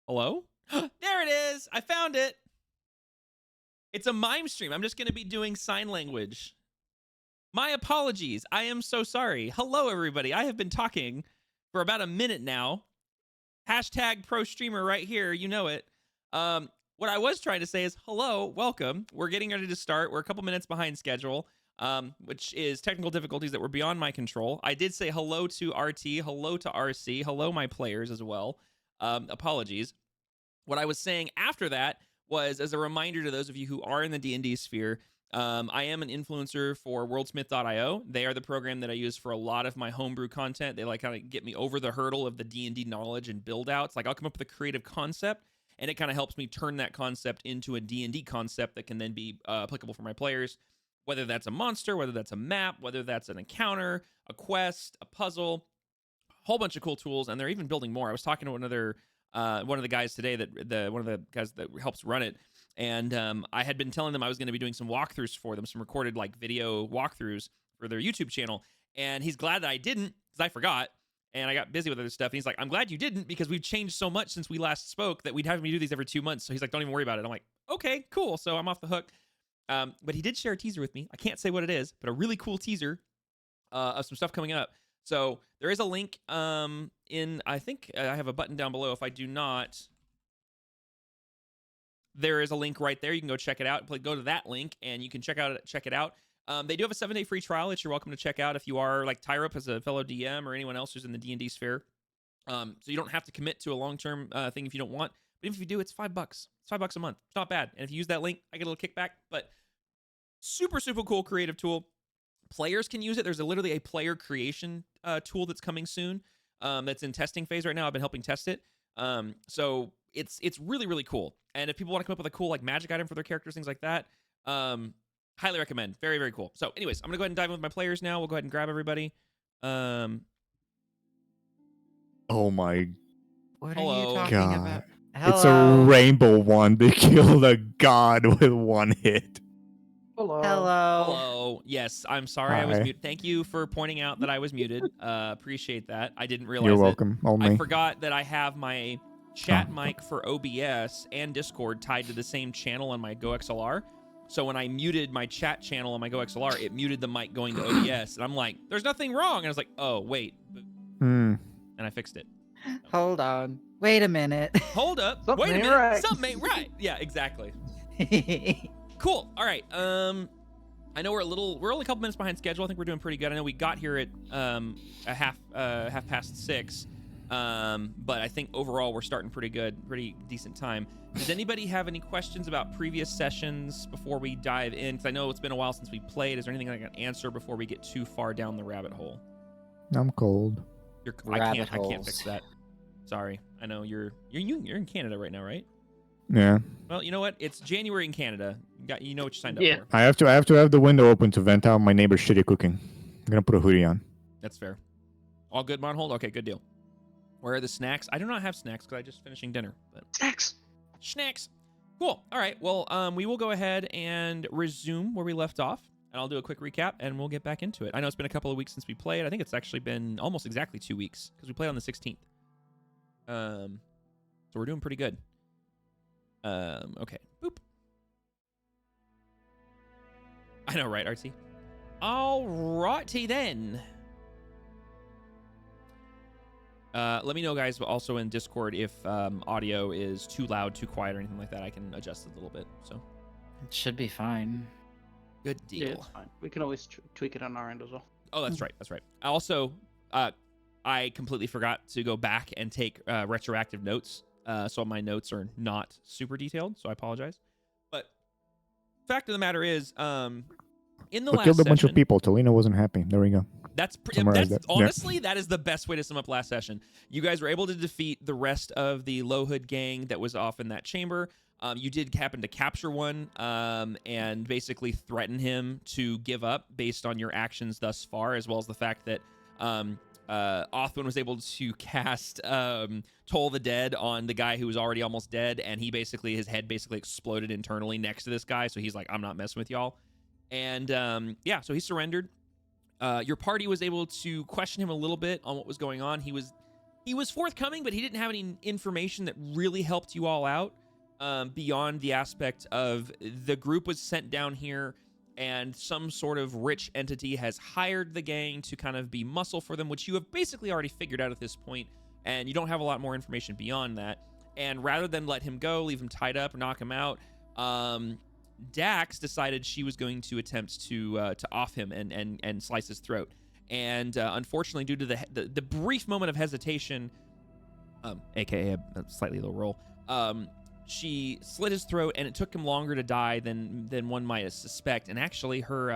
Hello? There it is. I found it. It's a mime stream. I'm just going to be doing sign language. My apologies. I am so sorry. Hello, everybody. I have been talking for about a minute now. Hashtag pro streamer right here. You know it. What I was trying to say is hello, welcome. We're getting ready to start. We're a couple minutes behind schedule, which is technical difficulties that were beyond my control. I did say hello to RT, hello to RC, hello, my players as well. Apologies. What I was saying after that was, as a reminder to those of you who are in the D&D sphere, I am an influencer for WorldSmith.io. They are the program that I use for a lot of my homebrew content. They like kind of get me over the hurdle of the D&D knowledge and build outs. Like I'll come up with a creative concept, and it kind of helps me turn that concept into a D&D concept that can then be applicable for my players, whether that's a monster, whether that's a map, whether that's an encounter, a quest, a puzzle, a whole bunch of cool tools, and they're even building more. I was talking to one of the guys today one of the guys that helps run it, and I had been telling them I was going to be doing some walkthroughs for them, some recorded like video walkthroughs for their YouTube channel, and he's glad that I didn't because I forgot and I got busy with other stuff. And he's like, I'm glad you didn't because we've changed so much since we last spoke that we'd have me do these every 2 months. So he's like, don't even worry about it. I'm like, okay, cool. So I'm off the hook. But he did share a teaser with me. I can't say what it is, but a really cool teaser of some stuff coming up. So there is a link I think I have a button down below. If I do not, there is a link right there. You can go check it out. Go to that link and you can check it out. They do have a 7-day free trial that you're welcome to check out if you are like Tyrup as a fellow DM or anyone else who's in the D&D sphere. So you don't have to commit to a long-term thing if you don't want. But if you do, it's $5. It's $5 a month. It's not bad. And if you use that link, I get a little kickback. But super, super cool creative tool. Players can use it. There's literally a player creation tool that's coming soon that's in testing phase right now. I've been helping test it. So it's really, really cool. And if people want to come up with a cool like magic item for their characters, things like that, highly recommend. Very, very cool. So anyways, I'm going to go ahead and dive in with my players now. We'll go ahead and grab everybody. Oh my What Hello. are you talking God. about? It's a rainbow one. They killed a god with one hit. Hello. Hello. Yes, I'm sorry I was Hi. muted. Thank you for pointing out that I was muted. Appreciate that. I didn't realize You're it. welcome. Only. I forgot that I have my chat mic for OBS and Discord tied to the same channel on my GoXLR. So when I muted my chat channel on my GoXLR, it muted the mic going to OBS. And I'm like, there's nothing wrong. And I was like, oh, wait. And I fixed it. Hold on. Wait a minute. Hold up. Something Wait a ain't minute. right. Something ain't right. Yeah, exactly. Cool. All right. I know we're only a couple minutes behind schedule. I think we're doing pretty good. I know we got here at a half past 6. But I think overall we're starting pretty good, pretty decent time. Does anybody have any questions about previous sessions before we dive in? Because I know it's been a while since we played. Is there anything I can answer before we get too far down the rabbit hole? I'm cold. I can't fix that. Sorry. I know you're in Canada right now, right? Yeah. Well, you know what? It's January in Canada. You know what you signed up Yeah. for. I have to have the window open to vent out my neighbor's shitty cooking. I'm gonna put a hoodie on. That's fair. All good, Monhold? Okay, good deal. Where are the snacks? I do not have snacks because I'm just finishing dinner. But snacks. Cool. All right. Well, we will go ahead and resume where we left off, and I'll do a quick recap, and we'll get back into it. I know it's been a couple of weeks since we played. I think it's actually been almost exactly 2 weeks because we played on the 16th. So we're doing pretty good. Okay. Boop. I know, right, RT? All righty then. Let me know, guys, also in Discord if audio is too loud, too quiet, or anything like that. I can adjust it a little bit. So It should be fine. good deal. Yeah, it's fine. We can always tweak it on our end as well. Oh, that's right. That's right. Also, I completely forgot to go back and take retroactive notes. So my notes are not super detailed. So I apologize. But fact of the matter is, in the last Killed a bunch session, of people. Tolina wasn't happy. There we go. That's Summarize that. Yeah. honestly, that is the best way to sum up last session. You guys were able to defeat the rest of the Low Hood gang that was off in that chamber. You did happen to capture one and basically threaten him to give up based on your actions thus far, as well as the fact that Othwin was able to cast Toll the Dead on the guy who was already almost dead, and his head basically exploded internally next to this guy, so he's like, I'm not messing with y'all. And yeah, so he surrendered. Your party was able to question him a little bit on what was going on. He was He was forthcoming, but he didn't have any information that really helped you all out, beyond the aspect of the group was sent down here and some sort of rich entity has hired the gang to kind of be muscle for them, which you have basically already figured out at this point, and you don't have a lot more information beyond that. And rather than let him go, leave him tied up, or knock him out, Dax decided she was going to attempt to off him and slice his throat. And unfortunately, due to the brief moment of hesitation, aka a slightly low roll, she slit his throat, and it took him longer to die than one might suspect. And actually, her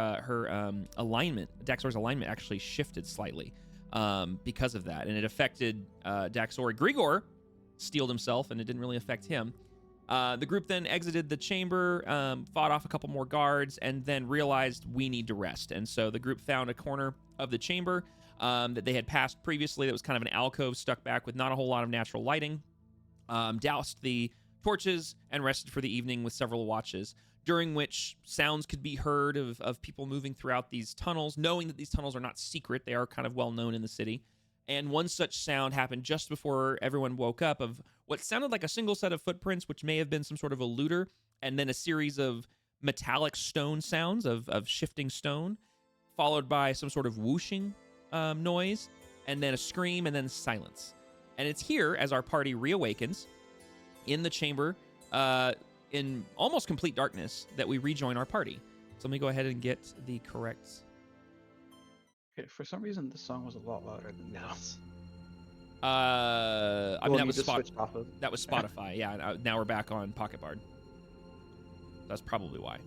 alignment, Daxor's alignment, actually shifted slightly because of that, and it affected Daxor. Grigor steeled himself, and it didn't really affect him. The group then exited the chamber, fought off a couple more guards, and then realized we need to rest. And so the group found a corner of the chamber that they had passed previously that was kind of an alcove stuck back with not a whole lot of natural lighting, doused the torches, and rested for the evening with several watches, during which sounds could be heard of people moving throughout these tunnels, knowing that these tunnels are not secret. They are kind of well known in the city. And one such sound happened just before everyone woke up, of what sounded like a single set of footprints, which may have been some sort of a looter, and then a series of metallic stone sounds of shifting stone, followed by some sort of whooshing noise, and then a scream, and then silence. And it's here, as our party reawakens in the chamber, in almost complete darkness, that we rejoin our party. So let me go ahead and get the correct... Okay, for some reason, this song was a lot louder than this. I mean, that was switched off of. that was Spotify. Yeah, now we're back on Pocket Bard. That's probably why.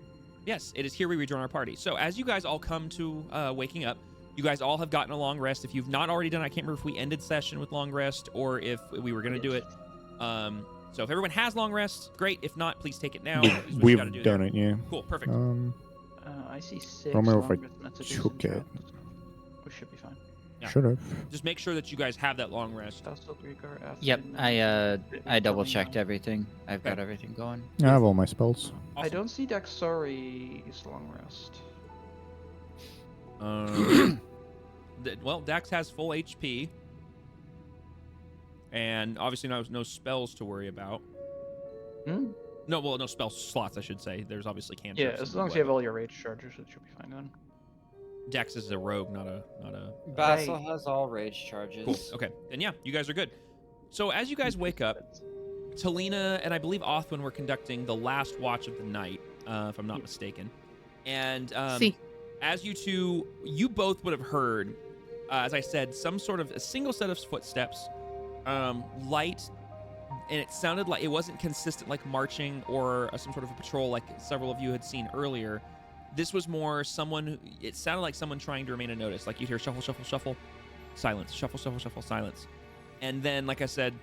Yes, it is here we rejoin our party. So as you guys all come to waking up, you guys all have gotten a long rest. If you've not already done, I can't remember if we ended session with long rest or if we were going to do it. So if everyone has long rest, great. If not, please take it now. We've done it, yeah. Cool, perfect. I see 6 don't remember if long I rest messages took in it. chat. We should be fine. Yeah. Should have. Just make sure that you guys have that long rest. Yep, I double checked everything. I've got Okay. everything going. I have all my spells. I Awesome. don't see Daxori's long rest. Well, Dax has full HP, and obviously no spells to worry about. No spell slots, I should say. There's obviously cantrips. Yeah, as long as you have all your rage charges, it should be fine then. Dex is a rogue, not a. Basil has all rage charges. Cool. Okay, then yeah, you guys are good. So as you guys wake up, Talina and I believe Othwin were conducting the last watch of the night, if I'm not mistaken. And as you both would have heard, as I said, some sort of a single set of footsteps, light, and it sounded like it wasn't consistent, like marching or some sort of a patrol, like several of you had seen earlier. This was more someone. It sounded like someone trying to remain unnoticed. Like you'd hear shuffle, shuffle, shuffle, silence, shuffle, shuffle, shuffle, silence, and then, like I said,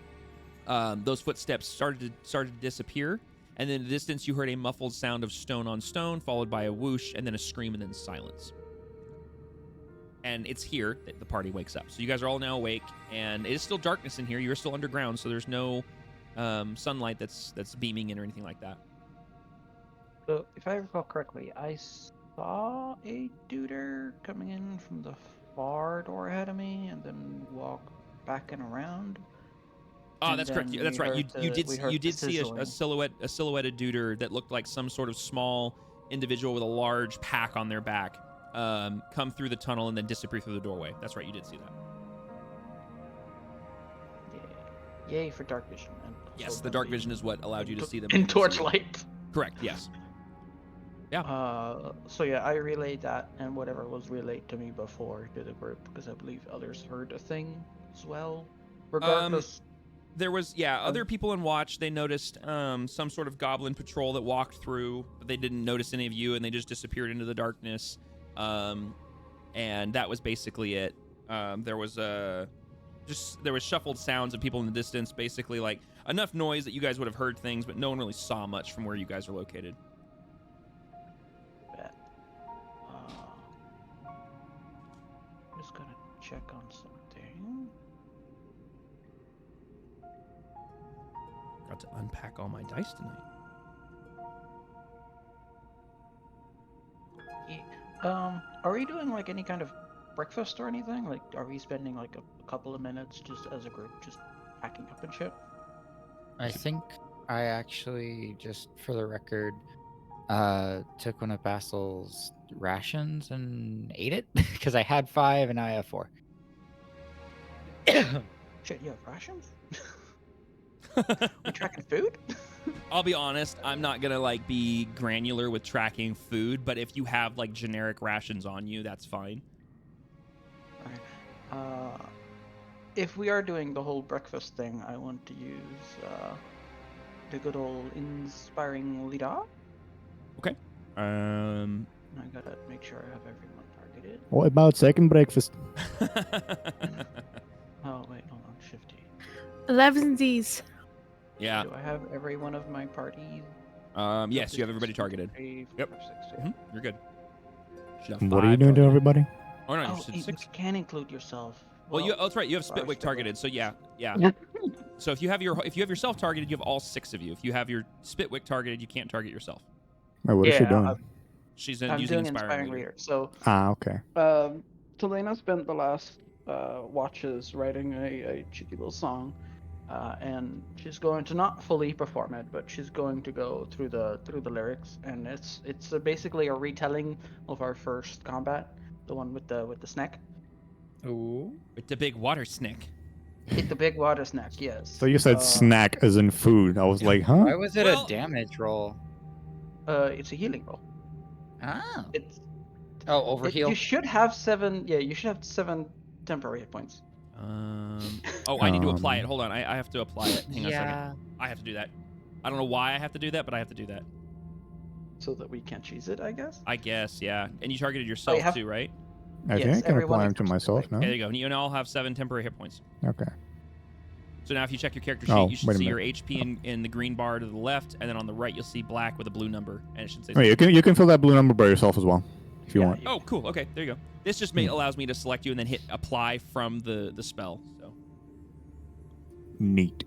those footsteps started to disappear. And then in the distance, you heard a muffled sound of stone on stone, followed by a whoosh, and then a scream, and then silence. And it's here that the party wakes up. So you guys are all now awake, and it is still darkness in here. You're still underground, so there's no sunlight that's beaming in or anything like that. So, if I recall correctly, I saw a duder coming in from the far door ahead of me, and then walk back and around. Oh, And that's correct. then That's we right. heard You the did see sizzling. a silhouetted duder that looked like some sort of small individual with a large pack on their back come through the tunnel and then disappear through the doorway. That's right. You did see that. Yeah. Yay for dark vision. And Yes, also the dark the- vision is what allowed you to see them in when you see torchlight. Correct. Yes. So yeah, I relayed that and whatever was relayed to me before to the group, because I believe others heard a thing as well. Regardless, There was, other people in watch. They noticed some sort of goblin patrol that walked through, but they didn't notice any of you, and they just disappeared into the darkness. And that was basically it. There was shuffled sounds of people in the distance, basically like enough noise that you guys would have heard things, but no one really saw much from where you guys are located. I'm just gonna check on something. Got to unpack all my dice tonight. Are we doing like any kind of breakfast or anything? Like, are we spending like a couple of minutes just as a group, just packing up and shit? I think I actually, just for the record, took one of Basil's rations and ate it because I had 5 and now I have 4. Shit, you have rations? We tracking food? I'll be honest, I'm not gonna like be granular with tracking food, but if you have like generic rations on you, that's fine. Alright. If we are doing the whole breakfast thing, I want to use the good old inspiring leader. Okay. I gotta make sure I have everyone targeted. What about second breakfast? Oh wait, hold on, Shift T. 11Z's. Yeah. Do I have every one of my parties? Yes, you have everybody targeted. 3, 4, Yep. 5, 6, yeah. You're good. Should have What are you 5 doing to targeted. everybody? Oh no, you Oh, said you 6. can include yourself. Well, you, oh, that's right. You have Sorry, Spitwick Spitwick. targeted, so yeah. Yeah. So if you have yourself targeted, you have all 6 of you. If you have your Spitwick targeted, you can't target yourself. Wait, what is she Yeah, doing? She's I'm using doing inspiring leader. leader. So, Okay. Talena spent the last watches writing a cheeky little song, and she's going to not fully perform it, but she's going to go through the lyrics, and it's basically a retelling of our first combat, the one with the snack. Ooh. With the big water snake. Hit the big water snack, yes. So you said snack as in food. I was like, huh? Why was it Well- a damage roll? It's a healing roll. Oh. It's Oh, overheal. you should have 7. Yeah, you should have 7 temporary hit points. Oh, I need to apply it. Hold on. I have to apply it. Hang on a second. Yeah. I have to do that. I don't know why I have to do that, but I have to do that. So that we can't cheese it, I guess. I guess, yeah. And you targeted yourself have- too, right? I Yes, think I can everyone apply them to except myself Spitwick. now. Okay, there you go. You all have 7 temporary hit points. Okay. So now if you check your character sheet, Oh, you should wait a see your minute. HP in the green bar to the left, and then on the right you'll see black with a blue number, and it should say. Wait, you can fill that blue number by yourself as well, if you Yeah, want. Oh, cool. Okay, there you go. This just allows me to select you and then hit apply from the spell. So Neat.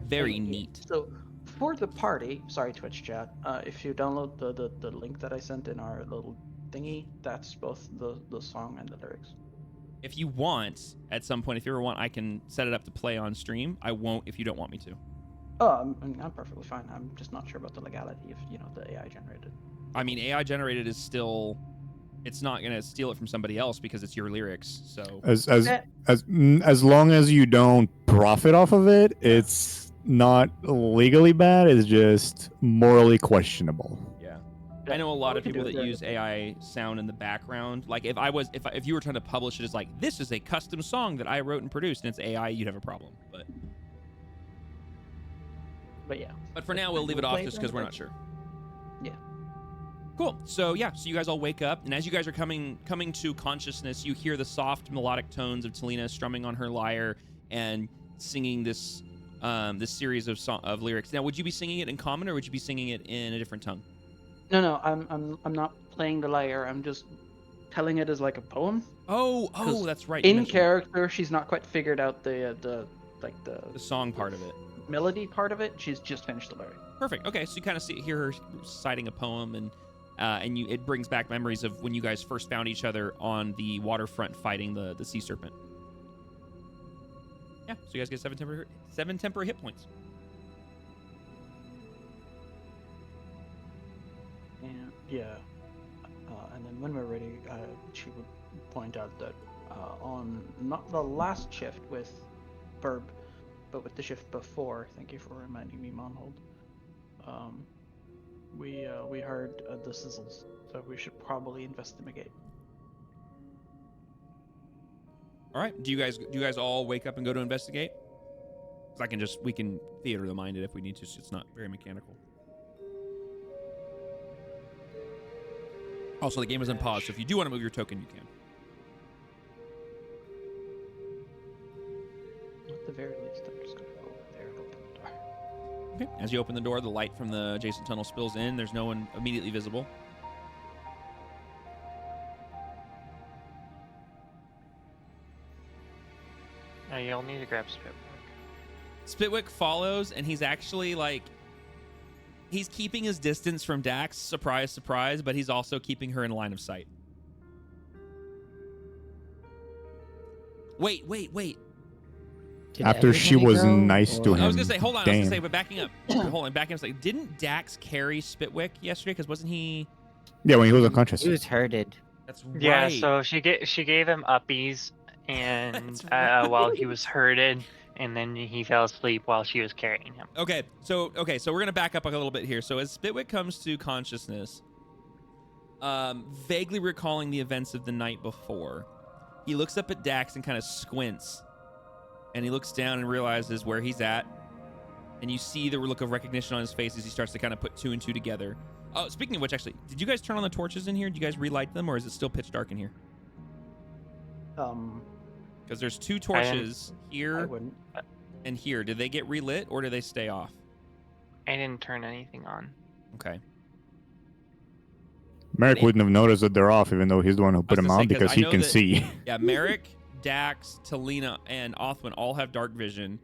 very Yeah. neat. So for the party, sorry Twitch chat, if you download the link that I sent in our little thingy, that's both the song and the lyrics. If you want, at some point, if you ever want, I can set it up to play on stream. I won't if you don't want me to. Oh, I'm perfectly fine. I'm just not sure about the legality if the AI generated. I mean, AI generated is still. It's not gonna steal it from somebody else because it's your lyrics. So As long as you don't profit off of it, it's not legally bad. It's just morally questionable. yeah. I know a lot we of can people do it that there. use AI sound in the background. Like if you were trying to publish it as like this is a custom song that I wrote and produced and it's AI, you'd have a problem. But yeah. But for now, we'll leave it off just because we're not sure. Yeah. Cool. So yeah, so you guys all wake up, and as you guys are coming to consciousness, you hear the soft melodic tones of Talena strumming on her lyre and singing this series of lyrics. Now, would you be singing it in common or would you be singing it in a different tongue? No, I'm not playing the lyre. I'm just telling it as like a poem. Oh, 'Cause that's right. you In mentioned character, she's not quite figured out the the song part of it. melody part of it. She's just finished the lyric. Perfect. Okay, so you kind of hear her reciting a poem, and it brings back memories of when you guys first found each other on the waterfront fighting the sea serpent. Yeah, so you guys get 7 temporary hit points. And yeah, and then when we're ready, she would point out that on not the last shift with Burb, but with the shift before. Thank you for reminding me, Monhold. We heard the sizzles, so we should probably investigate. All right. Do you guys all wake up and go to investigate? Because we can theater the mind it if we need to. So it's not very mechanical. Also, the game is on pause, so if you do want to move your token, you can. At the very least, I'm just gonna go over there and open the door. Okay. As you open the door, the light from the adjacent tunnel spills in. There's no one immediately visible. You'll need to grab Spitwick. Spitwick follows, and he's actually he's keeping his distance from Dax. Surprise, surprise, but he's also keeping her in line of sight. Wait. Did After she everybody was go, nice to or- him. I was gonna say, hold on. I was gonna Damn. say, but backing up. Hold on, backing up. Like, didn't Dax carry Spitwick yesterday? Because wasn't he? Yeah, when he was unconscious. He was hurted. That's Yeah, right. so she gave him uppies, and That's right. while he was hurted, and then he fell asleep while she was carrying him. Okay, so we're gonna back up a little bit here. So as Spitwick comes to consciousness, vaguely recalling the events of the night before, he looks up at Dax and kind of squints, and he looks down and realizes where he's at, and you see the look of recognition on his face as he starts to kind of put two and two together. Oh, speaking of which, actually, did you guys turn on the torches in here? Did you guys relight them, or is it still pitch dark in here? I Because there's two torches I here wouldn't. and here. Did they get relit, or do they stay off? didn't turn anything on. Okay. Merrick wouldn't have noticed that they're off, even though he's the one who put was them gonna say, on 'cause because I he know can that- see. Yeah, Merrick, Dax, Talina, and Othwin all have dark vision.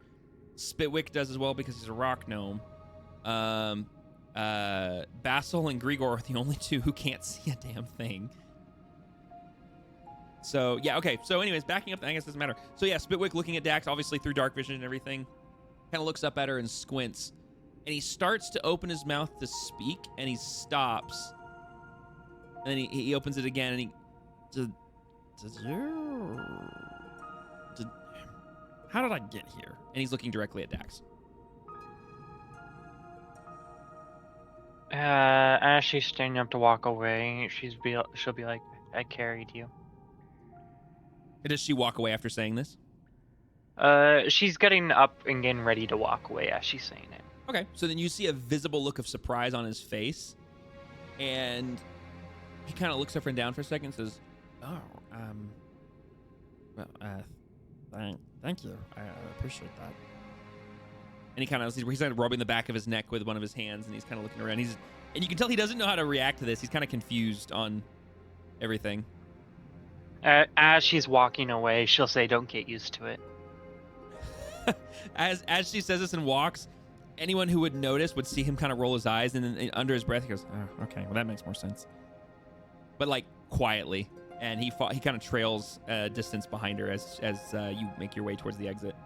Spitwick does as well because he's a rock gnome. Basil and Grigor are the only two who can't see a damn thing. So, yeah, okay. So, anyways, backing up, I guess it doesn't matter. So, yeah, Spitwick looking at Dax, obviously through dark vision and everything, kind of looks up at her and squints. And he starts to open his mouth to speak, and he stops. And then he opens it again, and he... How did I get here? And he's looking directly at Dax. As she's standing up to walk away, she'll be like, "I carried you." Does she walk away after saying this? She's getting up and getting ready to walk away as she's saying it. Okay, so then you see a visible look of surprise on his face, and he kind of looks up and down for a second and says, "Oh, well, thank you. I appreciate that." And he kind of he's kind of rubbing the back of his neck with one of his hands, and he's kind of looking around. And you can tell he doesn't know how to react to this. He's kind of confused on everything. As she's walking away, she'll say, "Don't get used to it." As she says this and walks, anyone who would notice would see him kind of roll his eyes, and then under his breath he goes, "Oh, okay, well that makes more sense." But like quietly, and he kind of trails distance behind her as you make your way towards the exit.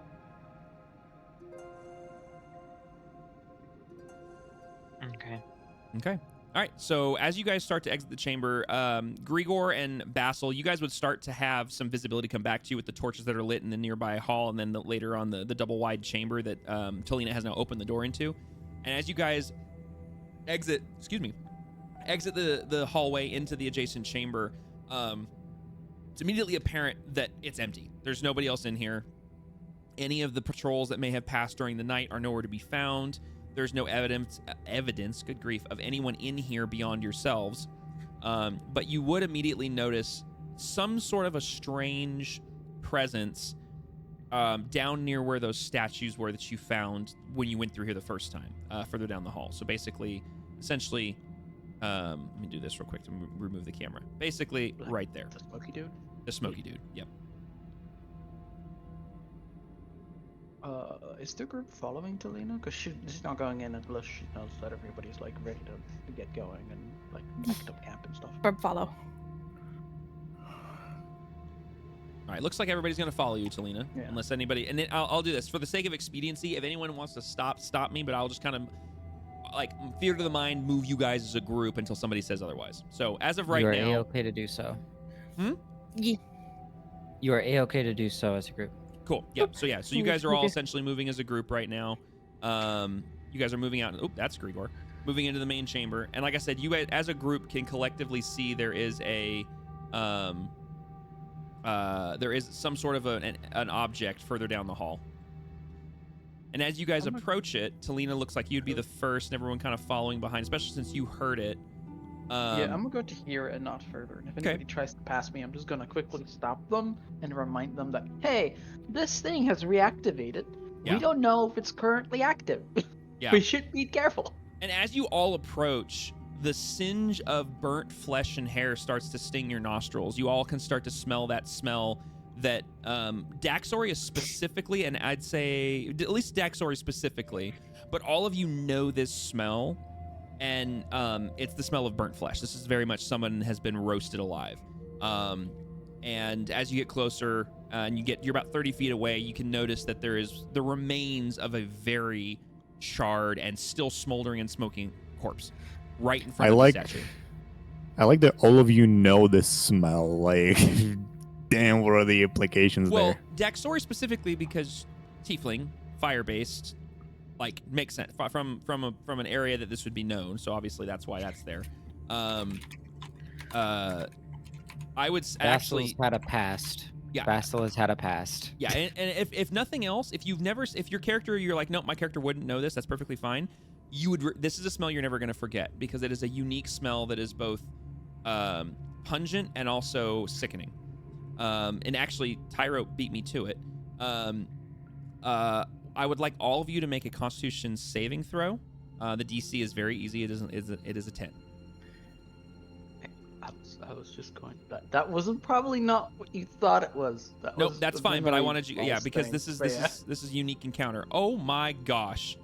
Okay. All right. So as you guys start to exit the chamber, Grigor and Basil, you guys would start to have some visibility come back to you with the torches that are lit in the nearby hall, and then later on the double wide chamber that Talina has now opened the door into. And as you guys exit the hallway into the adjacent chamber, it's immediately apparent that it's empty. There's nobody else in here. Any of the patrols that may have passed during the night are nowhere to be found. There's no evidence, good grief, of anyone in here beyond yourselves. But you would immediately notice some sort of a strange presence down near where those statues were that you found when you went through here the first time, further down the hall. So essentially, let me do this real quick to remove the camera. Basically, right there. The smoky dude? The smoky dude, yep. Is the group following Talina? Because she's not going in unless she knows that everybody's like ready to get going and like packed up camp and stuff. Or follow. All right, looks like everybody's going to follow you, Talina. Yeah. Unless anybody... And then I'll do this. For the sake of expediency, if anyone wants to stop me, but I'll just kind of, like, theater of the mind, move you guys as a group until somebody says otherwise. So, as of right you are now... A-okay to do so. Yeah. You are A-okay to do so as a group. Cool. Yep. So, you guys are all Okay. essentially moving as a group right now. You guys are moving out... Oh, that's Grigor. Moving into the main chamber. And like I said, you guys, as a group, can collectively see there is a... there is some sort of an object further down the hall. And as you guys approach it, Talina looks like you'd be the first, and everyone kind of following behind, especially since you heard it. Yeah, I'm gonna go to here and not further. And if anybody tries to pass me, I'm just gonna quickly stop them and remind them that, hey, this thing has reactivated. Yeah. We don't know if it's currently active. Yeah. We should be careful. And as you all approach, the singe of burnt flesh and hair starts to sting your nostrils. You all can start to smell that smell that Daxorius specifically, and I'd say at least Daxorius specifically, but all of you know this smell, and it's the smell of burnt flesh. This is very much someone has been roasted alive. And as you get closer, and you're about 30 feet away, you can notice that there is the remains of a very charred and still smoldering and smoking corpse right in front of the statue. I like that all of you know this smell. Like, damn, what are the implications Well, there? Daxori specifically because tiefling, fire-based, like makes sense from an area that this would be known. So obviously that's why that's there. I would actually Bastil's had a past. Yeah. Bastil has had a past. Yeah, and if nothing else, if your character, you're like, nope, my character wouldn't know this, that's perfectly fine. This is a smell you're never going to forget because it is a unique smell that is both pungent and also sickening. And actually, Tyro beat me to it. I would like all of you to make a Constitution saving throw. The DC is very easy. It is a 10. I was just going. That wasn't probably not what you thought it was. Nope, that's fine. But I wanted you, false because thing. this is But this is unique encounter. Oh my gosh.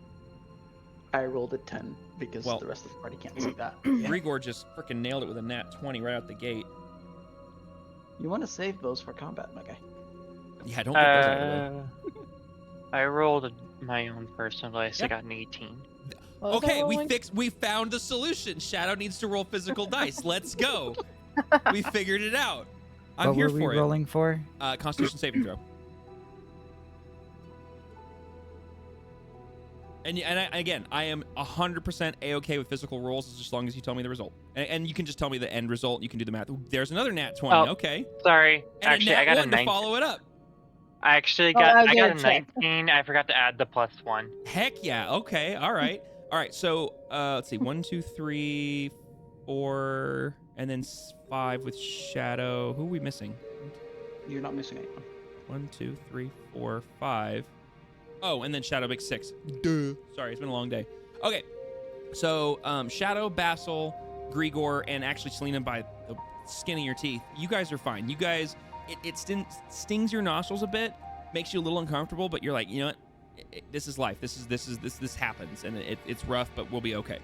I rolled a 10 because Well, the rest of the party can't see that. Grigor just freaking nailed it with a nat 20 right out the gate. You want to save those for combat, my guy. Yeah, don't get those out of the way. I rolled my own personal dice. Yep. I got an 18. Okay, we found the solution. Shadow needs to roll physical dice. Let's go. We figured it out. I'm what here were we for it. rolling for? Constitution saving throw. Again, I am 100% a-okay with physical rolls as long as you tell me the result. And you can just tell me the end result. You can do the math. Ooh, there's another nat 20. Oh, okay. Sorry. And Actually, a nat I got a 1 to 19. follow it up. I I got was a gonna check. 19. I forgot to add the +1. Heck yeah. Okay. All right. All right. So let's see. 1, 2, 3, 4, and then 5 with Shadow. Who are we missing? You're not missing anyone. 1, 2, 3, 4, 5. Oh, and then Shadow makes 6. Duh. Sorry, it's been a long day. Okay. So Shadow, Basil, Grigor, and actually Selena by the skin of your teeth. You guys are fine. You guys, it stings your nostrils a bit, makes you a little uncomfortable, but you're like, you know what? This is life. This happens, and it's rough, but we'll be okay.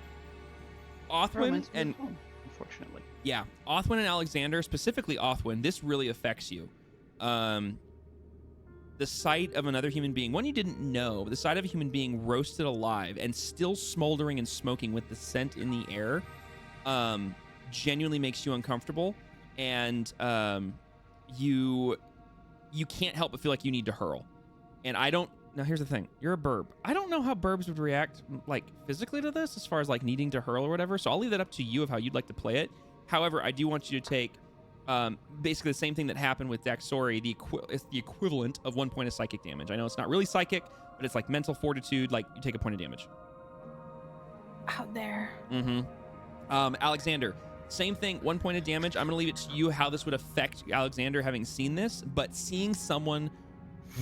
Othwin Reminds me and of home, unfortunately. yeah, Othwin and Alexander, specifically Othwin, this really affects you. The sight of another human being, one you didn't know, but the sight of a human being roasted alive and still smoldering and smoking with the scent in the air, genuinely makes you uncomfortable, and you can't help but feel like you need to hurl. And now here's the thing, you're a burb. I don't know how burbs would react like physically to this as far as like needing to hurl or whatever, so I'll leave that up to you of how you'd like to play it. However, I do want you to take basically the same thing that happened with Daxori. It's the equivalent of 1 point of psychic damage. I know it's not really psychic, but it's like mental fortitude, like you take a point of damage. Out there. Alexander, same thing, 1 point of damage. I'm gonna leave it to you how this would affect Alexander having seen this, but seeing someone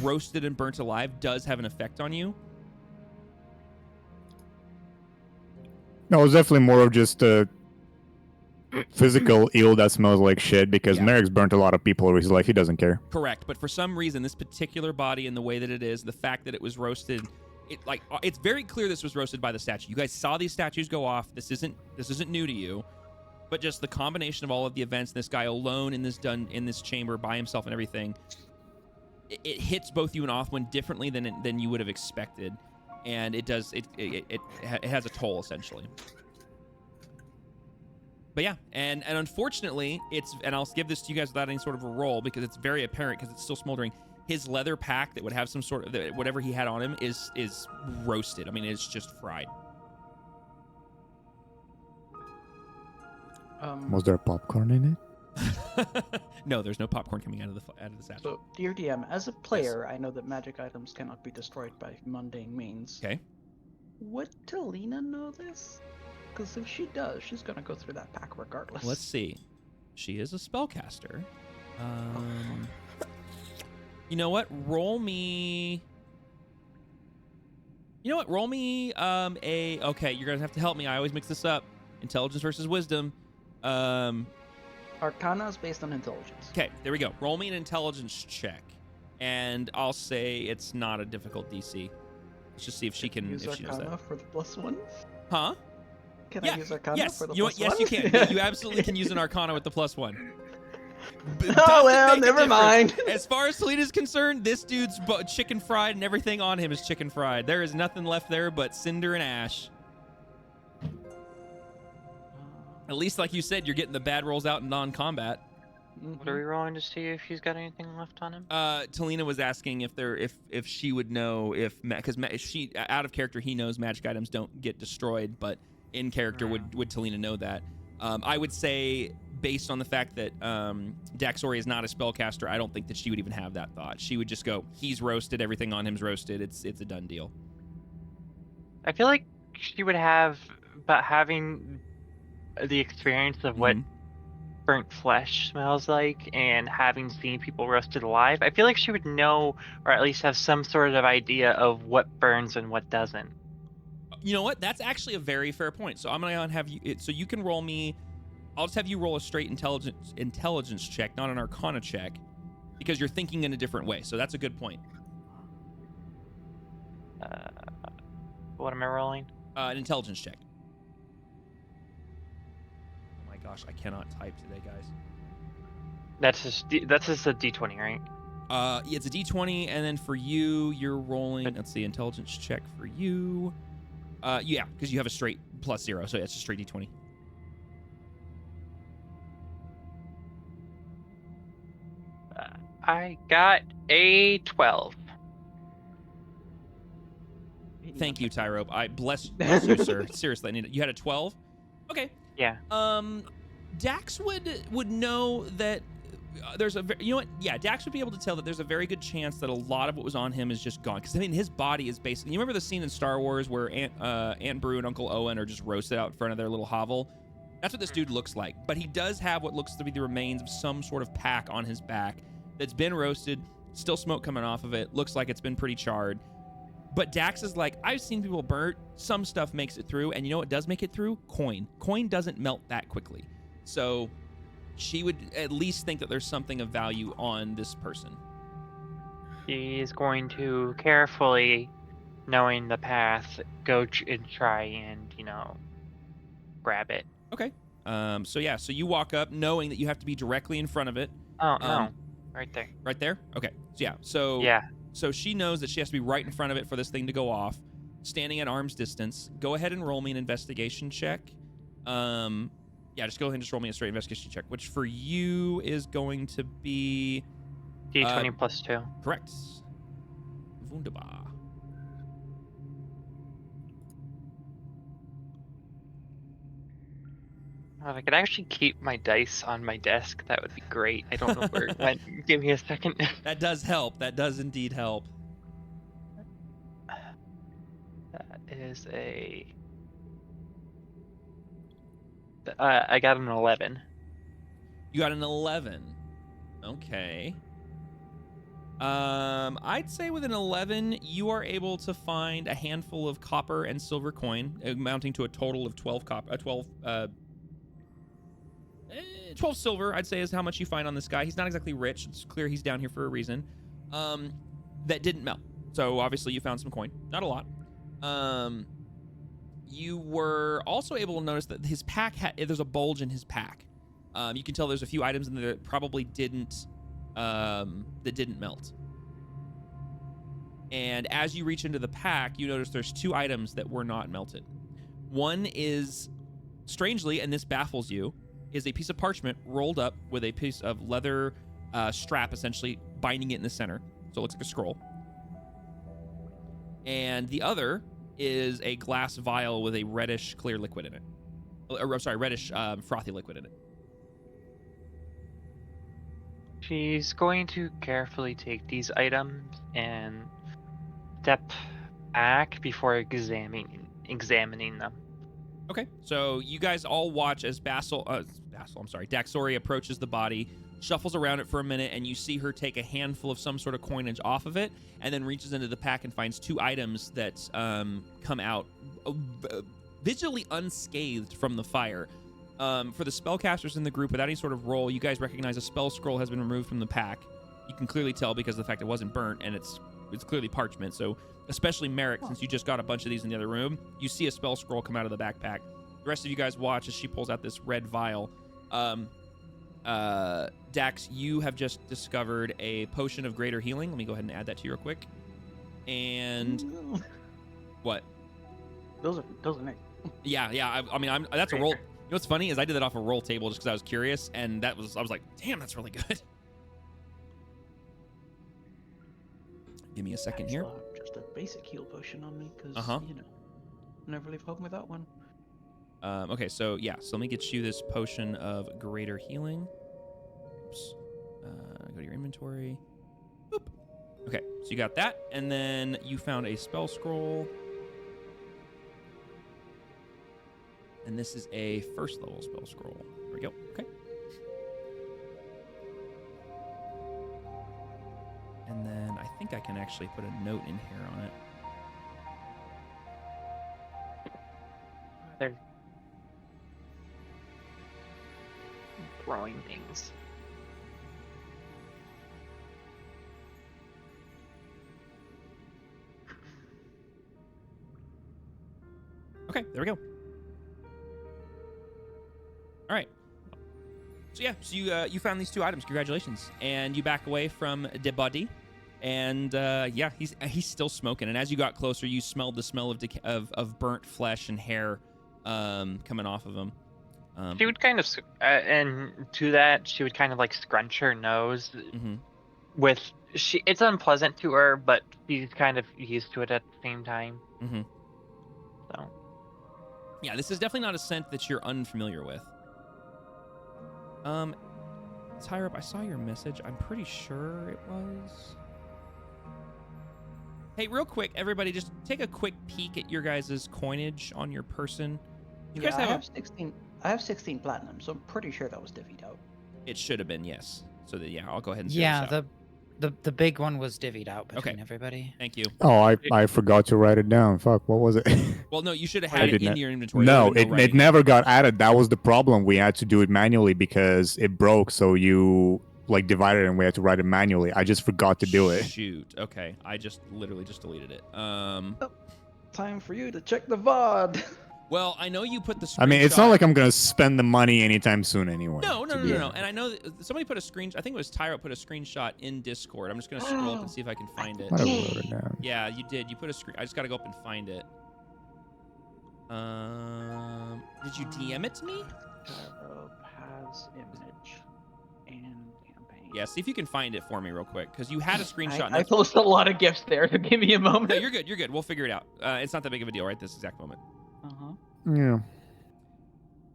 roasted and burnt alive does have an effect on you. No, it's definitely more of just a physical ill that smells like shit because Yeah. Merrick's burnt a lot of people over his life. He doesn't care. Correct, but for some reason, this particular body and the way that it is, the fact that it was roasted, it's very clear this was roasted by the statue. You guys saw these statues go off. This isn't new to you, but just the combination of all of the events, this guy alone in this chamber by himself and everything, it hits both you and Othwin differently than you would have expected, and it has a toll essentially. But yeah, and unfortunately, and I'll give this to you guys without any sort of a roll because it's very apparent because it's still smoldering. His leather pack that would have some sort of whatever he had on him is roasted. I mean, it's just fried. Was there popcorn in it? No, there's no popcorn coming out of the satchel. So, dear DM, as a player, I know that magic items cannot be destroyed by mundane means. Okay. Would Talina know this? Because if she does, she's gonna go through that pack regardless. Let's see. She is a spellcaster. You know what? Roll me. Okay, you're gonna have to help me. I always mix this up. Intelligence versus wisdom. Arcana is based on intelligence. Okay, there we go. Roll me an intelligence check, and I'll say it's not a difficult DC. Let's just see if she can. Use If she knows Arcana that. for the +1? Huh? Can Yeah, I use Arcana yes. for the You know +1? what? Yes, you can. You absolutely can use an Arcana with the +1. Oh well, never mind. As far as Selena's concerned, this dude's chicken fried, and everything on him is chicken fried. There is nothing left there but cinder and ash. At least, like you said, you're getting the bad rolls out in non-combat. What are we rolling to see if he's got anything left on him? Talina was asking if she would know because she out of character he knows magic items don't get destroyed, but in character would Talina know that? I would say based on the fact that Daxori is not a spellcaster, I don't think that she would even have that thought. She would just go, he's roasted, everything on him's roasted. It's a done deal. I feel like she would have, but having the experience of what burnt flesh smells like and having seen people roasted alive, I feel like she would know, or at least have some sort of idea of what burns and what doesn't. You know what? That's actually a very fair point. So I'm gonna have you. So you can roll me. I'll just have you roll a straight intelligence check, not an Arcana check, because you're thinking in a different way. So that's a good point. What am I rolling? An intelligence check. Oh my gosh, I cannot type today, guys. That's just a D20, right? Yeah, it's a D20, and then for you, you're rolling. Let's see, intelligence check for you. Yeah, because you have a straight +0, so it's a straight D20. I got a 12. Thank you, Tyrope. I bless you, sir. Seriously, I need it. You had a 12? Okay. Yeah. Dax would know that there's you know what? Yeah, Dax would be able to tell that there's a very good chance that a lot of what was on him is just gone. Because I mean, his body is basically. You remember the scene in Star Wars where Aunt Brew and Uncle Owen are just roasted out in front of their little hovel? That's what this dude looks like. But he does have what looks to be the remains of some sort of pack on his back that's been roasted. Still smoke coming off of it. Looks like it's been pretty charred. But Dax is like, I've seen people burnt. Some stuff makes it through. And you know what does make it through? Coin. Coin doesn't melt that quickly. So she would at least think that there's something of value on this person. He's going to carefully, knowing the path, go and try and, grab it. Okay. So you walk up knowing that you have to be directly in front of it. Oh, no. Right there. Right there? Okay. So she knows that she has to be right in front of it for this thing to go off, standing at arm's distance. Go ahead and roll me an investigation check. Just go ahead and just roll me a straight investigation check, which for you is going to be... D20 +2. Correct. Wunderbar. If I could actually keep my dice on my desk, that would be great. I don't know where it went. Give me a second. That does help. That does indeed help. That is a... I got an 11. You got an 11. Okay. I'd say with an 11, you are able to find a handful of copper and silver coin, amounting to a total of 12 silver, I'd say, is how much you find on this guy. He's not exactly rich. It's clear he's down here for a reason. That didn't melt. So obviously you found some coin. Not a lot. You were also able to notice that his pack there's a bulge in his pack. You can tell there's a few items in there that probably didn't melt. And as you reach into the pack, you notice there's two items that were not melted. One is, strangely, and this baffles you, is a piece of parchment rolled up with a piece of leather strap, essentially binding it in the center, so it looks like a scroll. And the other is a glass vial with a reddish clear liquid in it. Reddish frothy liquid in it. She's going to carefully take these items and step back before examining them. Okay, so you guys all watch as Daxori approaches the body, shuffles around it for a minute, and you see her take a handful of some sort of coinage off of it, and then reaches into the pack and finds two items that come out visually unscathed from the fire. For the spellcasters in the group, without any sort of roll, you guys recognize a spell scroll has been removed from the pack. You can clearly tell because of the fact it wasn't burnt, and it's clearly parchment, so especially Merrick, since you just got a bunch of these in the other room, you see a spell scroll come out of the backpack. The rest of you guys watch as she pulls out this red vial. Dax, you have just discovered a potion of greater healing. Let me go ahead and add that to you real quick. And what? Those are nice. Yeah. I mean, that's a roll. You know what's funny is I did that off a roll table just because I was curious, and I was like, damn, that's really good. Give me a second here. Just a basic heal potion on me, because never leave home without one. Okay, so let me get you this potion of greater healing. Oops. Go to your inventory. Boop. Okay, so you got that, and then you found a spell scroll. And this is a first level spell scroll. There we go. Okay. And then I think I can actually put a note in here on it. They're throwing things. Okay, there we go. All right. So you found these 2 items. Congratulations. And you back away from the body, and he's still smoking. And as you got closer, you smelled the smell of burnt flesh and hair coming off of him. She would kind of, and to that, she would kind of like scrunch her nose. Mm-hmm. It's unpleasant to her, but she's kind of used to it at the same time. Mm-hmm. So. Yeah, this is definitely not a scent that you're unfamiliar with. Tyrup, I saw your message. I'm pretty sure it was. Hey, real quick, everybody, just take a quick peek at your guys' coinage on your person. You guys I have 16. I have 16 platinum, so I'm pretty sure that was divvied out. It should have been, yes. So that I'll go ahead and Yeah, this out. the big one was divvied out between Okay. everybody. Thank you. Oh, I forgot to write it down. Fuck, what was it? Well, no, you should have I had it did in not- your inventory. No, There would have been it writing. never got added. That was the problem. We had to do it manually because it broke. So you like divided it and we had to write it manually. I just forgot to do it. Shoot. Okay. I just literally just deleted it. Time for you to check the VOD. Well, I know you put the screenshot. I mean, it's not like I'm gonna spend the money anytime soon anyway. No. to be And I know that somebody put a screenshot. I think it was Tyro put a screenshot in Discord. I'm just gonna scroll up and see if I can find it. Might have wrote it down. Yeah, you did. You put a screen. I just gotta go up and find it. Did you DM it to me? Has image and campaign. Yeah. See if you can find it for me real quick, because you had a screenshot. and I that's- posted a lot of gifts there. So give me a moment. No, you're good. You're good. We'll figure it out. It's not that big of a deal right this exact moment. Yeah.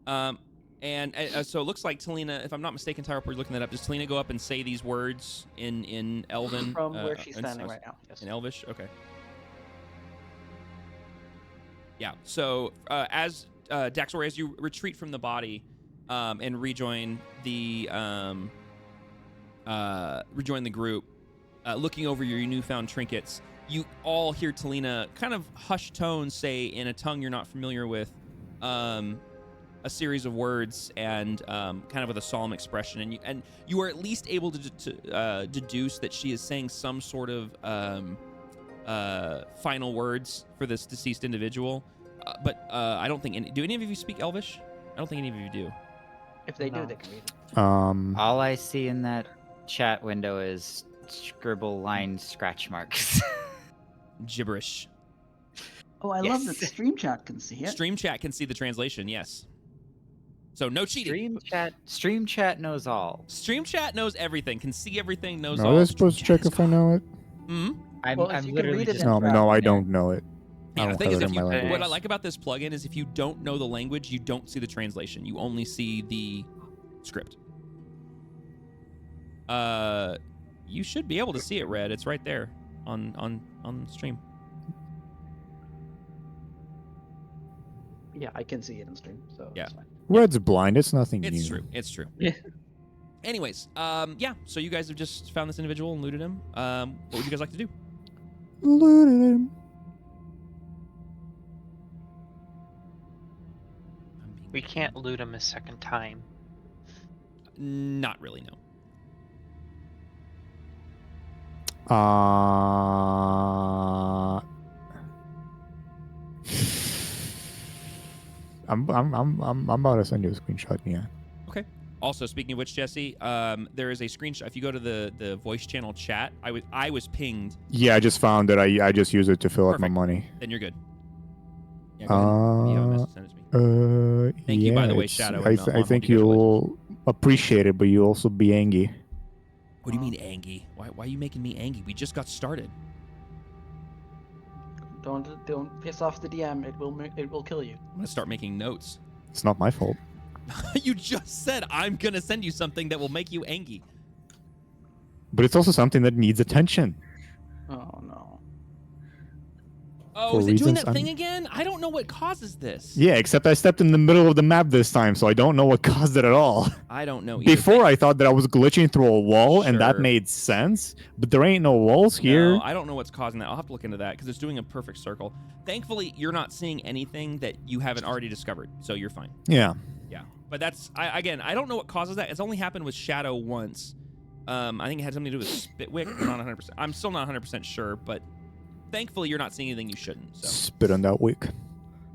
So it looks like Talina, if I'm not mistaken, Tyro, we're looking that up. Does Talina go up and say these words in Elven? From where she's standing right now. Yes. In Elvish? Okay. Yeah. So as Daxor, as you retreat from the body and rejoin the group, looking over your newfound trinkets, you all hear Talina kind of hushed tones say in a tongue you're not familiar with, a series of words and kind of with a solemn expression, and you are at least able to deduce that she is saying some sort of final words for this deceased individual. But I don't think do any of you speak Elvish? I don't think any of you do. If they do, No. they can read it. All I see in that chat window is scribble line scratch marks. Gibberish. Oh, I love Yes. that Stream Chat can see it. Stream chat can see the translation. Yes. So no cheating. Stream chat knows all. Stream chat knows everything, can see everything, knows No, all. I was supposed to check if I know it. Hmm. Well, if I'm you can literally read it just in No, Right. no, I grabbing don't know it. Yeah, I the don't thing have is, it if in my you, language. what I like about this plugin is if you don't know the language, you don't see the translation. You only see the script. You should be able to see it, Red. It's right there on stream. Yeah, I can see it in stream. So Yeah. it's fine. Red's blind. It's nothing It's new. true. It's true. Yeah. Anyways, yeah. So you guys have just found this individual and looted him. What would you guys like to do? Looted him. We can't loot him a second time. Not really, no. I'm about to send you a screenshot, yeah. Also, speaking of which, Jesse, there is a screenshot. If you go to the voice channel chat, I was pinged. Yeah, I just found it. I just use it to fill out my Perfect. money. Then you're good. Yeah, go ahead. If you have a message, send it to me. Thank you, by the way, Shadow and Mel. I think you'll appreciate it, but you also be angry. What do you mean angry? Why are you making me angry? We just got started. Don't piss off the DM. It will kill you. I'm gonna start making notes. It's not my fault. You just said I'm gonna send you something that will make you angry. But it's also something that needs attention. Oh no. Oh, For is it doing reasons that thing again? I don't know what causes this. Yeah, except I stepped in the middle of the map this time, so I don't know what caused it at all. I don't know either. Before, I thought that I was glitching through a wall, and that Sure. made sense. But there ain't no walls here. No, I don't know what's causing that. I'll have to look into that because it's doing a perfect circle. Thankfully, you're not seeing anything that you haven't already discovered, so you're fine. Yeah. Yeah, but that's I don't know what causes that. It's only happened with Shadow once. I think it had something to do with Spitwick. I'm not 100%. I'm still not 100% sure, but thankfully you're not seeing anything you shouldn't. So Spit on that wick.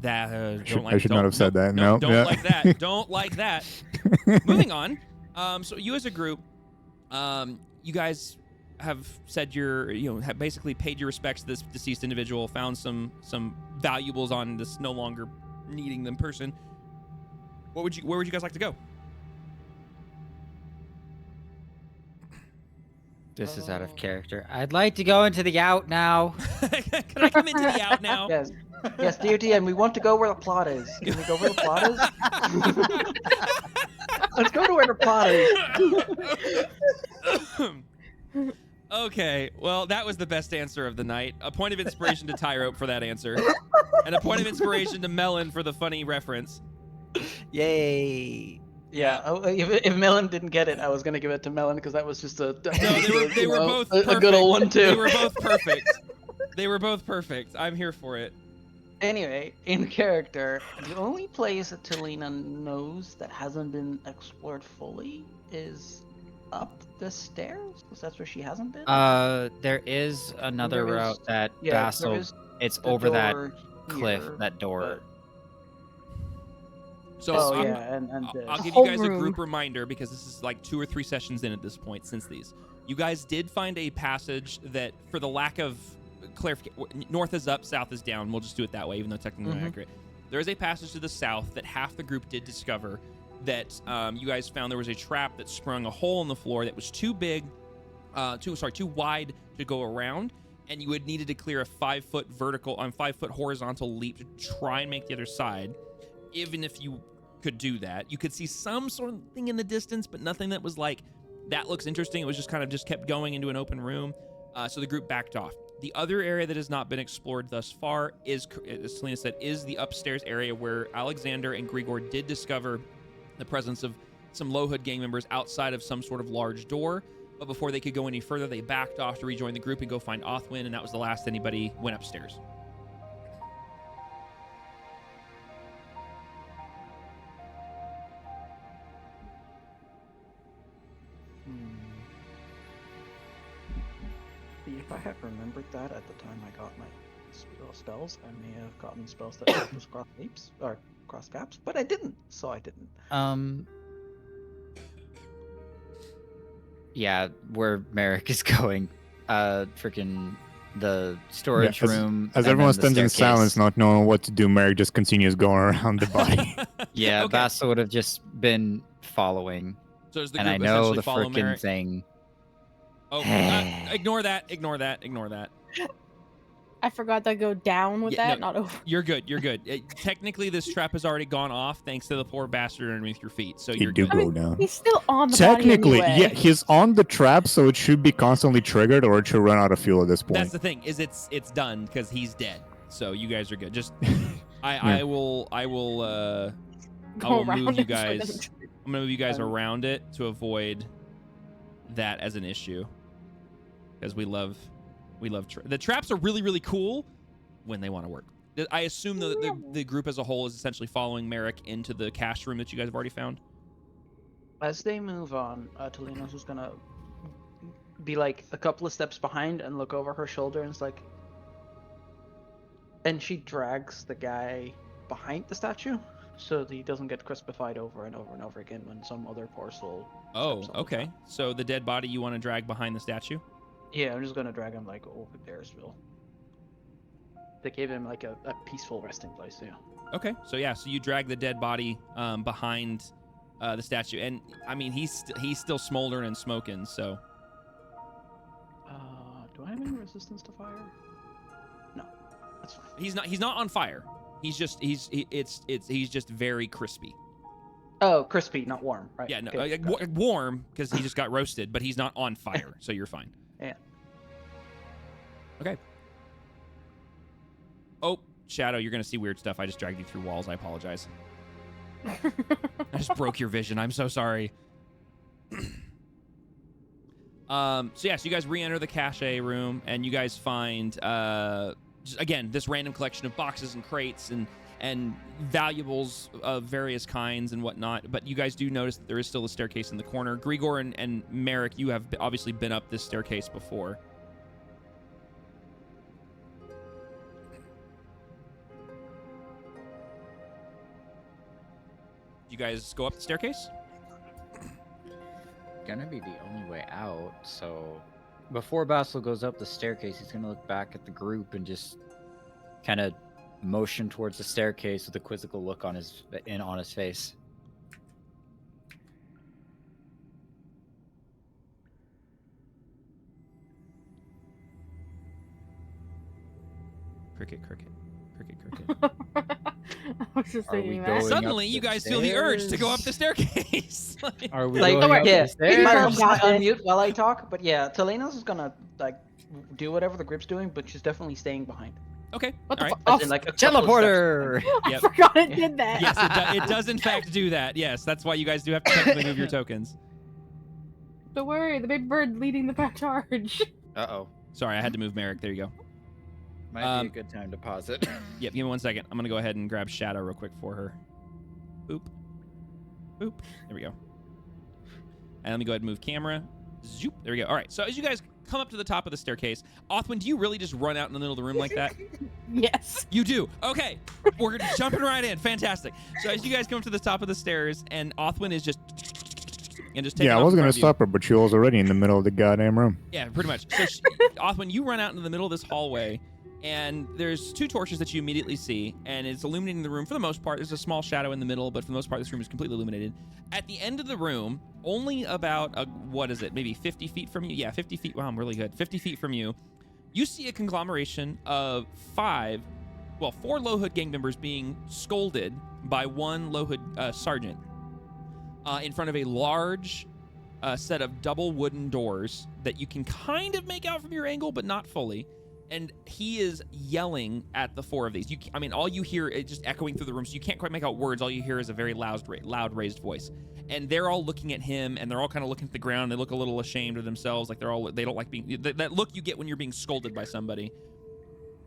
that I should not have said that. No, don't yeah. like that. Don't like that. Moving on. So you as a group, you guys have said have basically paid your respects to this deceased individual, found some valuables on this no longer needing them person. Where would you guys like to go? This is out of character. I'd like to go into the out now. Can I come into the out now? Yes. Yes, dear DM, we want to go where the plot is. Can we go where the plot is? Let's go to where the plot is. Okay, well, that was the best answer of the night. A point of inspiration to Tyrope for that answer. And a point of inspiration to Melon for the funny reference. Yay. Yeah, if Melon didn't get it, I was gonna give it to Melon because that was just No, they were both a perfect. good old one too. They were both perfect. They were both perfect. I'm here for it. Anyway, in character, the only place that Talina knows that hasn't been explored fully is up the stairs, because that's where she hasn't been. There is another There is- route that yeah, there Vassal. is It's the over that door cliff, here, that door. So Oh I'm- yeah, and I'll give whole you guys a room. group reminder because this is like 2 or 3 sessions in at this point since these. You guys did find a passage that, for the lack of clarification, north is up, south is down. We'll just do it that way, even though technically not accurate. There is a passage to the south that half the group did discover that you guys found there was a trap that sprung a hole in the floor that was too wide to go around, and you would needed to clear a 5-foot vertical on 5-foot horizontal leap to try and make the other side. Even if you could do that, you could see some sort of thing in the distance, but nothing that was like, that looks interesting. It was just kind of just kept going into an open room. So the group backed off. The other area that has not been explored thus far is, as Selena said, is the upstairs area where Alexander and Grigor did discover the presence of some Low Hood gang members outside of some sort of large door. But before they could go any further, they backed off to rejoin the group and go find Othwin, and that was the last anybody went upstairs. If I had remembered that at the time I got my spells, I may have gotten spells that helped us cross leaps or cross gaps, but I didn't, so I didn't. Yeah, where Merrick is going. Freaking the storage room. As and everyone then the stands in staircase. silence, not knowing what to do, Merrick just continues going around the body. Yeah, Okay. Vassal would have just been following. So does the And group I know essentially the follow freaking Merrick? thing. Oh, ignore that. I forgot to go down with Yeah, that, no. not over. You're good. Technically, this trap has already gone off thanks to the poor bastard underneath your feet. So He you're do good. go down. He's still on the Technically, body yeah, anyway. he's on the trap, so it should be constantly triggered, or it should run out of fuel at this point. That's the thing, is it's done because he's dead. So you guys are good. Just I Yeah. will Go move around you it for guys. them. I'm gonna move you guys around it to avoid that as an issue. Because we love the traps are really, really cool when they want to work. I assume the group as a whole is essentially following Merrick into the cache room that you guys have already found. As they move on, Talina's just gonna be like a couple of steps behind and look over her shoulder, and it's like, and she drags the guy behind the statue so that he doesn't get crispified over and over and over again when some other parcel. Oh, steps on the okay. top. So the dead body you want to drag behind the statue? Yeah, I'm just gonna drag him like over there as well. They gave him like a peaceful resting place. Yeah. Okay. So yeah, so you drag the dead body behind the statue, and I mean he's still smoldering and smoking. So Do I have any resistance to fire? No, that's fine. he's not on fire. He's just he's just very crispy. Oh, crispy, not warm, right? Yeah, no, Okay, warm because he just got roasted, but he's not on fire, so you're fine. Yeah. Okay. Oh, Shadow, you're gonna see weird stuff. I just dragged you through walls. I apologize. I just broke your vision. I'm so sorry. So yeah, so you guys re-enter the cache room, and you guys find just, again, this random collection of boxes and crates and valuables of various kinds and whatnot. But you guys do notice that there is still a staircase in the corner. Grigor and Merrick, you have obviously been up this staircase before. You guys go up the staircase? Gonna be the only way out, so before Basil goes up the staircase, he's gonna look back at the group and just kind of motion towards the staircase with a quizzical look on his face. Cricket. I was just Are we thinking going that. Suddenly, up you the guys feel the urge to go up stairs? the staircase. Like- Are we Like, going up yeah, the stairs? you might Girl just got this. unmute while I talk, but yeah, Telena's is gonna like do whatever the group's doing, but she's definitely staying behind. Okay. What the all right. fuck? As in, like, a couple of Teleporter! I Yep. forgot it did that. Yes, it does in fact do that. Yes, that's why you guys do have to technically move your tokens. Don't worry, the big bird leading the back charge. Uh-oh. Sorry, I had to move Merrick. There you go. Might be a good time to pause it. Yep, give me 1 second. I'm going to go ahead and grab Shadow real quick for her. Boop. Boop. There we go. And let me go ahead and move camera. Zoop. There we go. All right, so as you guys come up to the top of the staircase, Othwin, do you really just run out in the middle of the room like that? Yes. You do. Okay. We're jumping right in. Fantastic. So as you guys come to the top of the stairs, and Othwin is just... And just taking Yeah, I off was in gonna front of you. stop her, but she was already in the middle of the goddamn room. Yeah, pretty much. So, Othwin, you run out into the middle of this hallway, and there's 2 torches that you immediately see, and it's illuminating the room for the most part. There's a small shadow in the middle, but for the most part, this room is completely illuminated. At the end of the room, only about, what is it, maybe 50 feet from you? Yeah, 50 feet. Wow, I'm really good. 50 feet from you, you see a conglomeration of 4 low-hood gang members being scolded by 1 low-hood sergeant in front of a large set of double wooden doors that you can kind of make out from your angle, but not fully. And he is yelling at the 4 of these. All you hear is just echoing through the room, so you can't quite make out words. All you hear is a very loud raised voice. And they're all looking at him, and they're all kind of looking at the ground. They look a little ashamed of themselves, like they don't like being that look you get when you're being scolded by somebody.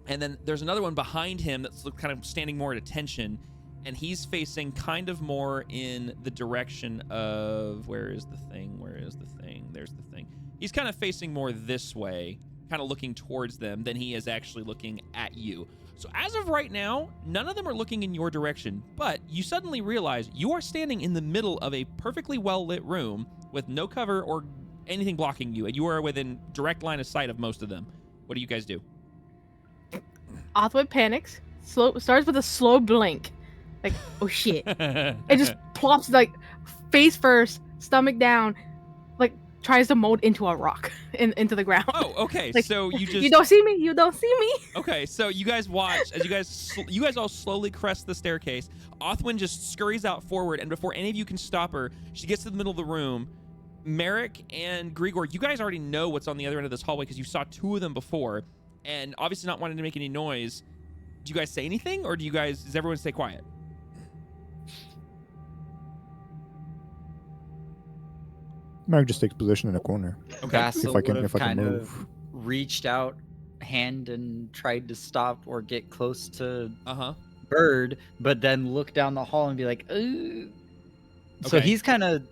And then there's another one behind him that's kind of standing more at attention, and he's facing kind of more in the direction of there's the thing. He's kind of facing more this way, kind of looking towards them than he is actually looking at you. So as of right now, none of them are looking in your direction, but you suddenly realize you are standing in the middle of a perfectly well-lit room with no cover or anything blocking you, and you are within direct line of sight of most of them. What do you guys do? Othwood panics. Starts with a slow blink. Like, oh shit. It just plops like face first, stomach down, like tries to mold into a rock into the ground. Oh, okay. Like, So you just You don't see me. You don't see me. Okay, so you guys watch as you guys all slowly crest the staircase. Othwin just scurries out forward, and before any of you can stop her, she gets to the middle of the room. Merrick and Grigor, you guys already know what's on the other end of this hallway because you saw 2 of them before, and obviously not wanting to make any noise. Do you guys say anything, or does everyone stay quiet? Mark just takes position in a corner. Okay. Basil If I can- would have if I can kind move. of reached out hand and tried to stop or get close to Uh-huh. Bird, but then look down the hall and be like, ooh. So Okay. he's kind of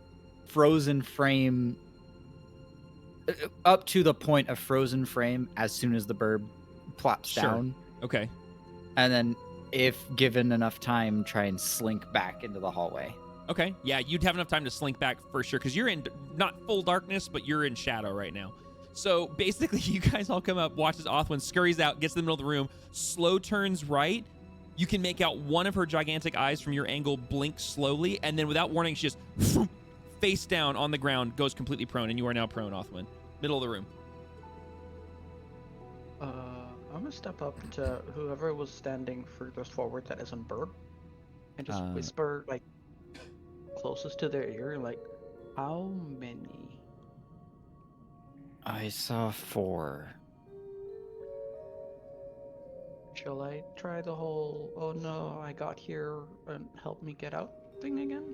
frozen frame up to the point of frozen frame as soon as the bird plops Sure. down. Okay. And then if given enough time, try and slink back into the hallway. Okay, yeah, you'd have enough time to slink back for sure, because you're in not full darkness, but you're in shadow right now. So basically, you guys all come up, watch as Othwin scurries out, gets in the middle of the room, slow turns right. You can make out one of her gigantic eyes from your angle blink slowly, and then without warning, she just face down on the ground, goes completely prone, and you are now prone, Othwin. Middle of the room. I'm gonna step up to whoever was standing furthest forward that isn't Burp, and just whisper like closest to their ear, like, how many? I saw 4. Shall I try the whole "oh no, I got here and help me get out" thing again?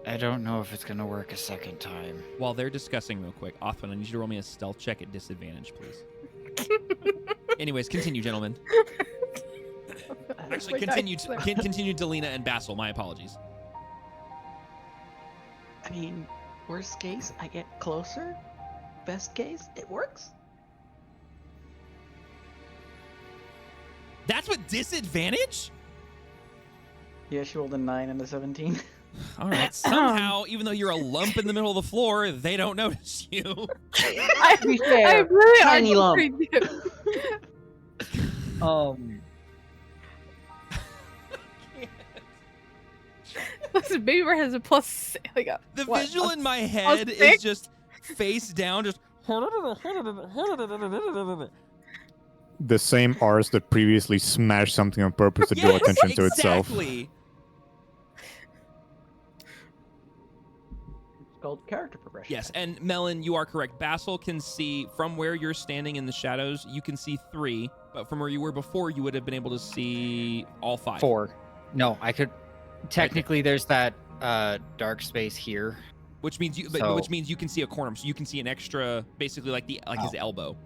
I don't know if it's gonna work a second time. While they're discussing real quick, Othwin, I need you to roll me a stealth check at disadvantage, please. Anyways, continue, gentlemen. Actually, continue, Delina and Basil. My apologies. I mean, worst case, I get closer. Best case, it works. That's with disadvantage? Yeah, she rolled a 9 and a 17. All right. Somehow, even though you're a lump in the middle of the floor, they don't notice you. To be fair, I really tiny are lump. Listen, Baby Bear has a plus, like a, The what, visual a in my head is +6? just face down, just. The same arse that previously smashed something on purpose to draw Yes, attention to itself. exactly. It's called character progression. Yes, and Melon, you are correct. Basil can see from where you're standing in the shadows. You can see 3, but from where you were before, you would have been able to see all 5. 4. No, I could. Technically, there's that dark space here. Which means you, which means you can see a corner, so you can see an extra, basically like his elbow.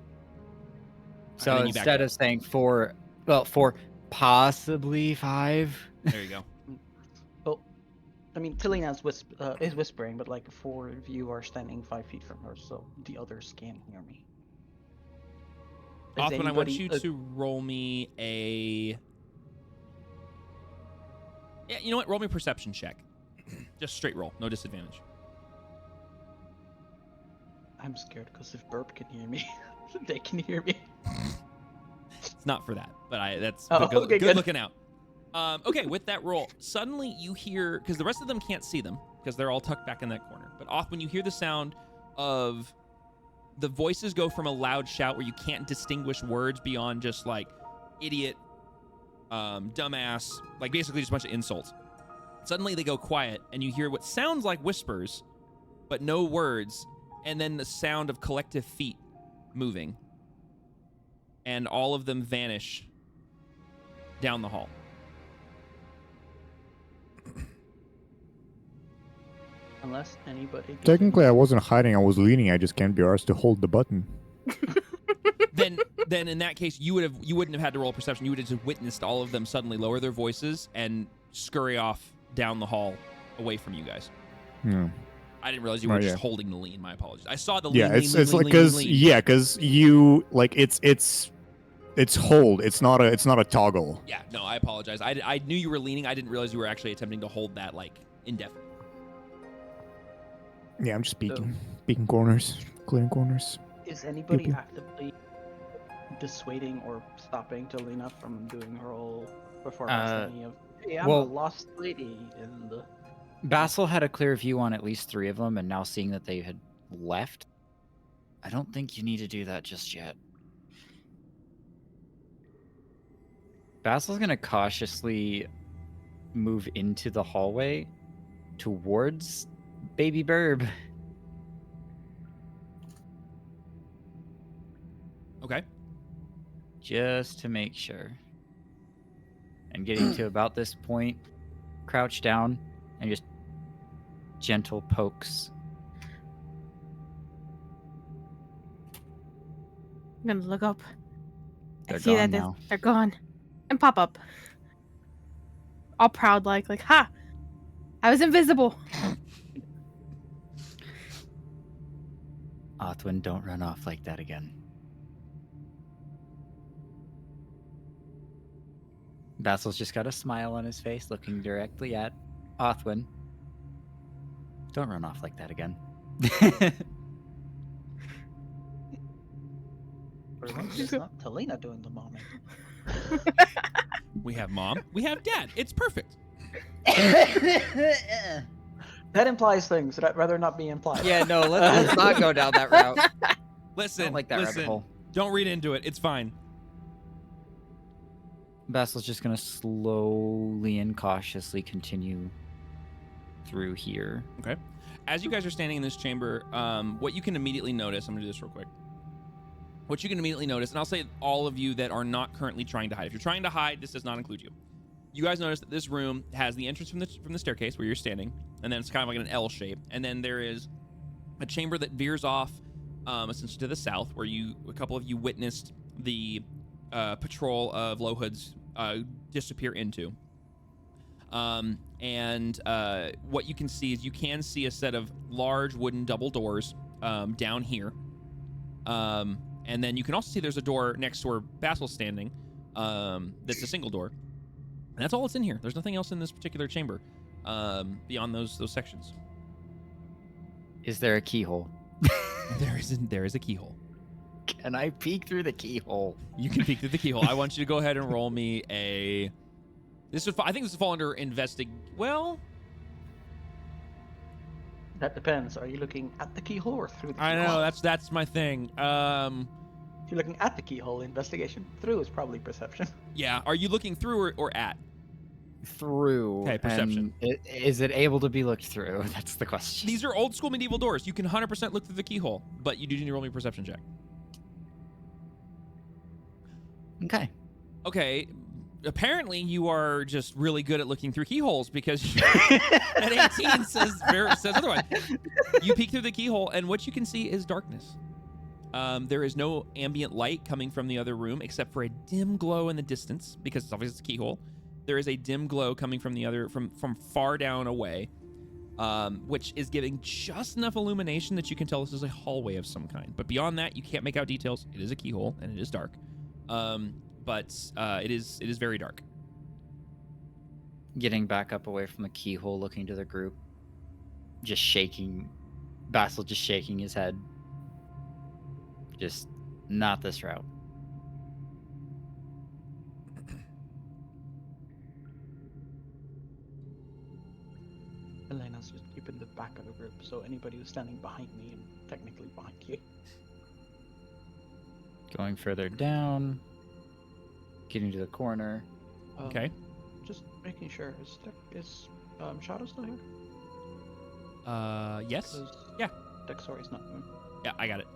So And then you back instead up. of saying 4, well, 4, possibly 5. There you go. Well, I mean, Tilina's is whispering, but like 4 of you are standing 5 feet from her, so the others can hear me. Is Othman, I want anybody- you to roll me a. Yeah, you know what? Roll me a perception check. Just straight roll, no disadvantage. I'm scared because if Burp can hear me, they can hear me. It's not for that, but that's Oh, good, okay, good good. looking out. Okay, with that roll, suddenly you hear, because the rest of them can't see them because they're all tucked back in that corner. But often you hear the sound of the voices go from a loud shout where you can't distinguish words beyond just like idiot, dumbass, like basically just a bunch of insults. Suddenly they go quiet and you hear what sounds like whispers, but no words, and then the sound of collective feet moving. And all of them vanish down the hall. Unless anybody. can Technically, I hear me. wasn't hiding. I was leaning. I just can't be arsed to hold the button. Then in that case, you wouldn't have had to roll perception. You would have just witnessed all of them suddenly lower their voices and scurry off down the hall away from you guys. Yeah. I didn't realize you were Right, just yeah. holding the lean. My apologies. I saw the Yeah, lean, it's lean, it's lean, like lean, because lean. because you like it's hold. It's not a toggle. Yeah, no, I apologize. I knew you were leaning. I didn't realize you were actually attempting to hold that like indefinitely. Yeah, I'm just peeking corners, clearing corners. Is anybody People. actively dissuading or stopping Tilina from doing her whole performance thingy of, hey, I'm a lost lady in the... Basil had a clear view on at least 3 of them, and now seeing that they had left, I don't think you need to do that just yet. Basil's going to cautiously move into the hallway towards Baby Burb. Okay. Just to make sure. And getting to about this point, crouch down and just gentle pokes. I'm gonna look up. I They're see that gone now. they're gone. And pop up. All proud like, ha! I was invisible. Othwin, don't run off like that again. Bassil's just got a smile on his face, looking directly at Othwin. Don't run off like that again. For once, it's not Talina doing the momming. We have mom. We have dad. It's perfect. That implies things that I'd rather not be implied. Yeah, no, let's not go down that route. I Listen, don't like that rabbit listen. hole. Don't read into it. It's fine. Bassil's just gonna slowly and cautiously continue through here. Okay. As you guys are standing in this chamber, what you can immediately notice, I'm going to do this real quick. What you can immediately notice, and I'll say all of you that are not currently trying to hide. If you're trying to hide, this does not include you. You guys notice that this room has the entrance from the staircase where you're standing, and then it's kind of like an L shape. And then there is a chamber that veers off essentially to the south, where a couple of you witnessed the patrol of Low Hoods disappear into. And what you can see is you can see a set of large wooden double doors down here. And then you can also see there's a door next to where Bassil's standing that's a single door. And that's all that's in here. There's nothing else in this particular chamber beyond those sections. Is there a keyhole? There is a keyhole. Can I peek through the keyhole? You can peek through the keyhole. I want you to go ahead and roll me a... I think this would fall under Well... That depends. Are you looking at the keyhole or through the keyhole? I know, that's my thing. If you're looking at the keyhole, investigation. Through is probably perception. Yeah, are you looking through or at? Through. Okay, perception. Is it able to be looked through? That's the question. These are old school medieval doors. You can 100% look through the keyhole, but you do need to roll me a perception check. Okay. Okay, apparently you are just really good at looking through keyholes because that 18 says otherwise. You peek through the keyhole, and what you can see is darkness. There is no ambient light coming from the other room except for a dim glow in the distance because it's obviously a keyhole. There is a dim glow coming from the other from far down away, which is giving just enough illumination that you can tell this is a hallway of some kind. But beyond that, you can't make out details. It is a keyhole and it is dark, but it is very dark. Getting back up away from the keyhole, looking to the group, just shaking. Bassil just shaking his head. Just not this route. Elena's just keeping the back of the group, so anybody who's standing behind me and technically behind you. Going further down. Getting to the corner. Okay. Just making sure. Is Shadow still here? Yes. 'Cause Yeah. Dexori's not. Yeah, I got it.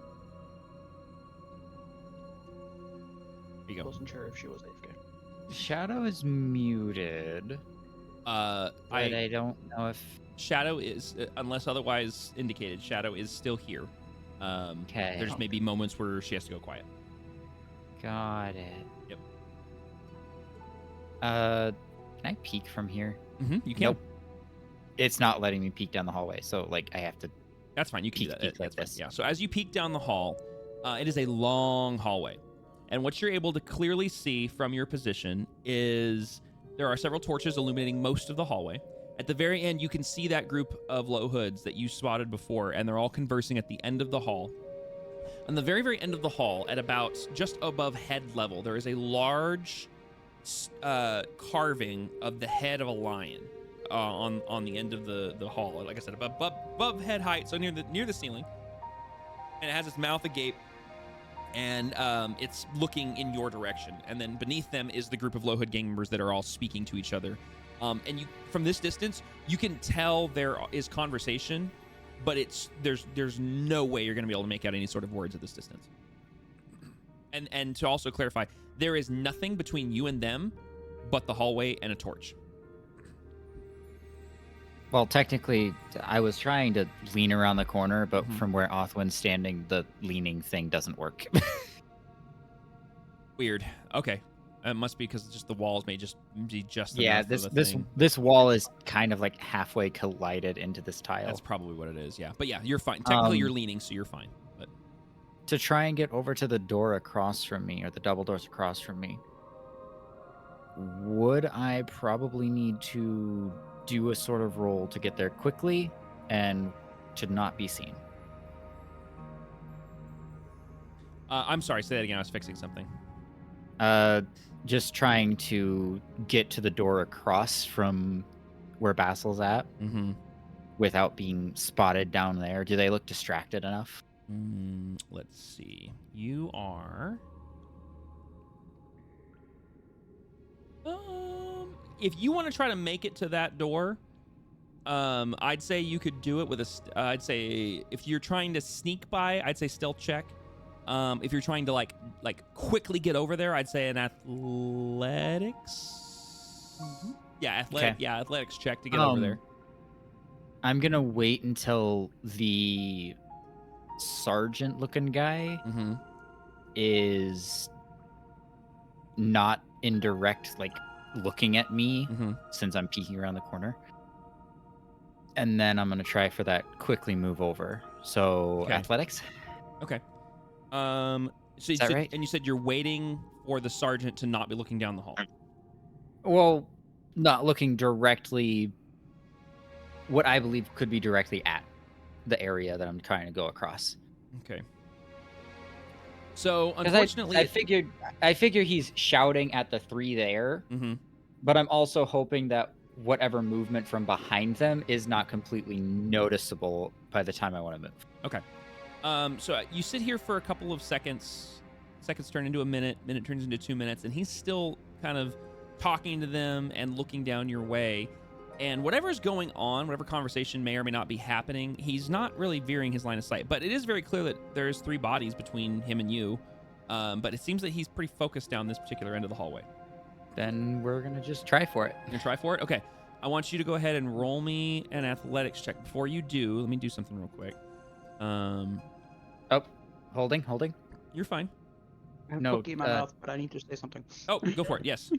There you go. Wasn't sure if she was AFK. Shadow is muted. But I don't know if... Shadow is, unless otherwise indicated, Shadow is still here. Okay. There's maybe moments where she has to go quiet. Got it. Yep. Can I peek from here? Mm-hmm, you can. Nope. It's not letting me peek down the hallway, so like I have to... That's fine. You can do that. Peek like That's fine. this. Yeah. So as you peek down the hall, it is a long hallway. And what you're able to clearly see from your position is there are several torches illuminating most of the hallway. At the very end, you can see that group of Low Hoods that you spotted before, and they're all conversing at the end of the hall. On the very, very end of the hall, at about just above head level, there is a large carving of the head of a lion on the end of the hall. Like I said, above head height, so near the ceiling. And it has its mouth agape, and it's looking in your direction. And then beneath them is the group of Low Hood gang members that are all speaking to each other. And you, from this distance, you can tell there is conversation, but there's no way you're going to be able to make out any sort of words at this distance. And to also clarify, there is nothing between you and them but the hallway and a torch. Well, technically, I was trying to lean around the corner, but from where Othwin's standing, the leaning thing doesn't work. Weird. Okay. It must be because just the walls may just be just yeah, enough of a thing. this wall is kind of like halfway collided into this tile. That's probably what it is, yeah. But yeah, you're fine. Technically, you're leaning, so you're fine. But to try and get over to the door across from me, or the double doors across from me, would would I probably need to do a sort of roll to get there quickly and to not be seen. I'm sorry. Say that again. I was fixing something. Just trying to get to the door across from where Basil's at Mm-hmm. without being spotted down there. Do they look distracted enough? Let's see. You are. If you want to try to make it to that door, I'd say you could do it with a. I'd say if you're trying to sneak by, I'd say stealth check. If you're trying to like quickly get over there, I'd say an athletics. Yeah, athletic. Okay. Yeah, athletics check to get over there. I'm gonna wait until the sergeant-looking guy Mm-hmm. is not in direct, like, looking at me Mm-hmm. since I'm peeking around the corner. And then I'm gonna try for that quickly move over. So Okay. athletics. Okay. So you that said, right? and you said you're waiting for the sergeant to not be looking down the hall. Well, not looking directly. What I believe could be directly at the area that I'm trying to go across. Okay. So 'Cause unfortunately, I figure he's shouting at the three there, Mhm. but I'm also hoping that whatever movement from behind them is not completely noticeable by the time I want to move. Okay. So you sit here for a couple of seconds. Seconds turn into a minute. Minute turns into 2 minutes, and he's still kind of talking to them and looking down your way. And whatever's going on, whatever conversation may or may not be happening, he's not really veering his line of sight. But it is very clear that there's 3 bodies between him and you. But it seems that he's pretty focused down this particular end of the hallway. Then we're gonna just try for it. You gonna try for it? Okay. I want you to go ahead and roll me an athletics check. Before you do, let me do something real quick. Holding. You're fine. I have No, cookie in my mouth, but I need to say something. Oh, go for it. Yes.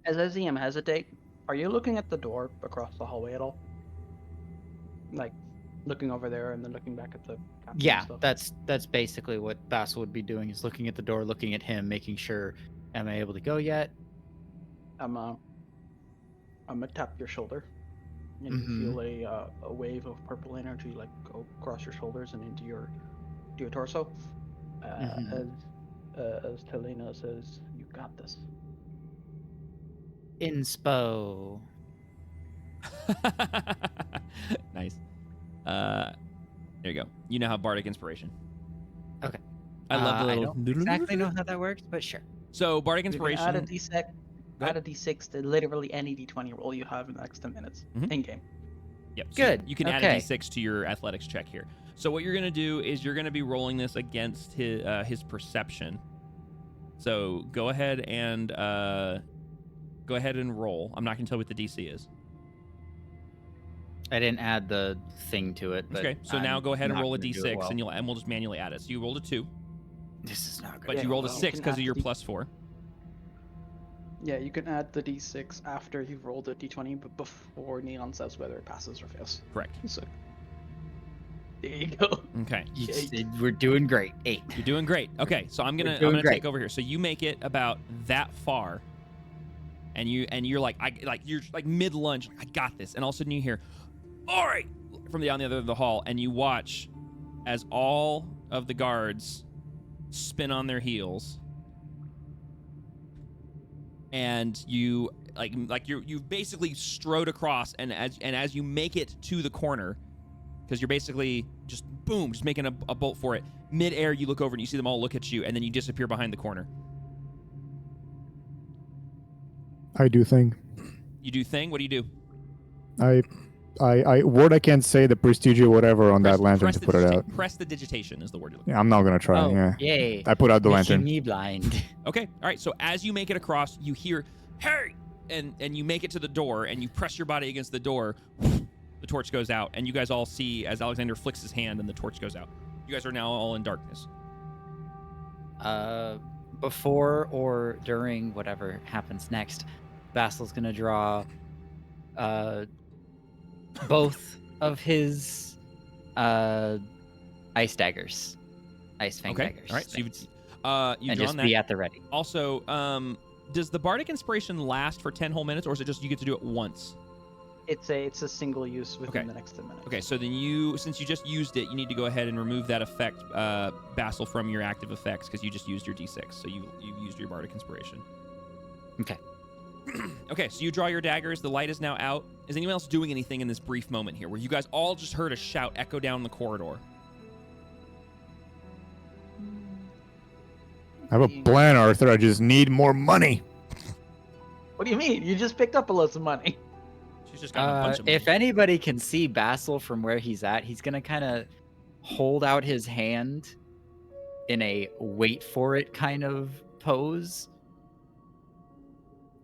As I see him hesitate, are you looking at the door across the hallway at all? Like, looking over there and then looking back at the captain and Yeah, stuff? that's basically what Basil would be doing, is looking at the door, looking at him, making sure, am I able to go yet? I'm gonna tap your shoulder, and Mhm. you feel a wave of purple energy like go across your shoulders and into your torso. Mhm. As Talina says, "You got this." Inspo. Nice. There you go. You now have bardic inspiration. Okay. I love the I little. don't exactly know how that works, but sure. So bardic You can inspiration. add a d6, Go ahead. add a d6 to literally any d20 roll you have in the next 10 minutes Mhm. in game. Yep. So Good, You can add a okay. d6 to your athletics check here. So what you're gonna do is you're gonna be rolling this against his perception. So go ahead and roll. I'm not gonna tell you what the DC is. I didn't add the thing to it, but Okay. So now I'm go ahead and not roll a gonna do it d6, well. and we'll just manually add it. So you rolled a 2, This is not good. but Yeah, you rolled a well, 6 you can because of add your the- +4. Yeah, you can add the d6 after you've rolled a d20, but before Neon says whether it passes or fails. Correct. So there you go. Okay. We're doing great. 8. You're doing great. Okay, so I'm We're gonna doing take great. over here. So you make it about that far, and you're like you're like mid lunge. I got this, and all of a sudden you hear, "All right," from on the other end of the hall, and you watch as all of the guards spin on their heels, and you you've basically strode across, and as you make it to the corner, because you're basically just boom, just making a bolt for it. Mid-air, you look over and you see them all look at you, and then you disappear behind the corner. I do think. You do thing. What do you do? Word I can't say, the prestige or whatever on that lantern to the put it out. Press the digitation is the word you're looking Yeah, I'm not gonna try. Oh, Yeah, yay. I put out the Making lantern. me blind. for. Okay. All right. So as you make it across, you hear, "Hey!" and you make it to the door, and you press your body against the door. The torch goes out, and you guys all see as Alexander flicks his hand, and the torch goes out. You guys are now all in darkness. Before or during whatever happens next, Basil's gonna draw both of his ice daggers. Ice fang Okay. daggers. All right. So You've and drawn just that. be at the ready. Also, does the bardic inspiration last for 10 whole minutes, or is it just you get to do it once? It's a single use within Okay. the next 10 minutes. Okay, so then since you just used it, you need to go ahead and remove that effect, Basil, from your active effects because you just used your D6. So you used your bardic inspiration. Okay. Okay, so you draw your daggers. The light is now out. Is anyone else doing anything in this brief moment here where you guys all just heard a shout echo down the corridor? I have a plan, Arthur. I just need more money. What do you mean? You just picked up a lot of money. She's just got a bunch of money. If anybody can see Basil from where he's at, he's gonna kind of hold out his hand in a wait for it kind of pose.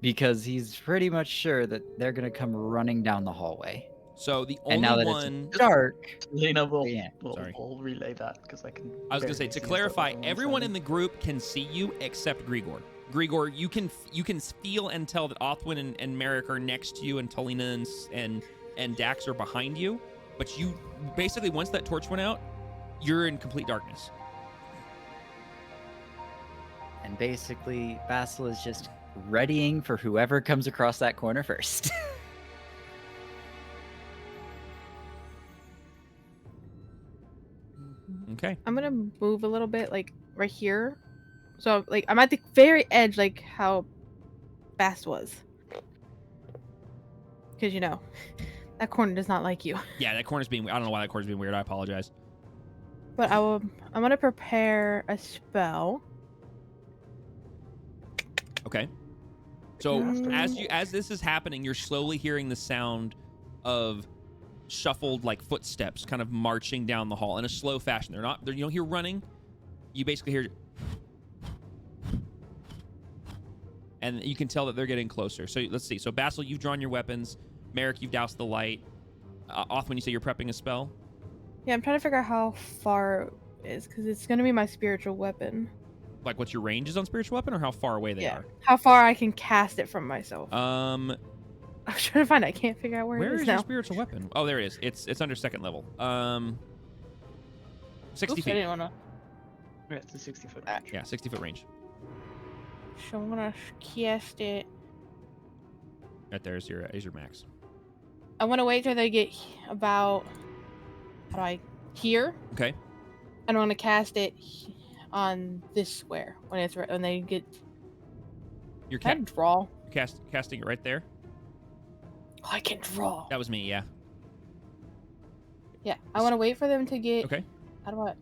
Because he's pretty much sure that they're gonna come running down the hallway. So the And now only that one... it's dark, Lena will Yeah, sorry. we'll relay that because I can. I was going to say, barely to see clarify, myself everyone in on the group can see you except Grigor. Grigor, you can feel and tell that Othwin and Merrick are next to you, and Talina and Dax are behind you. But you basically, once that torch went out, you're in complete darkness. and basically Basil is just readying for whoever comes across that corner first. Okay. I'm gonna move a little bit, like right here. So like I'm at the very edge, like how Bast was. Because you know, that corner does not like you. Yeah, that corner's being... I don't know why that corner's being weird. I apologize. But I'm gonna prepare a spell. Okay. So Mm. as this is happening, you're slowly hearing the sound of shuffled like footsteps kind of marching down the hall in a slow fashion. You don't hear running. You basically hear, and you can tell that they're getting closer. So let's see. So Basil, you've drawn your weapons. Merrick, you've doused the light. Othman, you say you're prepping a spell. Yeah, I'm trying to figure out how far it is because it's gonna be my spiritual weapon. Like, what's your ranges on spiritual weapon, or how far away they How far I can cast it from myself. are? I'm trying to find it. I can't figure out where Where it is is your now. spiritual weapon? Oh, there it is. It's under second level. 60 Oops, I feet. didn't wanna. Yeah, it's a 60-foot. Yeah, 60-foot range. So I'm gonna cast it. Right there is your max. I want to wait till they get about here, Okay. and I want to cast it on this square when they get. You're Can I draw? casting it right there. Oh, I can draw. That was me. Yeah. Yeah, I want to wait for them to get. Okay. How do I?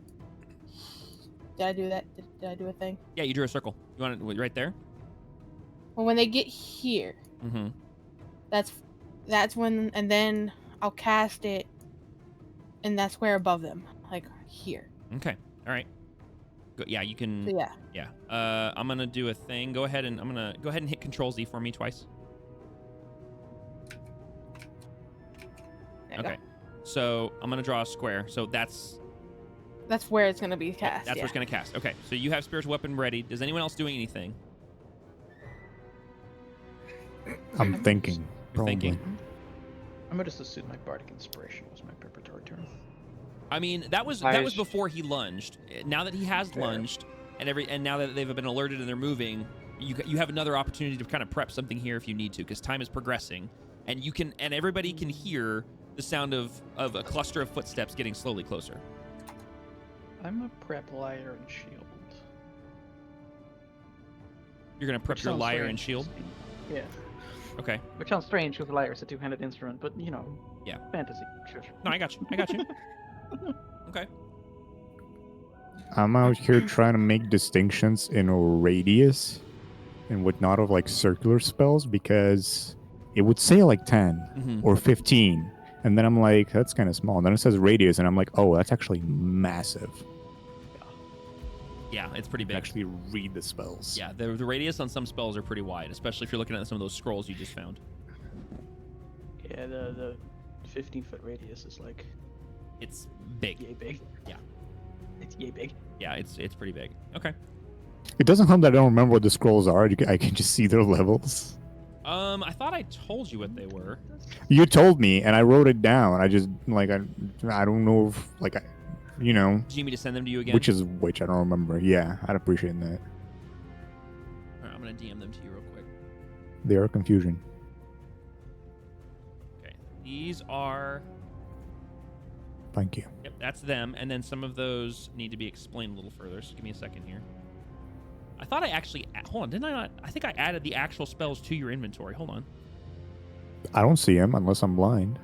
Did I do that? Did I do a thing? Yeah, you drew a circle. You want it right there? Well, when they get here, Mm-hmm. that's when, and then I'll cast it in that square above them, like here. Okay. All right. Yeah, you can. So yeah. Yeah. I'm gonna do a thing. Go ahead and hit Control Z for me twice. There you Okay. go. So I'm gonna draw a square. So that's That's where it's gonna be cast. that's yeah. where it's gonna cast. Okay. So you have spiritual weapon ready. Is anyone else doing anything? I'm thinking. You're probably. thinking. I'm gonna just assume my bardic inspiration was my preparatory turn. I mean, that was before he lunged. Now that he has lunged, and now that they've been alerted and they're moving, you have another opportunity to kind of prep something here if you need to, because time is progressing, and everybody can hear the sound of a cluster of footsteps getting slowly closer. I'm a prep lyre and shield. You're gonna prep Which your sounds lyre and strange. shield. Yeah. Okay. Which sounds strange because the lyre is a two-handed instrument, but you know. Yeah. Fantasy. Sure. No, I got you. Okay. I'm out here trying to make distinctions in radius and whatnot of like circular spells because it would say like 10 Mm-hmm. or 15. And then I'm like, that's kind of small. And then it says radius, and I'm like, oh, that's actually massive. Yeah, it's pretty I big. can actually read the spells. Yeah, the radius on some spells are pretty wide, especially if you're looking at some of those scrolls you just found. Yeah, the 15-foot radius is like It's big. yay big. Yeah. It's yay big. Yeah, it's pretty big. Okay. It doesn't help that I don't remember what the scrolls are. I can just see their levels. I thought I told you what they were. You told me, and I wrote it down. I just like I don't know if like you know, Do you need me to send them to you again? which is which, I don't remember. Yeah, I'd appreciate that. All right, I'm gonna DM them to you real quick. They are confusion. Okay, these are. Thank you. Yep, that's them, and then some of those need to be explained a little further. So give me a second here. I thought I actually hold on. Didn't I not? I think I added the actual spells to your inventory. Hold on. I don't see him unless I'm blind.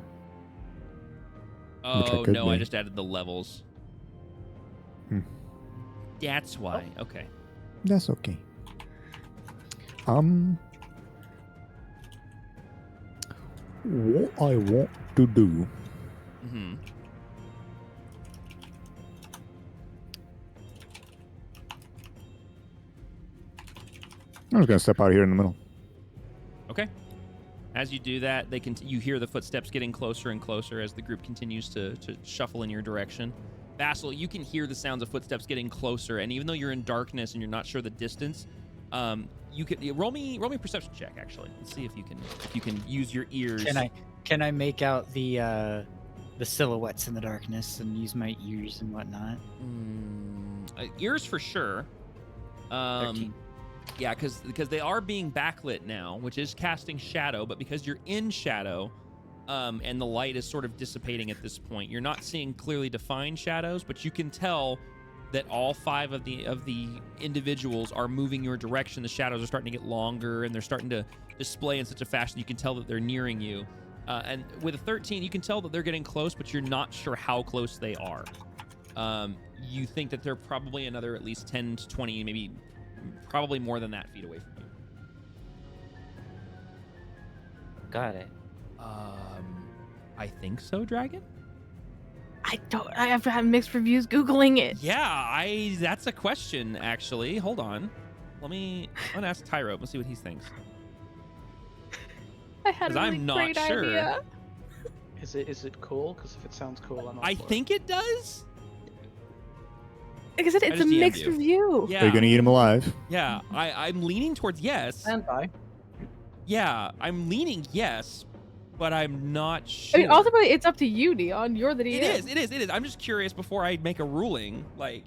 Which I Oh could no, I be. just added the levels. Hmm. That's why. Okay. That's okay. What I want to do. Mm-hmm. I'm just gonna step out here in the middle. Okay. As you do that, you hear the footsteps getting closer and closer as the group continues to shuffle in your direction. Basil, you can hear the sounds of footsteps getting closer, and even though you're in darkness and you're not sure the distance, you can roll me a perception check. Actually, let's see if you can use your ears. Can I make out the silhouettes in the darkness and use my ears and whatnot? Ears for sure. 13. Yeah, because they are being backlit now, which is casting shadow, but because you're in shadow, and the light is sort of dissipating at this point, you're not seeing clearly defined shadows, but you can tell that all 5 of the individuals are moving your direction. The shadows are starting to get longer, and they're starting to display in such a fashion you can tell that they're nearing you. And with a 13, you can tell that they're getting close, but you're not sure how close they are. You think that they're probably another at least 10 to 20, maybe probably more than that feet away from you. Got it. I think so, Dragon? I have had mixed reviews Googling it. Yeah, that's a question, actually. Hold on. I'm gonna ask Tyro. Let's see what he thinks. I had a 'Cause really I'm not great sure. idea. Is it cool? Because if it sounds cool, I'm all I for think it does. Like I said, I it's a just DM'd mixed you. review. Yeah. Are you gonna eat him alive? Yeah, I'm leaning towards yes. Stand by. Yeah, I'm leaning yes, but I'm not I sure. mean, ultimately, it's up to you, Dion. You're the DM. It is. I'm just curious before I make a ruling. Like,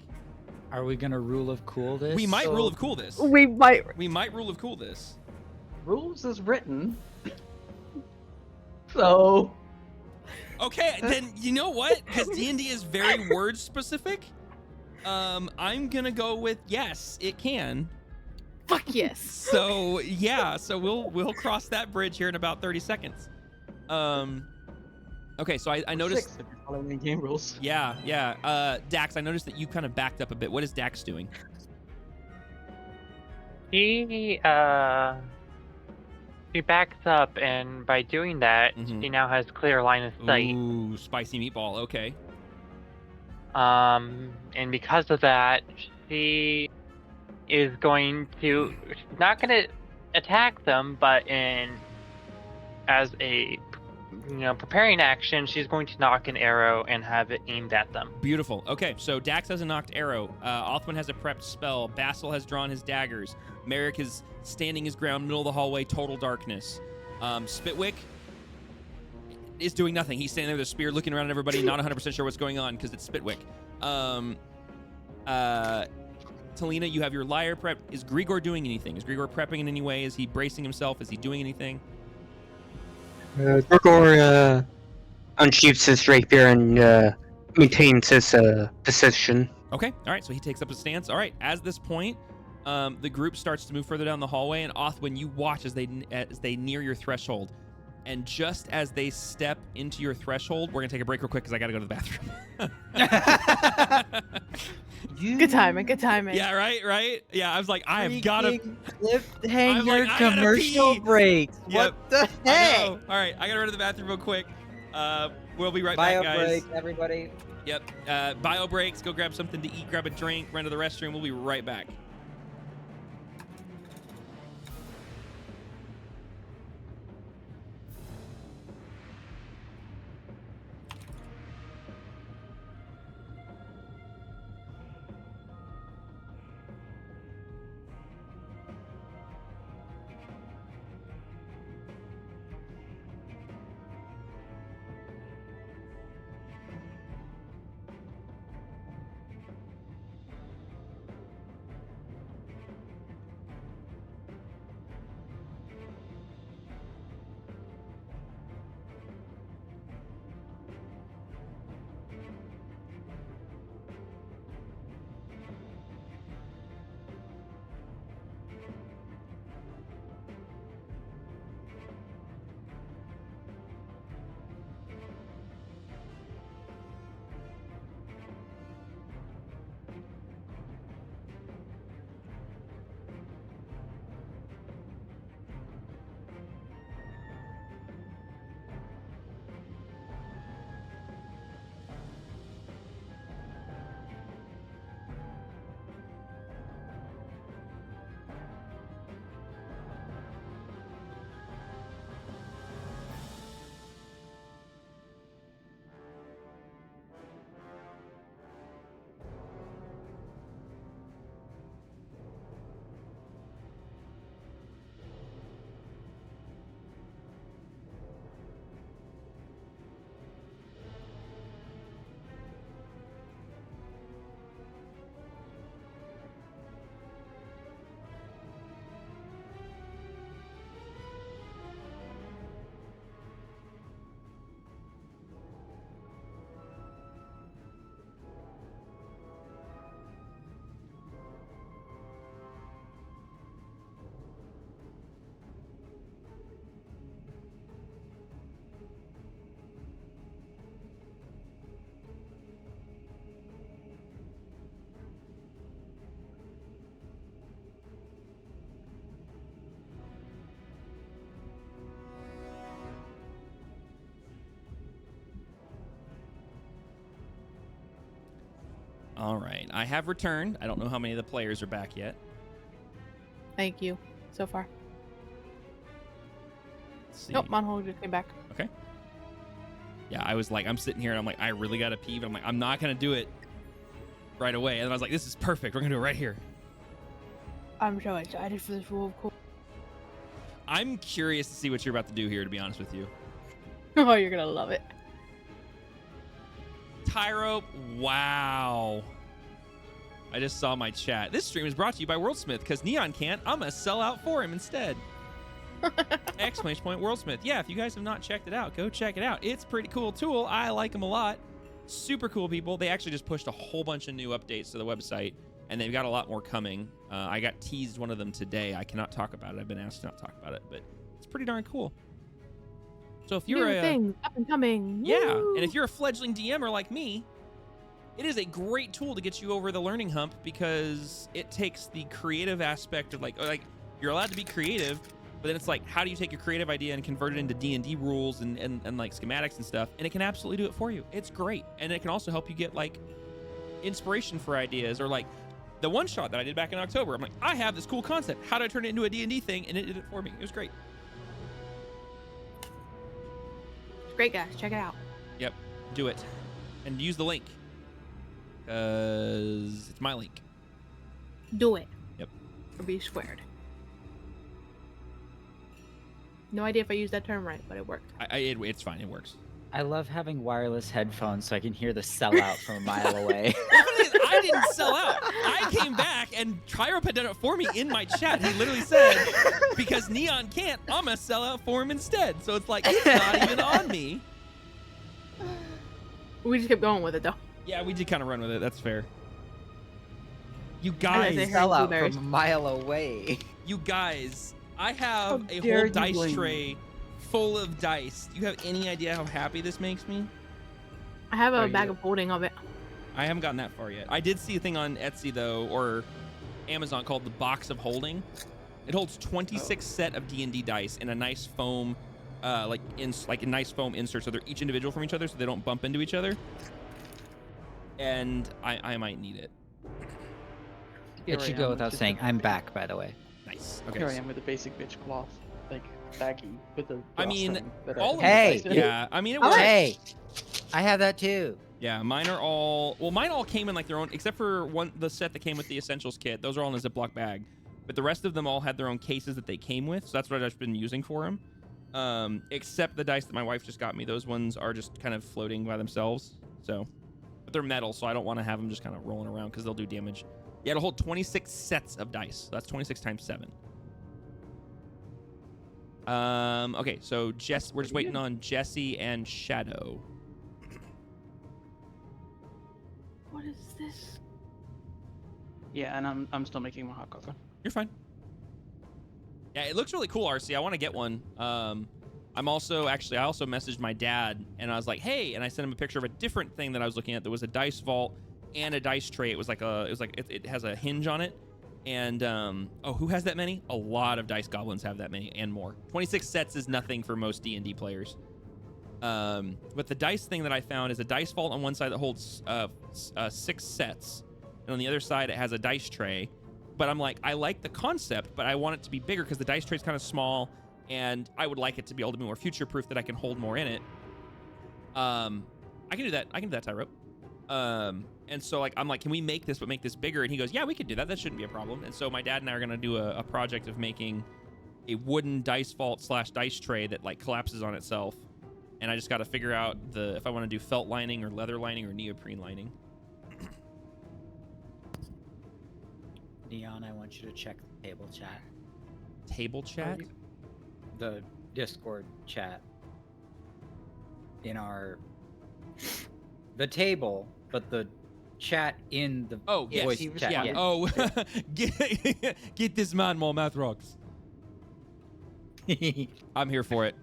Are we gonna rule of cool this? we might So- rule of cool this. We might. We might rule of cool this. Rules is written. So Okay, then you know what? Because D&D is very word specific. I'm gonna go with yes, it can. Fuck yes. So yeah, so we'll cross that bridge here in about 30 seconds. Okay, so I noticed. 6 if you're following game rules. Yeah. Dax, I noticed that you kind of backed up a bit. What is Dax doing? She backs up, and by doing that, Mhm. she now has clear line of sight. Ooh, spicy meatball. Okay. And because of that, she is going to. She's not going to attack them, but as a preparing action, she's going to knock an arrow and have it aimed at them. Beautiful. Okay, so Dax has a knocked arrow. Othman has a prepped spell. Basil has drawn his daggers. Merrick is standing his ground, middle of the hallway, total darkness. Spitwick is doing nothing. He's standing there with a spear, looking around at everybody, not 100% sure what's going on because it's Spitwick. Talina, you have your lyre prep. Is Grigor doing anything? Is Grigor prepping in any way? Is he bracing himself? Is he doing anything? Grigor unsheaths his rapier and maintains his position. Okay, all right, so he takes up a stance. All right, as this point, the group starts to move further down the hallway, and Othwin, you watch as they near your threshold. And just as they step into your threshold, we're going to take a break real quick because I got to go to the bathroom. Good timing. Yeah, right? Yeah, I was like, I've got to... Cliffhanger I'm like, I gotta commercial pee. break. Yep. What the I heck? know. All right, I got to run to the bathroom real quick. We'll be right Bio back, guys. break, everybody. Yep. Bio breaks. Go grab something to eat, grab a drink, run to the restroom. We'll be right back. All right. I have returned. I don't know how many of the players are back yet. Thank you. So far. Let's see. Nope, Monhold just came back. Okay. Yeah, I was like, I'm sitting here and I'm like, I really got to pee, but I'm like, I'm not going to do it right away. And I was like, this is perfect. We're going to do it right here. I'm so excited for this rule of cool. I'm curious to see what you're about to do here, to be honest with you. Oh, you're gonna love it. Tyro, wow. I just saw my chat. This stream is brought to you by WorldSmith, because Neon can't. I'm going to sell out for him instead. Exclamation point WorldSmith. Yeah, if you guys have not checked it out, go check it out. It's a pretty cool tool. I like them a lot. Super cool people. They actually just pushed a whole bunch of new updates to the website, and they've got a lot more coming. I got teased one of them today. I cannot talk about it. I've been asked to not talk about it, but it's pretty darn cool. So if you're New things up and coming. yeah, Woo! and if you're a fledgling DMer like me, it is a great tool to get you over the learning hump, because it takes the creative aspect of like you're allowed to be creative, but then it's like, how do you take your creative idea and convert it into D&D rules and like schematics and stuff? And it can absolutely do it for you. It's great. And it can also help you get like inspiration for ideas, or like the one shot that I did back in October. I'm like, I have this cool concept. How do I turn it into a D&D thing? And it did it for me. It was great. It's great, guys. Check it out. Yep. Do it. And use the link. Because it's my link. Do it. Yep. Or be squared. No idea if I used that term right, but it worked. It's fine. It works. I love having wireless headphones so I can hear the sellout from a mile away. I didn't sell out. I came back and Tyro did it for me in my chat. He literally said, because Neon can't, I'm going to sell out for him instead. So it's like, it's not even on me. We just kept going with it, though. Yeah, we did kind of run with it. That's fair. You I guys, say her Sellout blueberries. from a mile away. you guys, I have a dare whole you dice blame tray full of dice. Do you have any idea how happy this makes me? I have a Are bag you- of holding of it. I haven't gotten that far yet. I did see a thing on Etsy though, or Amazon, called the Box of Holding. It holds 26 set of D&D dice in a nice foam, like a nice foam insert, so they're each individual from each other, so they don't bump into each other. And I might need it. It should go without saying, I'm back, by the way. Nice. Okay. Here I am with a basic bitch cloth, like baggy with the. I mean, drawstring that all put of the Hey! dice in. Yeah, I mean it works. Hey! I have that too. Yeah, mine are all. Well, mine all came in like their own, except for the set that came with the Essentials kit. Those are all in a Ziploc bag. But the rest of them all had their own cases that they came with, so that's what I've been using for them. Except the dice that my wife just got me. Those ones are just kind of floating by themselves. So, but they're metal, so I don't want to have them just kind of rolling around because they'll do damage. Yeah, it'll hold 26 sets of dice. So that's 26 times 7. Okay, so we're just waiting on Jesse and Shadow. What is this? Yeah, and I'm still making my hot cocoa. You're fine. Yeah, it looks really cool, RC. I want to get one. I also messaged my dad and I was like, hey, and I sent him a picture of a different thing that I was looking at. There was a dice vault and a dice tray. It has a hinge on it. And who has that many? A lot of dice goblins have that many and more. 26 sets is nothing for most D&D players. But the dice thing that I found is a dice vault on one side that holds 6 sets, and on the other side it has a dice tray. But I'm like, I like the concept, but I want it to be bigger because the dice tray is kind of small, and I would like it to be able to be more future-proof, that I can hold more in it. I can do that. I can do that, Tyro. And so like I'm like, can we make this but make this bigger? And he goes, yeah, we could do that. That shouldn't be a problem. And so my dad and I are gonna do a project of making a wooden dice vault / dice tray that like collapses on itself. And I just got to figure out if I want to do felt lining or leather lining or neoprene lining. Neon, I want you to check the table chat. Table chat? The Discord chat. In the table, but the chat in the Yes. voice he was- chat. Yeah. Oh, get this man more math rocks. I'm here for it.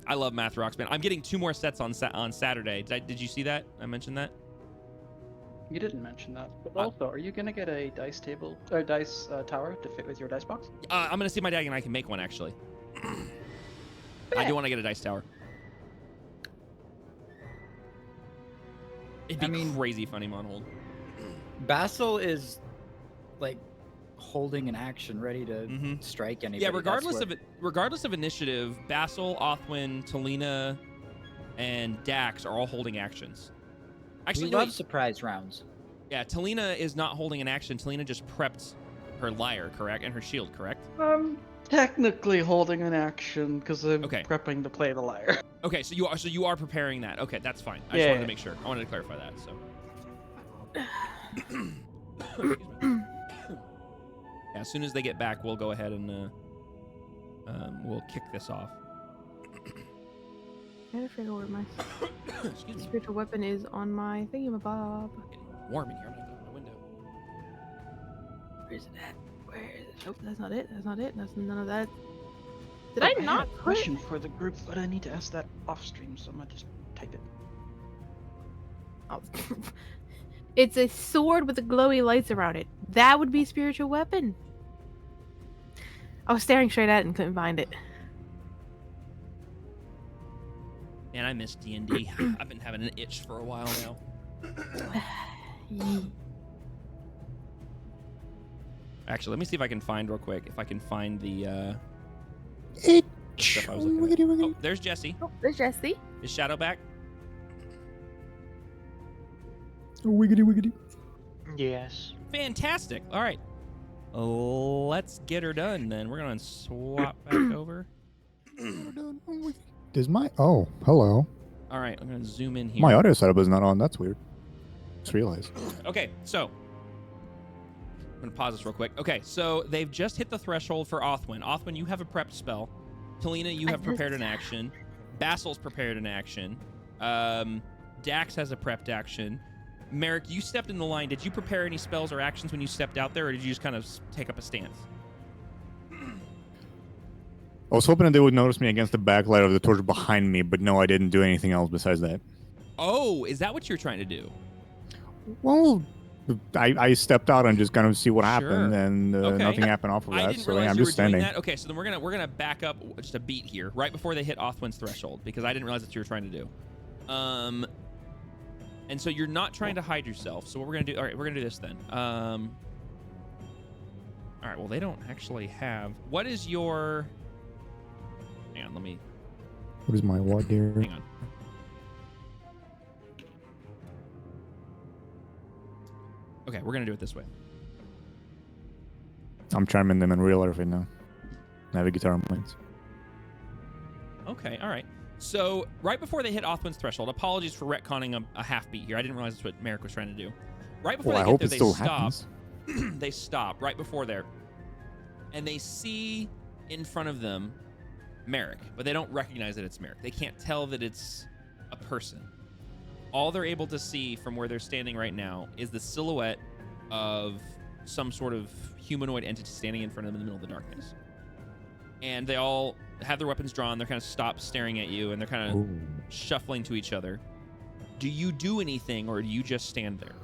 I love math rocks, man. I'm getting 2 more sets on Saturday. Did you see that? I mentioned that. You didn't mention that. But also, are you gonna get a dice table or dice tower to fit with your dice box? I'm gonna see if my dad and I can make one actually. I do want to get a dice tower. It'd be crazy funny, Monhold. Basil is like holding an action, ready to strike anybody. Yeah, regardless of initiative, Basil, Othwin, Talina, and Dax are all holding actions. Actually, we no, love wait. surprise rounds. Yeah, Talina is not holding an action. Talina just prepped her lyre, correct, and her shield, correct? I'm technically holding an action because I'm prepping to play the lyre. Okay, so you are preparing that. Okay, that's fine. I just Yeah, wanted to yeah. make sure. I wanted to clarify that. So. Yeah, as soon as they get back, we'll go ahead and we'll kick this off. I gotta figure out where my Excuse me. spiritual weapon is on my thingamabob. Getting warm in here. I'm gonna open my window. Where's it at? Where is it? Nope, that's not it. That's not it. That's none of that. Did Oh, I had not a put? question for the group, but I need to ask that off stream, so I'm gonna just type it. Oh. It's a sword with the glowy lights around it. That would be spiritual weapon. I was staring straight at it and couldn't find it. Man, I miss D&D. I've been having an itch for a while now. Actually, let me see if I can find real quick. If I can find the stuff I was looking at. Oh, there's Jesse. Oh, there's Jesse. Is Shadow back? Wiggity wiggity. Yes. Fantastic. All right. Let's get her done then. We're going to swap back over. Does my hello. All right, I'm going to zoom in here. My audio setup is not on. That's weird. Just realized. Okay, so I'm going to pause this real quick. Okay, so they've just hit the threshold for Othwin. Othwin, you have a prepped spell. Talina, you have prepared an action. Basil's prepared an action. Dax has a prepped action. Merrick, you stepped in the line. Did you prepare any spells or actions when you stepped out there, or did you just kind of take up a stance? I was hoping that they would notice me against the backlight of the torch behind me, but no, I didn't do anything else besides that. Oh, is that what you're trying to do? Well, I stepped out and just kind of see what happened, and Okay. nothing happened off of I that. didn't So realize yeah, I'm you were just doing standing. that. Okay, so then we're gonna back up just a beat here, right before they hit Othwin's threshold, because I didn't realize that's what you were trying to do. And so you're not trying to hide yourself. So what we're gonna do? All right, we're gonna do this then. All right. Well, they don't actually have. What is your? Hang on. Let me. What is my what, dear? Hang on. Okay, we're gonna do it this way. I'm chiming them in real life right now. I have a guitar on planes. Okay, all right. So right before they hit Othwin's threshold, apologies for retconning a half beat here. I didn't realize that's what Merrick was trying to do. Right before Well, I they hope get it there, still they stop. happens. They stop right before there, and they see in front of them Merrick, but they don't recognize that it's Merrick. They can't tell that it's a person. All they're able to see from where they're standing right now is the silhouette of some sort of humanoid entity standing in front of them in the middle of the darkness. And they all have their weapons drawn. They're kind of stopped staring at you, and they're kind of shuffling to each other. Do you do anything, or do you just stand there?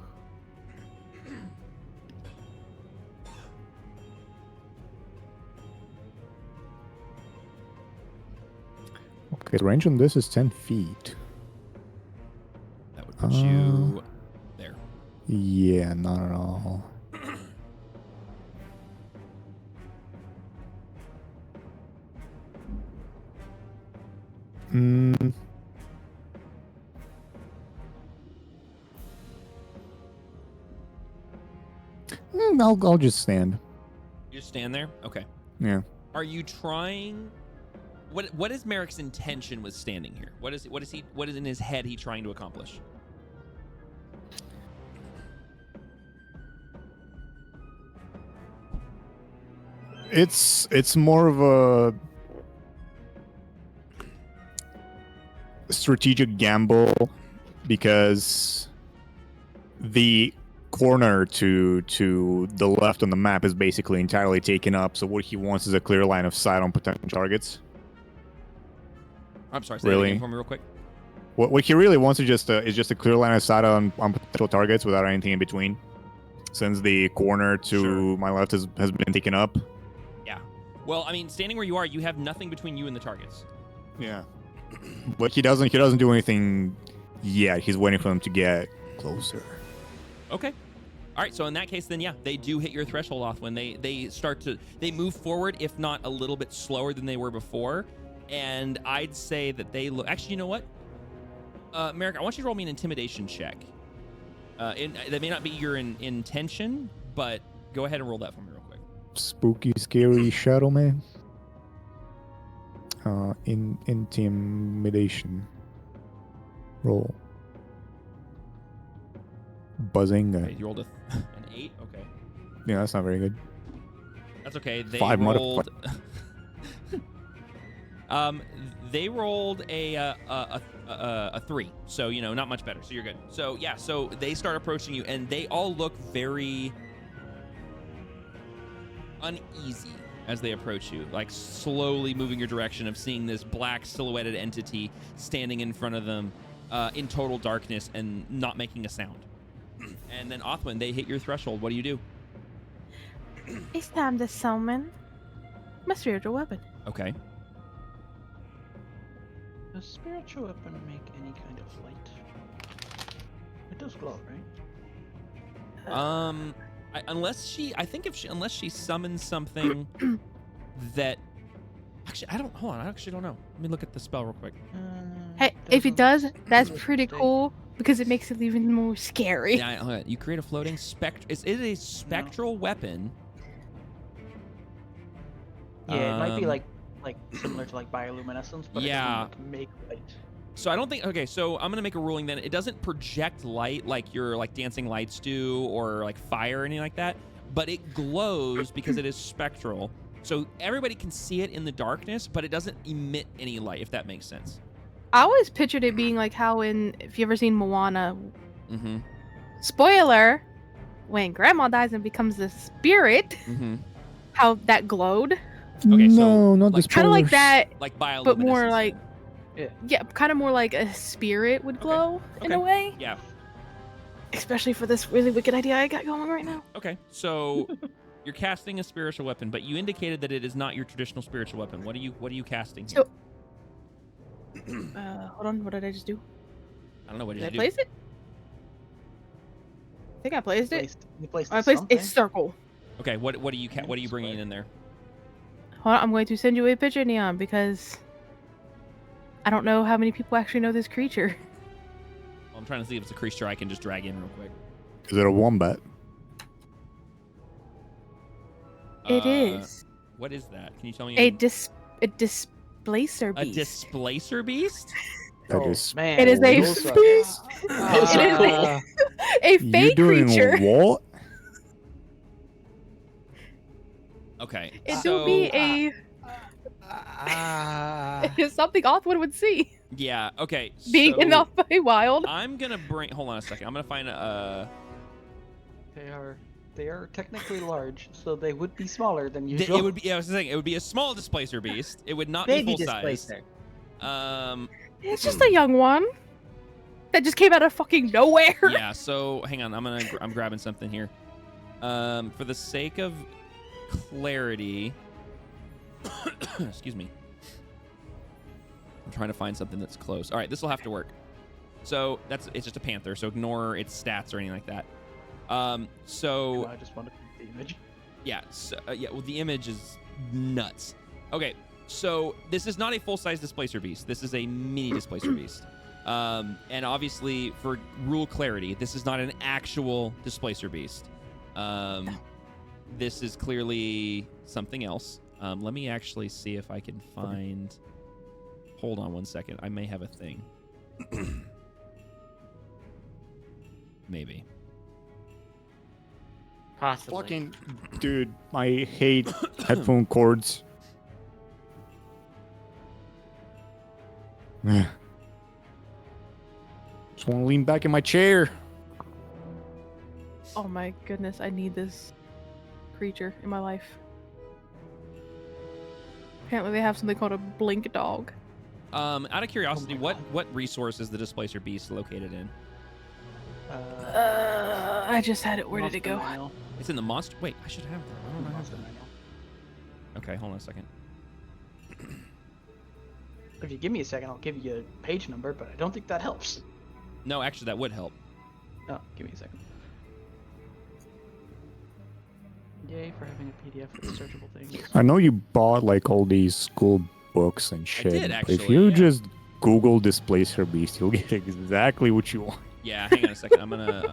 Okay, the range on this is 10 feet. That would put you there. Yeah, not at all. I'll just stand. You just stand there? Okay. Yeah. Are you trying? What is Merrick's intention with standing here? What is in his head he trying to accomplish? It's more of a strategic gamble because the corner to the left on the map is basically entirely taken up. So what he wants is a clear line of sight on potential targets. I'm sorry. Say that again for me real quick. What he really wants is just a clear line of sight on potential targets without anything in between. Since the corner to my left has been taken up. Yeah. Well, I mean, standing where you are, you have nothing between you and the targets. Yeah. But he doesn't do anything yet. He's waiting for them to get closer. Okay. All right, so in that case, then yeah, they do hit your threshold off when they start to move forward, if not a little bit slower than they were before. And I'd say that they look. Actually, you know what, Merrick, I want you to roll me an intimidation check. That may not be your intention, but go ahead and roll that for me real quick. Spooky, scary shadow man. Intimidation. Roll. Buzzinga. Okay, you rolled an 8. Okay, Yeah, that's not very good. that's okay. They 5 rolled. They rolled a 3, so not much better. So you're good. So yeah, so they start approaching you, and they all look very uneasy as they approach you, like slowly moving your direction of seeing this black silhouetted entity standing in front of them in total darkness and not making a sound. And then Othwin, they hit your threshold. What do you do? It's time to summon my spiritual weapon. Okay. Does spiritual weapon make any kind of light? It does glow, right? Unless she summons something that actually I actually don't know. Let me look at the spell real quick. Hey, if it does, doesn't that's seem to pretty stay. could because it makes it even more scary. Yeah, hold on. You create a floating It is a spectral weapon. Yeah, it might be Um, like similar to like bioluminescence, but Yeah. it doesn't make light. So I don't think. Okay, so I'm gonna make a ruling then. It doesn't project light like your dancing lights do, or like fire or anything like that. But it glows because it is spectral. So everybody can see it in the darkness, but it doesn't emit any light. If that makes sense. I always pictured it being like how if you ever seen Moana, Mm-hmm. spoiler, when Grandma dies and becomes a spirit, Mm-hmm. how that glowed. Okay, so, no, not the like, Kind of like spoilers. that, Like bioluminescence. but more then. like, yeah, kind of more like a spirit would glow in a Okay. way. Yeah. Especially for this really wicked idea I got going right now. Okay. So you're casting a spiritual weapon, but you indicated that it is not your traditional spiritual weapon. What are you casting here? So- Hold on, what did I just do? I don't know. What Did did I you do? place it? I think I placed it. You placed I placed something. a circle. Okay. What are you bringing in there? Hold on, I'm going to send you a picture, Neon, because I don't know how many people actually know this creature. Well, I'm trying to see if it's a creature I can just drag in real quick. Is it a wombat? It is What is that? Can you tell me? a displacer A beast. displacer beast? That Oh, is. man. It is a those are- beast. those It are is cool. a You fake doing creature. what? Okay. It so would be a it's something Othwood would see. yeah. Okay. Being so in the Feywild. I'm gonna bring. Hold on a second. I'm gonna find a. They are technically large, so they would be smaller than It usual. would be. Yeah, I was saying it would be a small displacer beast. It would not Baby be full size. displacer. It's just a young one that just came out of fucking nowhere. Yeah. So hang on. I'm grabbing something here. For the sake of clarity. Excuse me. I'm trying to find something that's close. All right, this will have to work. So it's just a panther. So ignore its stats or anything like that. So I just want to see the image. yeah, so, yeah. Well, the image is nuts. Okay, so this is not a full-size displacer beast. This is a mini displacer beast. And obviously, for rule clarity, this is not an actual displacer beast. This is clearly something else. Let me actually see if I can find. Hold on one second. I may have a thing. Maybe. Possibly. Fucking dude, I hate headphone cords. Just want to lean back in my chair. Oh my goodness, I need this creature in my life. Apparently they have something called a blink dog. Out of curiosity, what resource is the displacer beast located in? I just had it. Where did it go? It's in the monster. Wait, I should have that. Why don't I have Monster that? manual. Okay, hold on a second. If you give me a second, I'll give you a page number, but I don't think that helps. No, actually, that would help. Oh, give me a second. Yay for having a PDF with searchable things. I know you bought like all these school books and shit. did, but if actually, you yeah. just Google Displacer Beast, you'll get exactly what you want. Yeah, hang on a second.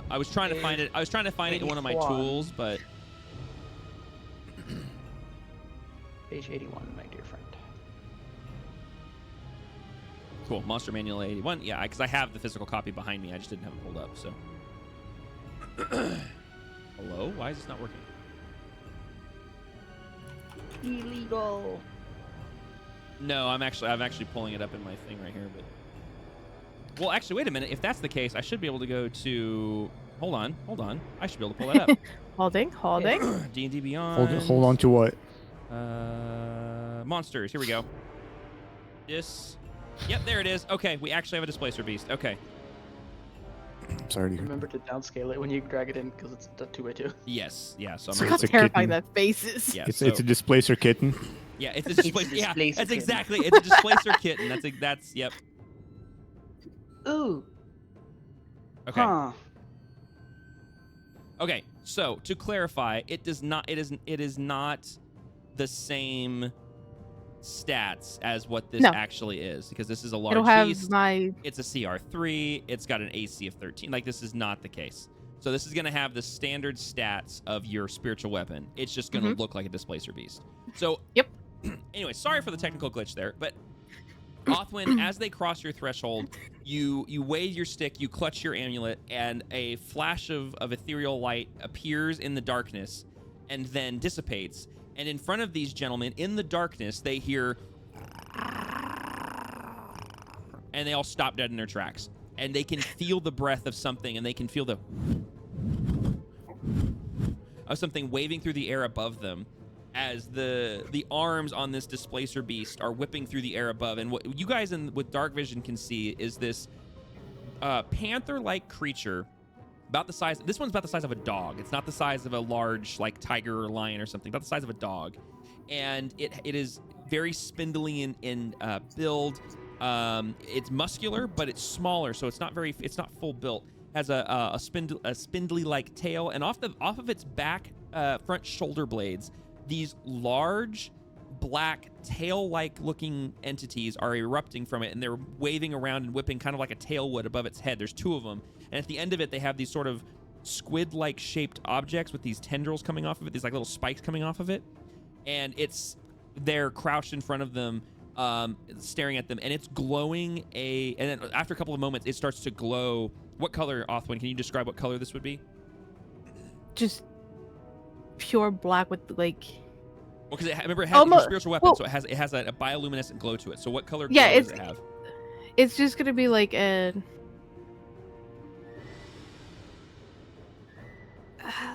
I was trying to find it. I was trying to find it in one of my 81. tools, but Page 81, my dear friend. cool. Monster Manual 81. Yeah, because I have the physical copy behind me. I just didn't have it pulled up. So, hello. Why is this not working? Illegal. No, I'm actually pulling it up in my thing right here. But well, actually, wait a minute. If that's the case, I should be able to go to. Hold on. I should be able to pull that up. Holding. D&D Beyond. Hold on to what? Monsters. Here we go. Yep, there it is. Okay, we actually have a Displacer Beast. Okay. I'm sorry to hear. Remember to downscale it when you drag it in because it's a 2x2. Yes. Yeah. So So I'm. Look how it's a terrifying kitten. that face is. Yeah. It's a Displacer kitten. Yeah, it's a Displacer. Yeah, Displacer that's kitten. exactly. It's a Displacer kitten. That's. Yep. Ooh. Okay. Huh. Okay, so to clarify, it is not the same stats as what this No. actually is, because this is a large It'll have beast. my. It's a CR3. It's got an AC of 13. Like, this is not the case. So this is going to have the standard stats of your spiritual weapon. It's just going to look like a Displacer Beast. So Yep. Anyway, sorry for the technical glitch there, but Othwin, as they cross your threshold, you wave your stick, you clutch your amulet, and a flash of ethereal light appears in the darkness and then dissipates. And in front of these gentlemen, in the darkness, they hear... and they all stop dead in their tracks. And they can feel the breath of something, and they can feel the... of something waving through the air above them, as the arms on this Displacer Beast are whipping through the air above. And what you guys with dark vision can see is this panther-like creature, about the size... This one's about the size of a dog. It's not the size of a large, like, tiger or lion or something. About the size of a dog. And it is very spindly in build. It's muscular, but it's smaller, so it's not full built. Has a spindly-like tail, and off of its back front shoulder blades, these large black tail-like looking entities are erupting from it, and they're waving around and whipping kind of like a tail would above its head. There's two of them, and at the end of it, they have these sort of squid-like shaped objects with these tendrils coming off of it, these like little spikes coming off of it, and they're crouched in front of them, staring at them, and it's glowing and then after a couple of moments, it starts to glow. What color, Othwin? Can you describe what color this would be? Just pure black with like. Well, because remember, it has it's a spiritual weapon, so it has a bioluminescent glow to it. So what color glow does it have? It's just gonna be like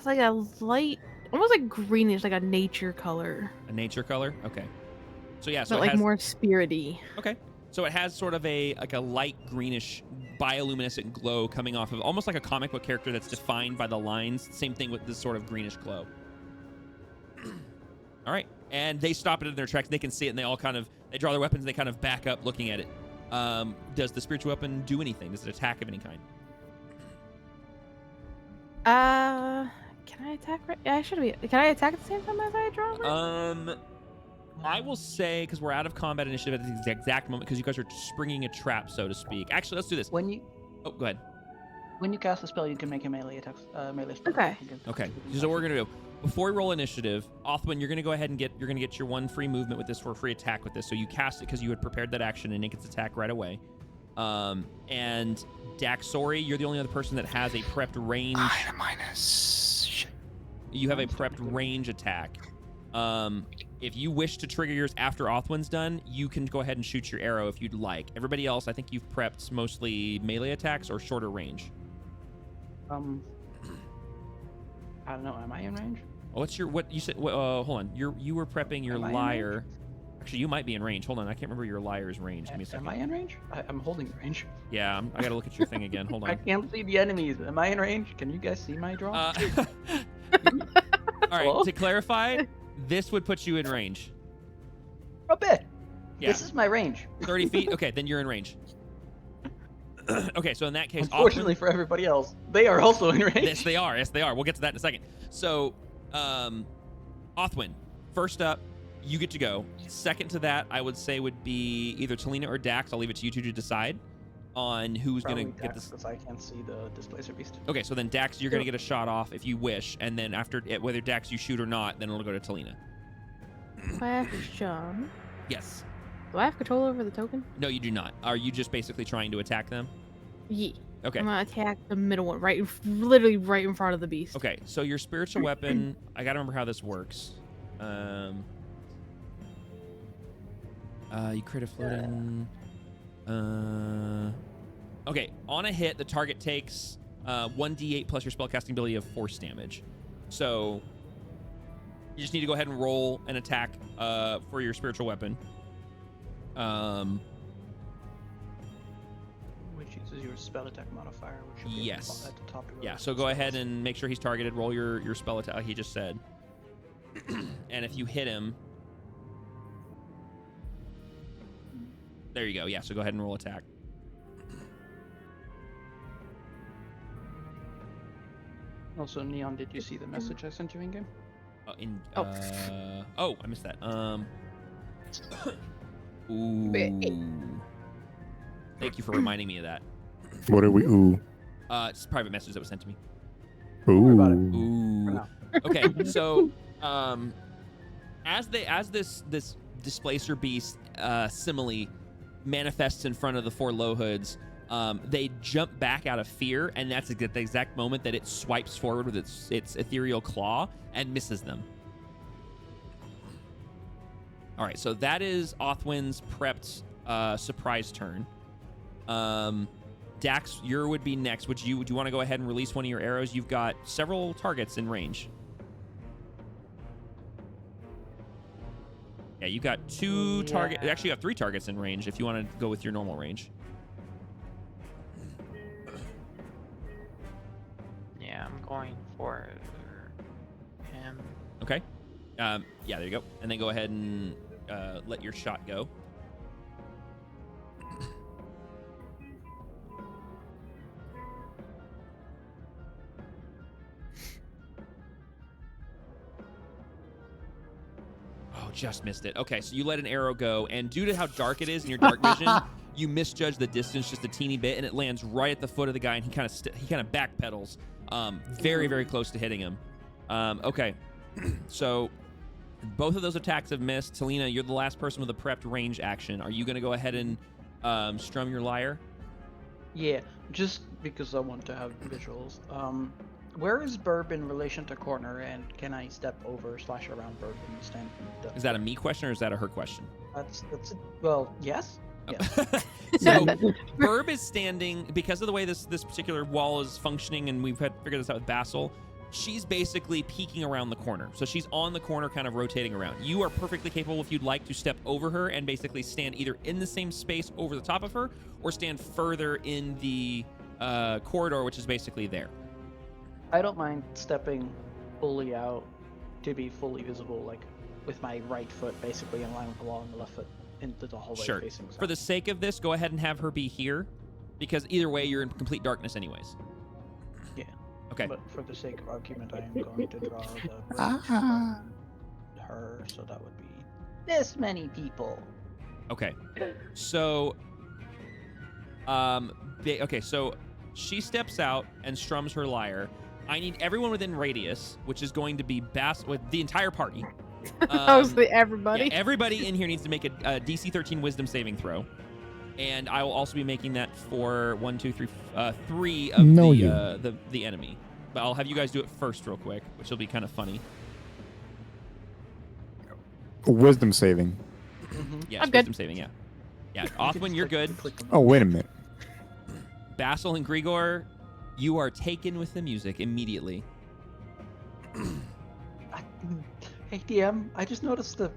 like a light, almost like greenish, like a nature color. A nature color? Okay. So yeah, But like more spirity. Okay. So it has sort of a light greenish bioluminescent glow coming off of, almost like a comic book character that's defined by the lines. Same thing with this sort of greenish glow. All right. And they stop it in their tracks. They can see it, and they draw their weapons, and they kind of back up looking at it. Does the spiritual weapon do anything? Does it attack of any kind? Can I attack right? Yeah, I should be. Can I attack at the same time as I draw? I will say, because we're out of combat initiative at the exact moment, because you guys are springing a trap, so to speak. Actually, let's do this. Oh, go ahead. When you cast a spell, you can make a melee attack. Melee spell. Okay. Okay. This is what we're gonna do. Before we roll initiative, Othwin, you're gonna go ahead and get your one free movement with this, for a free attack with this. So you cast it because you had prepared that action, and it gets attack right away. And Daxori, you're the only other person that has a prepped range. Shit. You have a prepped range attack. If you wish to trigger yours after Othwin's done, you can go ahead and shoot your arrow if you'd like. Everybody else, I think you've prepped mostly melee attacks or shorter range. I don't know. Am I in range? Oh, what you said? Hold on. You were prepping your Am I in lyre. Actually, you might be in range. Hold on, I can't remember your lyre's range. Give me a second. Am I in range? I'm holding range. Yeah, I gotta look at your thing again. Hold on. I can't see the enemies. Am I in range? Can you guys see my draw? All right. Hello? To clarify, this would put you in range. A bit. Yeah. This is my range. 30 feet. Okay, then you're in range. Okay, so in that case, Unfortunately for everybody else, they are also in range. Yes, they are. Yes, they are. We'll get to that in a second. So, Othwin, first up, you get to go. Second to that, I would say would be either Talina or Dax. I'll leave it to you two to decide on who's going to get this. Because I can't see the Displacer Beast. Okay, so then Dax, you're going to get a shot off if you wish, and then after whether Dax you shoot or not, then it'll go to Talina. Question. Yes. Do I have control over the token? No, you do not. Are you just basically trying to attack them? Yeah. Okay. I'm gonna attack the middle one, literally right in front of the beast. Okay, so your spiritual weapon, I gotta remember how this works. You crit a floating. Okay, on a hit, the target takes 1d8 plus your spellcasting ability of force damage. So you just need to go ahead and roll an attack for your spiritual weapon. Which uses your spell attack modifier, which should be Yes. at the top of Yeah, so go ahead and make sure he's targeted. Roll your spell attack, like he just said. And if you hit him... There you go. Yeah, so go ahead and roll attack. Also, Neon, did you see the message I sent you in game? Oh, I missed that. Ooh. Thank you for reminding me of that. What are we? Ooh. It's a private message that was sent to me. Ooh. Ooh. Okay, so as this displacer beast simile manifests in front of the four low hoods, they jump back out of fear, and that's at the exact moment that it swipes forward with its ethereal claw and misses them. All right, so that is Othwin's prepped surprise turn. Dax, your would be next. Do you want to go ahead and release one of your arrows? You've got several targets in range. Yeah, you got two targets. Actually, you have 3 targets in range if you want to go with your normal range. Yeah, I'm going for him. Okay. Yeah, there you go. And then go ahead and let your shot go. Oh, just missed it. Okay, so you let an arrow go, and due to how dark it is in your dark vision, you misjudge the distance just a teeny bit, and it lands right at the foot of the guy, and he kind of backpedals, very, very close to hitting him. Okay, so both of those attacks have missed. Talina, you're the last person with a prepped range action. Are you going to go ahead and strum your lyre? Yeah, just because I want to have visuals. Where is Burb in relation to corner, and can I step over / around Burb and stand? Is that a me question or is that a her question? That's well, yes. Yes. So Burb is standing because of the way this particular wall is functioning, and we've had figured this out with Basil. She's basically peeking around the corner. So she's on the corner, kind of rotating around. You are perfectly capable, if you'd like, to step over her and basically stand either in the same space over the top of her or stand further in the corridor, which is basically there. I don't mind stepping fully out to be fully visible, like with my right foot basically in line with the wall and the left foot into the hallway Sure. facing south. For the sake of this, go ahead and have her be here, because either way, you're in complete darkness anyways. Yeah. Okay. But for the sake of argument, I am going to draw the bridge from her, so that would be this many people. Okay. So, okay, so she steps out and strums her lyre. I need everyone within radius, which is going to be with the entire party. Mostly everybody. Yeah, everybody in here needs to make a DC 13 Wisdom saving throw, and I will also be making that for 3 of the enemy. But I'll have you guys do it first, real quick, which will be kind of funny. Wisdom saving. Yes, I'm good. Wisdom saving. Yeah, yeah. Othman, you're good. Oh, wait a minute. Basil and Grigor, you are taken with the music immediately. Hey DM, I just noticed the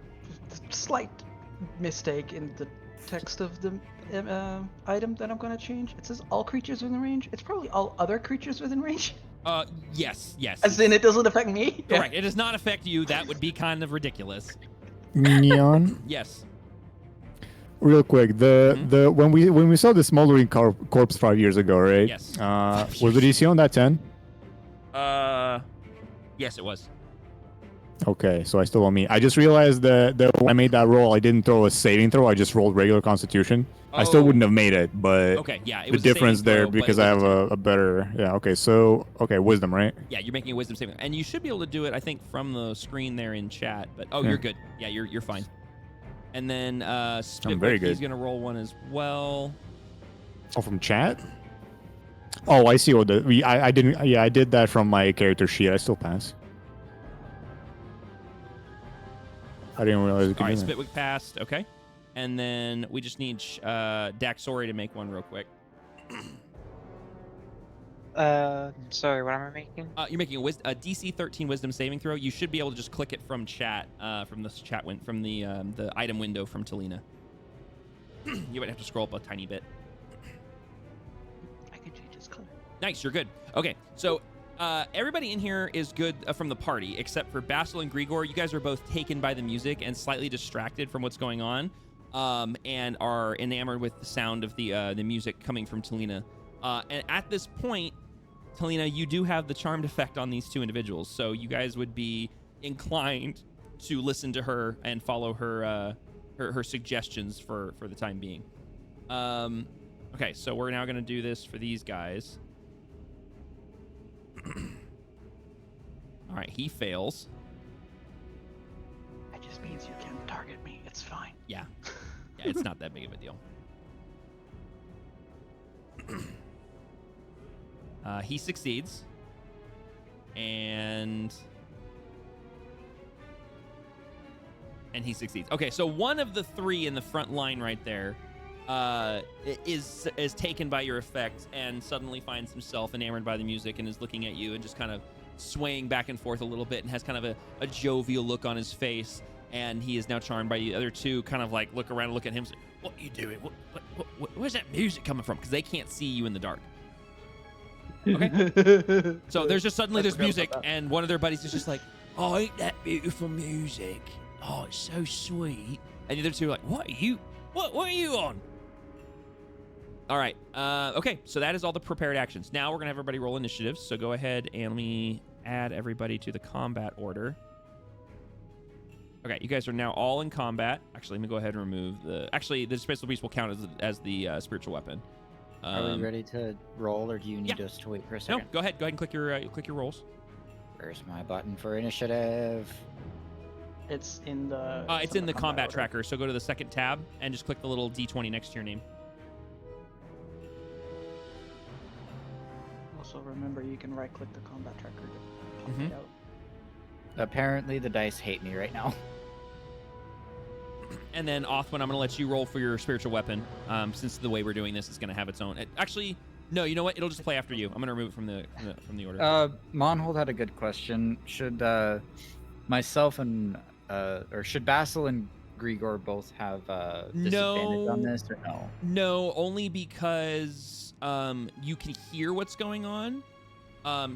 slight mistake in the text of the item that I'm gonna change. It says all creatures within range. It's probably all other creatures within range. Yes. As in, it doesn't affect me. Correct. It does not affect you. That would be kind of ridiculous. Neon. Yes. Real quick, when we saw the smoldering corpse 5 years ago, right? Yes. Was the DC on that 10? Yes, it was. Okay, so I still don't meet. I just realized that when I made that roll, I didn't throw a saving throw. I just rolled regular Constitution. I still wouldn't have made it, but Okay, yeah, it the was a saving difference there throw, but because it I was have a better. Yeah. Okay. So wisdom, right? Yeah, you're making a wisdom saving, and you should be able to do it. I think from the screen there in chat. But Yeah. you're good. Yeah, you're fine. And then Spitwick, very good. he's gonna roll one as well. Oh, from chat. Oh, I see what I didn't. Yeah, I did that from my character sheet. I still pass. I didn't realize. All right, Spitwick passed. Okay, and then we just need Daxori to make one real quick. Sorry, what am I making? You're making a DC 13 Wisdom saving throw. You should be able to just click it from chat, from the item window from Talina. You might have to scroll up a tiny bit. I can change his color. Nice, you're good. Okay, so everybody in here is good from the party, except for Basil and Grigor. You guys are both taken by the music and slightly distracted from what's going on, and are enamored with the sound of the music coming from Talina. And at this point, Talina, you do have the charmed effect on these two individuals, so you guys would be inclined to listen to her and follow her her suggestions for the time being. Okay, so we're now going to do this for these guys. All right, he fails. That just means you can target me. It's fine. Yeah, it's not that big of a deal. He succeeds, and he succeeds. Okay, so one of the three in the front line right there is taken by your effect and suddenly finds himself enamored by the music and is looking at you and just kind of swaying back and forth a little bit and has kind of a jovial look on his face, and he is now charmed by the other two. Kind of like look around and look at him and say, "What are you doing? Where's that music coming from?" Because they can't see you in the dark. Okay. So there's just suddenly this music, and one of their buddies is just like, "Oh, ain't that beautiful music? Oh, it's so sweet." And the other two are like, "What are you? What are you on?" All right. Okay. So that is all the prepared actions. Now we're gonna have everybody roll initiatives. So go ahead and let me add everybody to the combat order. Okay, you guys are now all in combat. Actually, let me go ahead and remove the. Actually, the Spiritual Beast will count as the spiritual weapon. Are we ready to roll, or do you need us to wait for a second? No, go ahead. Go ahead and click your rolls. Where's my button for initiative? It's in the. It's in the combat order. tracker. So go to the second tab and just click the little D20 next to your name. Also, remember you can right-click the combat tracker to pop it out. Apparently, the dice hate me right now. And then Othwin, I'm going to let you roll for your spiritual weapon. Since the way we're doing this is going to have its own. Actually, no. You know what? It'll just play after you. I'm going to remove it from the order. Monhold had a good question. Should myself and or should Basil and Grigor both have disadvantage on this, or no? No, only because you can hear what's going on.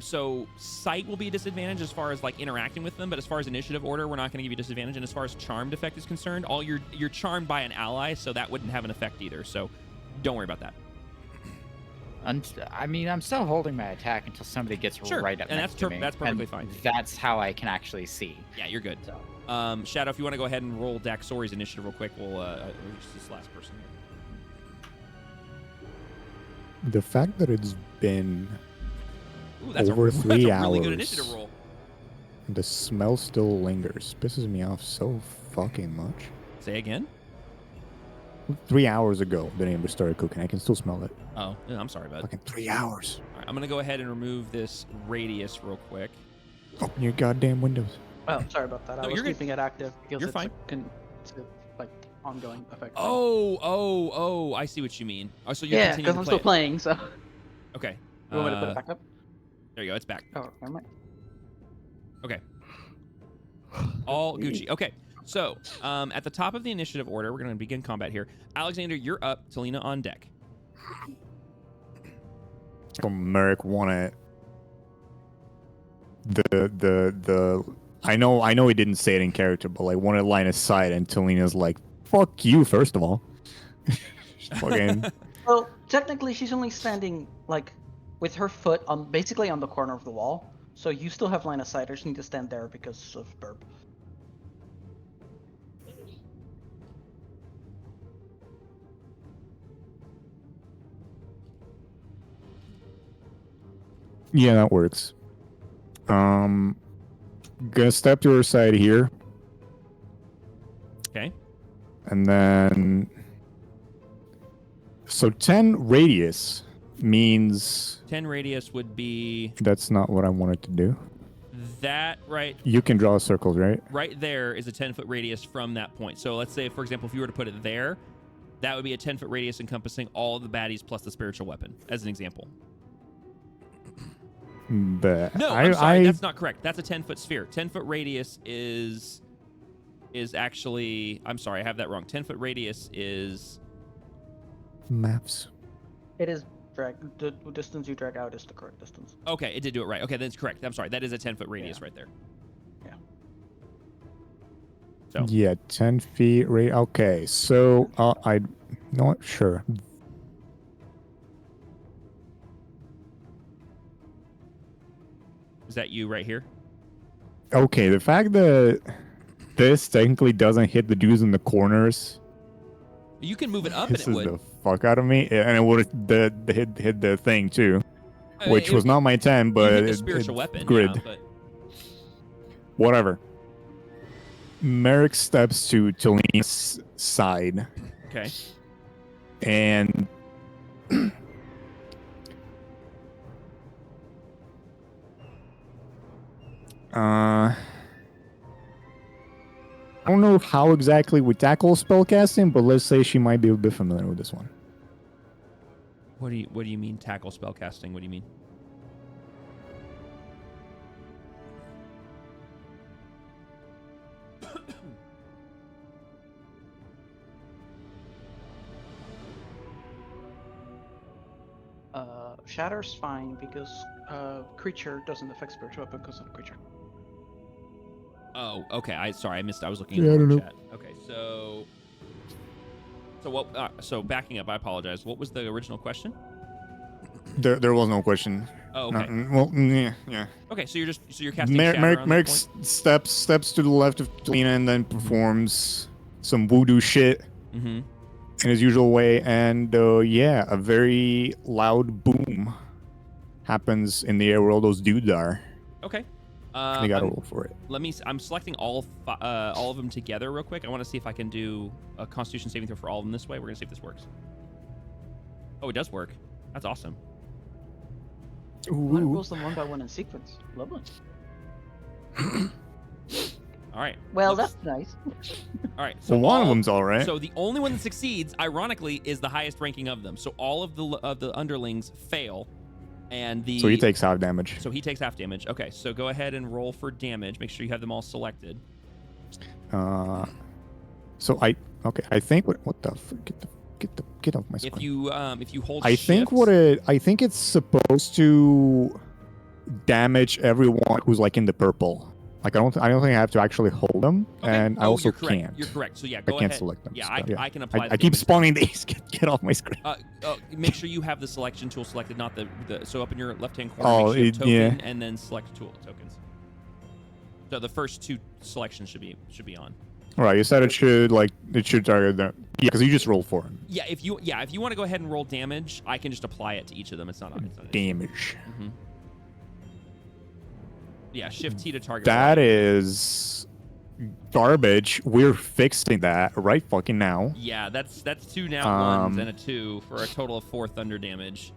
So sight will be a disadvantage as far as like interacting with them, but as far as initiative order, we're not going to give you disadvantage. And as far as charmed effect is concerned, you're charmed by an ally, so that wouldn't have an effect either. So don't worry about that. I mean, I'm still holding my attack until somebody gets right up and next to me. That's perfectly fine. That's how I can actually see. Yeah, you're good. So. Shadow, if you want to go ahead and roll Daxori's initiative real quick, we'll just this last person here. The fact that it's been Ooh, that's over 3 that's a hours. really good initiative roll. The smell still lingers. Pisses me off so fucking much. Say again? 3 hours ago, the neighbor started cooking. I can still smell it. Oh, yeah, I'm sorry, bud. Fucking 3 hours. All right, I'm going to go ahead and remove this radius real quick. Open your goddamn windows. Oh, sorry about that. I was you're good. keeping it active because You're it's fine. It's like ongoing effect. Oh, I see what you mean. Oh, so you're Yeah, continuing because to I'm play still playing, so. Okay. You want me to put it back up? There you go. It's back. Oh, never mind. Okay. All Gucci. Okay. So, at the top of the initiative order, we're going to begin combat here. Alexander, you're up. Talina on deck. So Merrick wanted the I know he didn't say it in character, but like wanted line of sight, and Talina's like, fuck you, first of all. Fucking Well, technically, she's only standing like with her foot on basically on the corner of the wall. So you still have line of sight. I just need to stand there because of burp. Yeah, that works. Gonna step to her side here, Okay. and then so 10 radius means 10 radius would be that's not what I wanted to do. that right You can draw circles, right? right there is a 10-foot radius from that point. So let's say, for example, if you were to put it there, that would be a 10-foot radius encompassing all of the baddies plus the spiritual weapon, as an example. But No, I'm sorry, that's not correct. That's a 10-foot sphere. 10-foot radius is actually, I'm sorry, I have that wrong. 10-foot radius is maps. It is the distance you drag out is the correct distance. okay. It did do it right. Okay, that's correct. I'm sorry. That is a 10-foot radius right there. Yeah. So Yeah, 10 feet. Okay, so I'm not sure. is that you right here? Okay, the fact that this technically doesn't hit the dudes in the corners You can move it up and pisses it would. the fuck out of me, and it would hit the thing too, I mean, which was not my 10, you but hit the it spiritual weapon. grid. Yeah, but Whatever. Merrick steps to Lean's side, okay. and I don't know how exactly we tackle spellcasting, but let's say she might be a bit familiar with this one. What do you mean tackle spellcasting? What do you mean? Shatter's fine because creature doesn't affect spiritual weapon because of the creature. Oh, okay. I missed. I was looking Yeah, at I the don't wrong know. chat. Okay, so what? So backing up, I apologize. What was the original question? There was no question. Oh, No, okay. well, yeah. Okay, so you're casting shatter on that Merrick point? steps to the left of Lena and then performs some voodoo shit Mm-hmm. in his usual way, and yeah, a very loud boom happens in the air where all those dudes are. Okay. They gotta roll for it. I'm selecting all of them together real quick. I want to see if I can do a Constitution saving throw for all of them this way. We're gonna see if this works. Oh, it does work. That's awesome. One rolls them one by one in sequence. Lovely. All right. Well, Looks- that's nice. all right. So Well, one of all- them's all right. So the only one that succeeds, ironically, is the highest ranking of them. So all of the underlings fail, and So he takes half damage. So he takes half damage. Okay, so go ahead and roll for damage. Make sure you have them all selected. So I think what the fuck? Get off my screen. If you hold. I think shift- I think it's supposed to damage everyone who's like in the purple. Like I don't think I have to actually hold them, Okay. and I Oh, also you're correct. can't. You're correct. So yeah, I go can't ahead. select them. Yeah, so, I can apply. I the keep damage. spawning these. Get off my screen. Make sure you have the selection tool selected, not the so up in your left hand corner. Oh, make sure you have token yeah. and then select tokens. So the first two selections should be on. All right, you said it should target them. Yeah, because you just roll for him. Yeah, if you want to go ahead and roll damage, I can just apply it to each of them. It's not an issue. Damage. Mm-hmm. Yeah, shift T to target. That right. is garbage. We're fixing that right fucking now. Yeah, that's two now ones Um, and a 2 for a total of 4 thunder damage.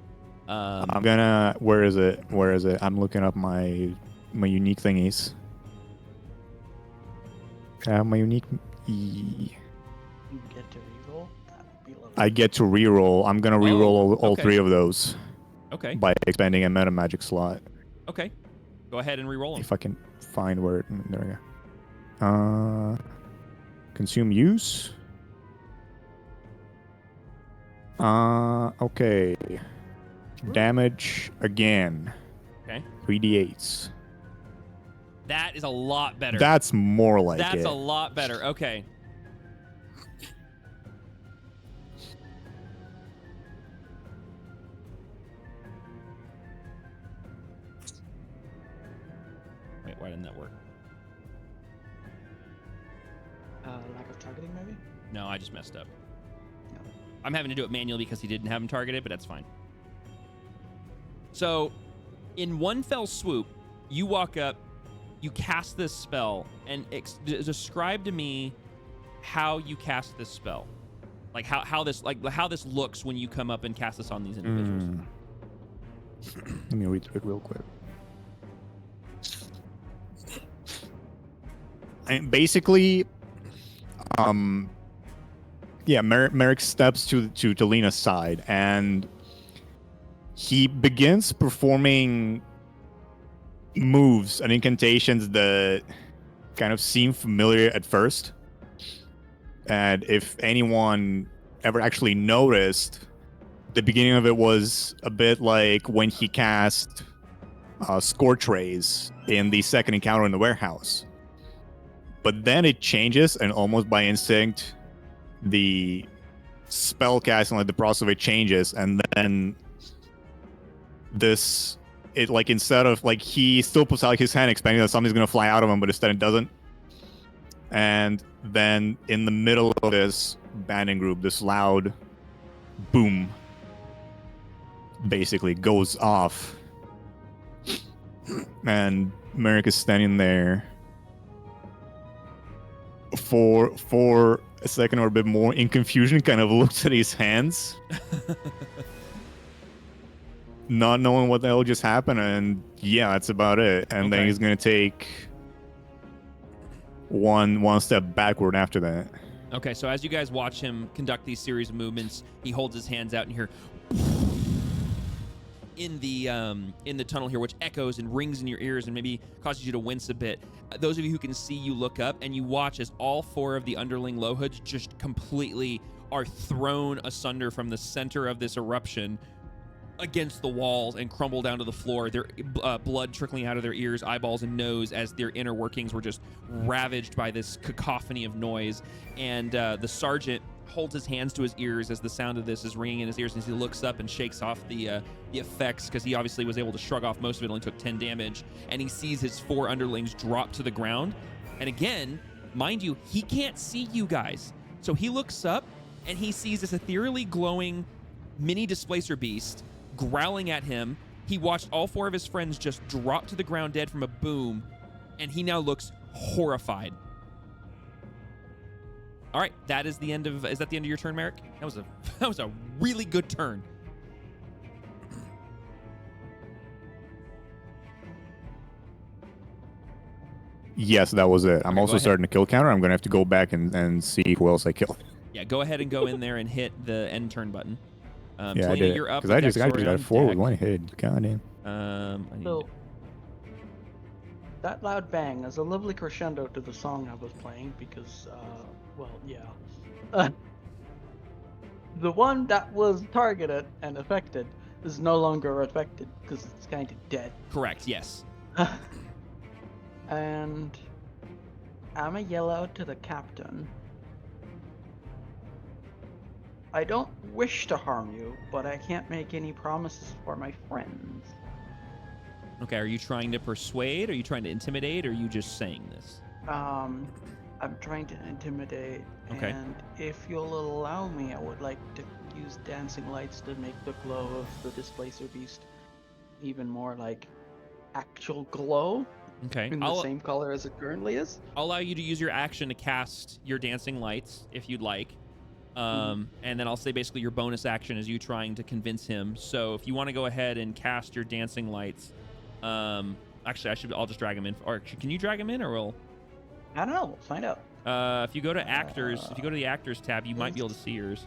I'm gonna. Where is it? I'm looking up my unique thingies. My unique. You get to reroll. That would be lovely. I get to reroll. I'm gonna reroll all okay. 3 of those Okay. by expanding a meta magic slot. Okay. Go ahead and re-roll them. If I can find where it. There we go. Consume use. Okay. Damage again. Okay. 3d8s. That is a lot better. That's more like That's it. a lot better. Okay. didn't that work? Lack of targeting, maybe? No, I just messed up. No. I'm having to do it manually because he didn't have him targeted, but that's fine. So, in one fell swoop, you walk up, you cast this spell, and describe to me how you cast this spell. Like how this looks when you come up and cast this on these individuals. Let me read through it real quick. And basically, Merrick steps to Lena's side, and he begins performing moves and incantations that kind of seem familiar at first. And if anyone ever actually noticed, the beginning of it was a bit like when he cast Scorch Rays in the second encounter in the warehouse. But then it changes, and almost by instinct, the spell casting, like the process of it changes, and then instead of like he still puts out his hand expecting that something's gonna fly out of him, but instead it doesn't. And then in the middle of this banding group, this loud boom basically goes off, and Merrick is standing there for a second or a bit more in confusion, kind of looks at his hands, not knowing what the hell just happened, and yeah, that's about it. And then he's gonna take one step backward after that. Okay, so as you guys watch him conduct these series of movements, he holds his hands out and here in the tunnel here, which echoes and rings in your ears and maybe causes you to wince a bit. Those of you who can see, you look up and you watch as all four of the underling lowhoods just completely are thrown asunder from the center of this eruption against the walls and crumble down to the floor. Their blood trickling out of their ears, eyeballs, and nose as their inner workings were just ravaged by this cacophony of noise. And the sergeant holds his hands to his ears as the sound of this is ringing in his ears, and he looks up and shakes off the effects, because he obviously was able to shrug off most of it, only took 10 damage, and he sees his four underlings drop to the ground. And again, mind you, he can't see you guys. So he looks up and he sees this ethereally glowing mini displacer beast growling at him. He watched all four of his friends just drop to the ground dead from a boom, and he now looks horrified. All right, that is the end of. Is that the end of your turn, Merrick? That was a really good turn. Yes, that was it. I'm Okay, also starting to kill counter. I'm gonna have to go back and see who else I killed. Yeah, go ahead and go in there and hit the end turn button. Yeah, Selena, I did. You're up. Because I just got Dexorion, 4 with Dex. 1 hit. God damn. I need So, that loud bang is a lovely crescendo to the song I was playing because, the one that was targeted and affected is no longer affected because it's kind of dead. Correct. Yes. And I'ma yell out to the captain. I don't wish to harm you, but I can't make any promises for my friends. Okay. Are you trying to persuade? Are you trying to intimidate? Or are you just saying this? I'm trying to intimidate, Okay. and if you'll allow me, I would like to use dancing lights to make the glow of the displacer beast even more like actual glow Okay. in the same color as it currently is. I'll allow you to use your action to cast your dancing lights if you'd like. And then I'll say basically your bonus action is you trying to convince him. So if you want to go ahead and cast your dancing lights, actually I'll just drag him in. Or can you drag him in, or will? I don't know. We'll find out. If you go to actors, if you go to the actors tab, you might be able to see yours.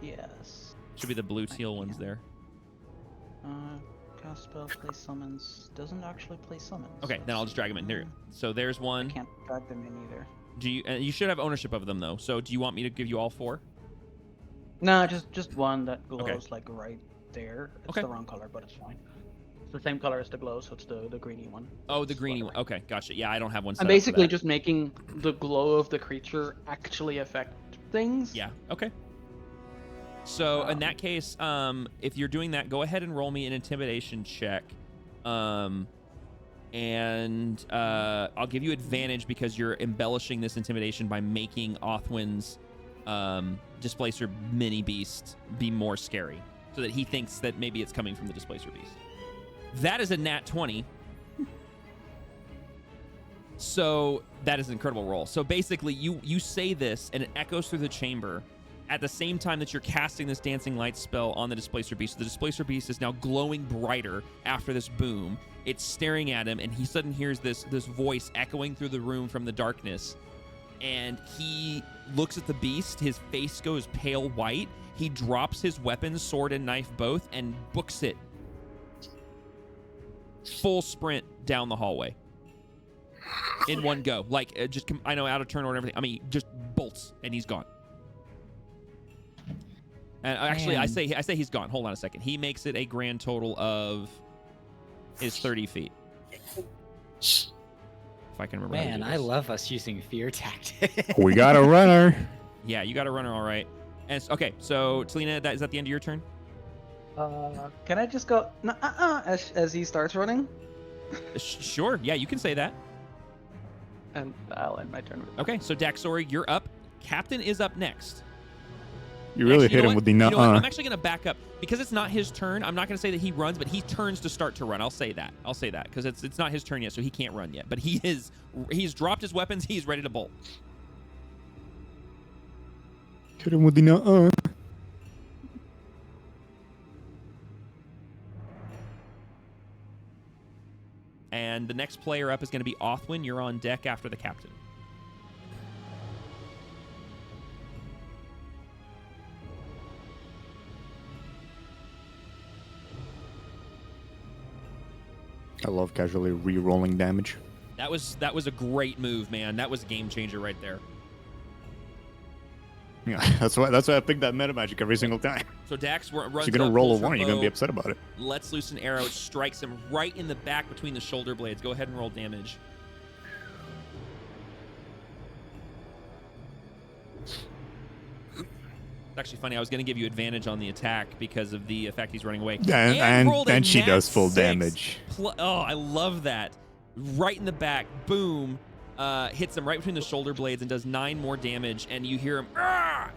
Yes. Should be the blue teal ones there. Cast spell, play summons. Doesn't actually play summons. Okay, then I'll just drag him in there. So there's I one. can't drag them in either. Do you? You should have ownership of them though. So do you want me to give you all 4? No, just one that glows Okay. like right there. It's Okay. the wrong color, but it's fine. It's the same color as the glow, so it's the greeny one. Oh, the It's greeny one. whatever. Okay, gotcha. Yeah, I don't have one. Set I'm up for basically that. just making the glow of the creature actually affect things. Yeah. Okay. So in that case, if you're doing that, go ahead and roll me an intimidation check. And I'll give you advantage because you're embellishing this intimidation by making Othwin's Displacer mini beast be more scary, so that he thinks that maybe it's coming from the Displacer beast. That is a nat 20. So that is an incredible roll. So basically, you say this, and it echoes through the chamber at the same time that you're casting this dancing light spell on the Displacer beast. So the Displacer beast is now glowing brighter after this boom. It's staring at him, and he suddenly hears this voice echoing through the room from the darkness. And he looks at the beast. His face goes pale white. He drops his weapons, sword and knife both, and books it. Full sprint down the hallway. In one go. Like, I know, out of turn or everything. I mean, just bolts, and he's gone. And actually, I say he's gone. Hold on a second. He makes it a grand total of is 30 feet. If I can remember. Man, I love us using fear tactics. We got a runner. Yeah, you got a runner, all right. And okay, so Talina, is that the end of your turn? Can I just go as he starts running? Sure. Yeah, you can say that. And I'll end my turn with that. Okay, so Daxori, you're up. Captain is up next. You really Actually, hit him with the You know what? nuh-uh. I'm actually going to back up. Because it's not his turn, I'm not going to say that he runs, but he turns to start to run. I'll say that. Because it's not his turn yet, so he can't run yet. But he's dropped his weapons. He's ready to bolt. Hit him with the nuh-uh. And the next player up is going to be Othwin. You're on deck after the captain. I love casually re-rolling damage. That was a great move, man. That was a game changer right there. Yeah, that's why I pick that meta magic every single time. So Dax runs So you're gonna up, roll a pulls her 1, you're gonna be bow, upset about it. lets loose an arrow. It strikes him right in the back between the shoulder blades. Go ahead and roll damage. It's actually funny. I was going to give you advantage on the attack because of the fact he's running away. And she does full six. damage. Oh, I love that. Right in the back. Boom. Hits him right between the shoulder blades and does 9 more damage. And you hear him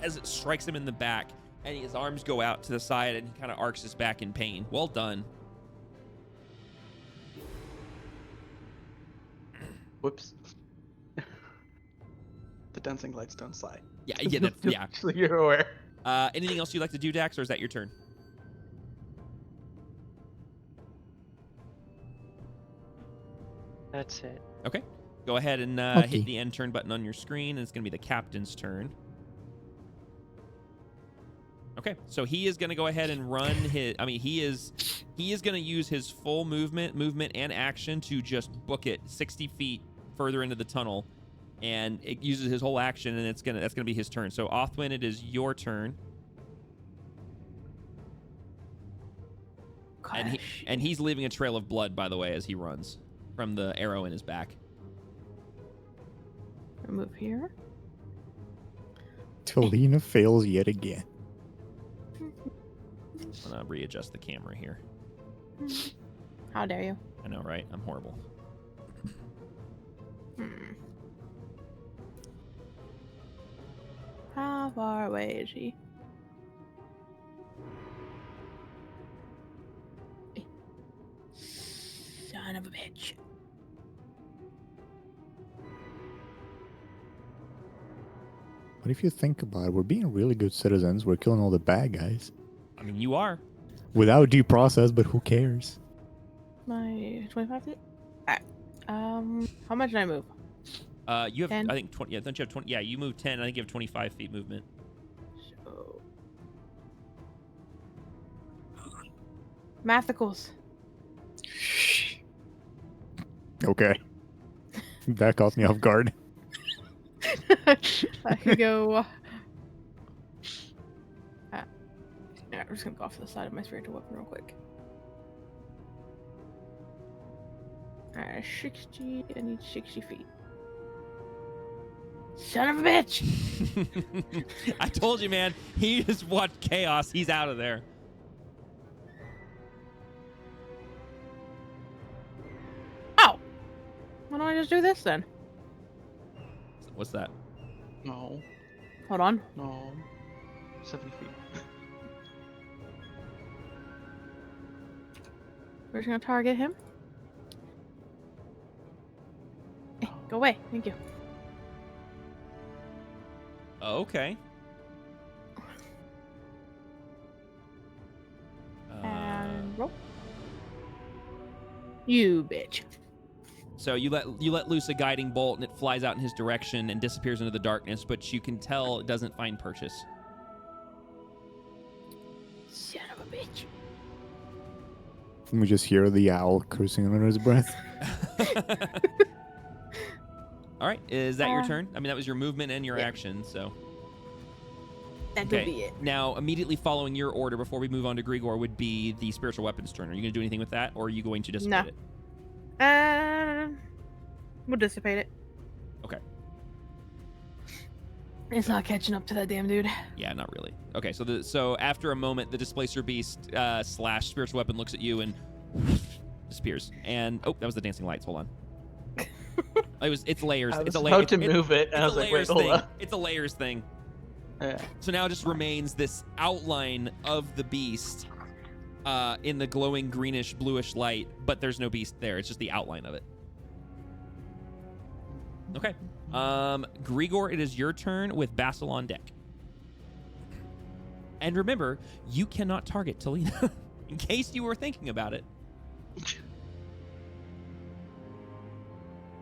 as it strikes him in the back. And his arms go out to the side and he kind of arcs his back in pain. Well done. Whoops. The dancing lights don't slide. Yeah, that's, yeah. So you're aware. Anything else you'd like to do, Dax, or is that your turn? That's it. Okay. Go ahead and Okay. hit the end turn button on your screen, and it's going to be the captain's turn. Okay, so he is going to go ahead and run his... I mean, he is going to use his full movement, and action to just book it 60 feet further into the tunnel. And it uses his whole action, and that's gonna be his turn. So Othwin, it is your turn. And he's leaving a trail of blood, by the way, as he runs from the arrow in his back. Move here. Talina fails yet again. I'm gonna readjust the camera here. How dare you? I know, right? I'm horrible. How far away is he? Son of a bitch. But if you think about it, we're being really good citizens. We're killing all the bad guys. I mean, you are. Without due process, but who cares? My 25 feet? Alright. How much did I move? You have, 10? I think, 20. Yeah, don't you have 20? Yeah, you move 10. I think you have 25 feet movement. So... Mathicals. Okay. That caught me off guard. I could go... Yeah, I'm just gonna go off to the side of my spiritual weapon real quick. Alright, 60... I need 60 feet. Son of a bitch! I told you, man. He just watched chaos. He's out of there. Oh! just do this then. What's that? No, Hold on. no. 70 feet. We're just gonna target him. Hey, go away. Thank you. Okay. And roll. You bitch. So you let loose a guiding bolt, and it flies out in his direction and disappears into the darkness. But you can tell it doesn't find purchase. Son of a bitch. And we just hear the owl cursing under his breath. All right, is that your turn? I mean, that was your movement and your action, so. That could be it. Now, immediately following your order, before we move on to Grigor, would be the spiritual weapons turn. Are you going to do anything with that, or are you going to dissipate it? We'll dissipate it. Okay. It's not catching up to that damn dude. Yeah, not really. Okay, so after a moment, the displacer beast / spiritual weapon looks at you and disappears. And that was the dancing lights. Hold on. It's layers. I was It's a about to move it, and I was like, wait, hold on. It's a layers thing. Yeah. So now just remains this outline of the beast in the glowing greenish bluish light, but there's no beast there. It's just the outline of it. Okay. Grigor, it is your turn with Basil on deck. And remember, you cannot target Talina, in case you were thinking about it.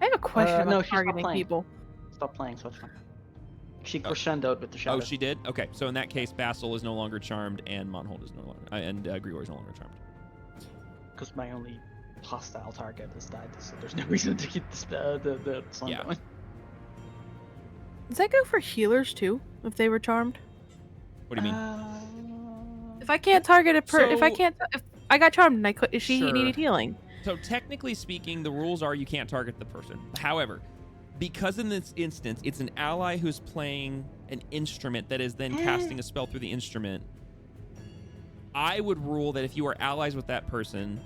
I have a question no, about she's not targeting playing. people. Stop playing, so it's fine. She crescendoed with the shadow. Oh, she did? Okay, so in that case, Basil is no longer charmed, and Monhold is no longer, and Grigor is no longer charmed. Because my only hostile target has died, so there's no reason to keep the song going. Does that go for healers too? If they were charmed? What do you mean? If I can't target if I got charmed and she Sure. needed healing. So technically speaking, the rules are you can't target the person. However, because in this instance, it's an ally who's playing an instrument that is then casting a spell through the instrument, I would rule that if you are allies with that person,